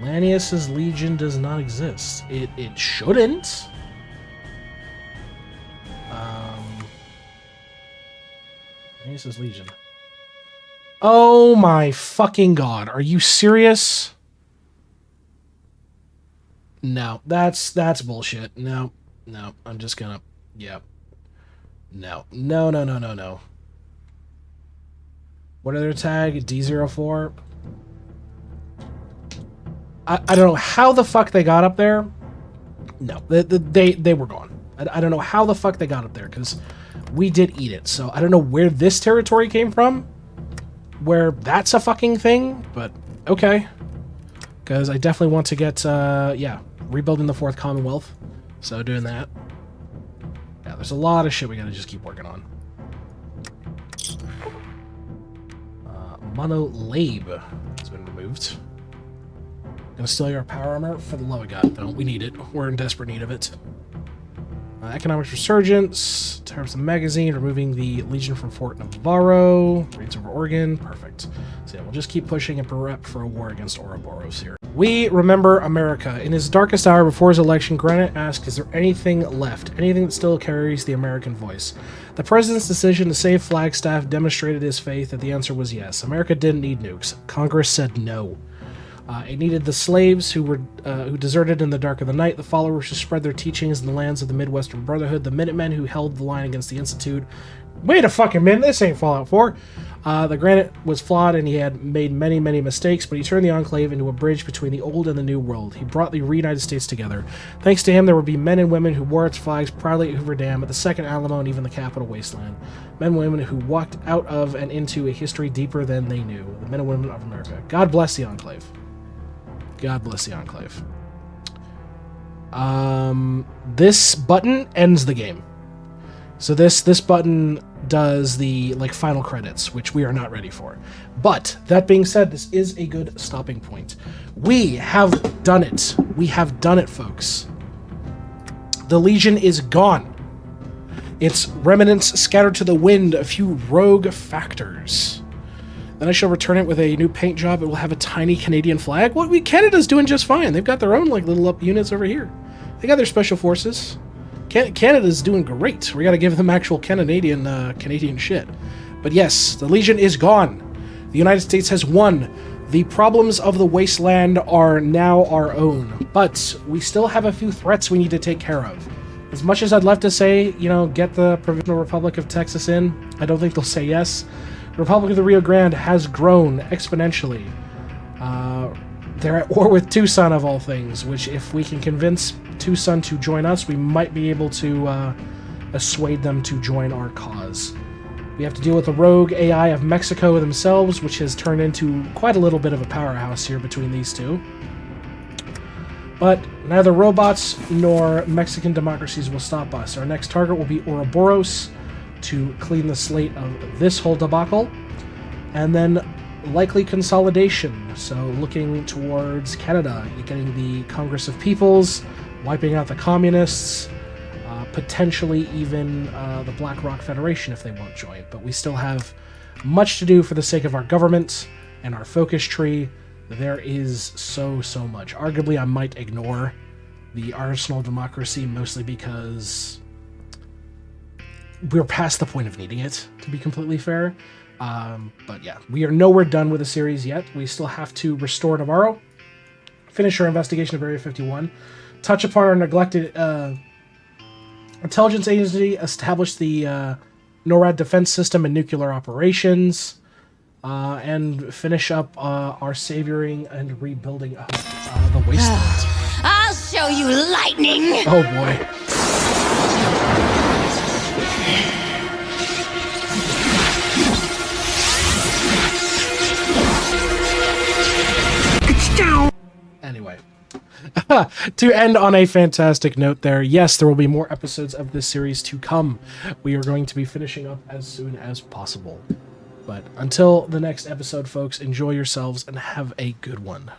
Lanius' Legion does not exist. It shouldn't. Lanius' Legion. Oh my fucking god. Are you serious? No, that's bullshit. No, I'm just gonna... Yeah. No. What are their tag? D04? I don't know how the fuck they got up there. No, they were gone. I don't know how the fuck they got up there, because we did eat it. So I don't know where this territory came from, where that's a fucking thing, but okay. Because I definitely want to get, yeah, rebuilding the 4th Commonwealth. So doing that. Yeah, there's a lot of shit we gotta just keep working on. Mono Labe has been removed. Gonna steal your power armor? For the love of God, though. We need it. We're in desperate need of it. Economics Resurgence, terms of magazine, removing the Legion from Fort Navarro, raids over Oregon, perfect. So yeah, we'll just keep pushing and prep for a war against Ouroboros here. We remember America. In his darkest hour before his election, Granite asked, is there anything left? Anything that still carries the American voice? The president's decision to save Flagstaff demonstrated his faith that the answer was yes. America didn't need nukes. Congress said no. It needed the slaves who deserted in the dark of the night, the followers who spread their teachings in the lands of the Midwestern Brotherhood, the Minutemen who held the line against the Institute. Wait a fucking minute, this ain't Fallout 4. The Granite was flawed and he had made many, many mistakes, but he turned the Enclave into a bridge between the old and the new world. He brought the reunited states together. Thanks to him, there would be men and women who wore its flags proudly at Hoover Dam, at the Second Alamo, and even the Capitol Wasteland. Men and women who walked out of and into a history deeper than they knew. The men and women of America. God bless the Enclave. God bless the Enclave. This button ends the game. So this button does the final credits, which we are not ready for. But that being said, this is a good stopping point. We have done it. We have done it, folks. The Legion is gone. Its remnants scattered to the wind, a few rogue factors. Then I shall return it with a new paint job. It will have a tiny Canadian flag. Well, Canada's doing just fine. They've got their own little up units over here. They got their special forces. Canada's doing great. We got to give them actual Canadian shit. But yes, the Legion is gone. The United States has won. The problems of the wasteland are now our own, but we still have a few threats we need to take care of. As much as I'd love to say, get the Provisional Republic of Texas in, I don't think they'll say yes. The Republic of the Rio Grande has grown exponentially. They're at war with Tucson, of all things, which if we can convince Tucson to join us, we might be able to assuade them to join our cause. We have to deal with the rogue AI of Mexico themselves, which has turned into quite a little bit of a powerhouse here between these two. But neither robots nor Mexican democracies will stop us. Our next target will be Ouroboros to clean the slate of this whole debacle. And then likely consolidation, so looking towards Canada, getting the Congress of Peoples, wiping out the communists, potentially even the Black Rock Federation if they won't join. But we still have much to do for the sake of our government and our focus tree. There is so much. Arguably, I might ignore the Arsenal Democracy, mostly because we're past the point of needing it, to be completely fair. But yeah, we are nowhere done with the series yet. We still have to restore Navarro, finish our investigation of Area 51, touch upon our neglected intelligence agency, establish the NORAD defense system and nuclear operations, and finish up our savioring and rebuilding of the wasteland. I'll show you lightning! Oh boy. Anyway, to end on a fantastic note there, yes, there will be more episodes of this series to come. We are going to be finishing up as soon as possible. But until the next episode, folks, enjoy yourselves and have a good one.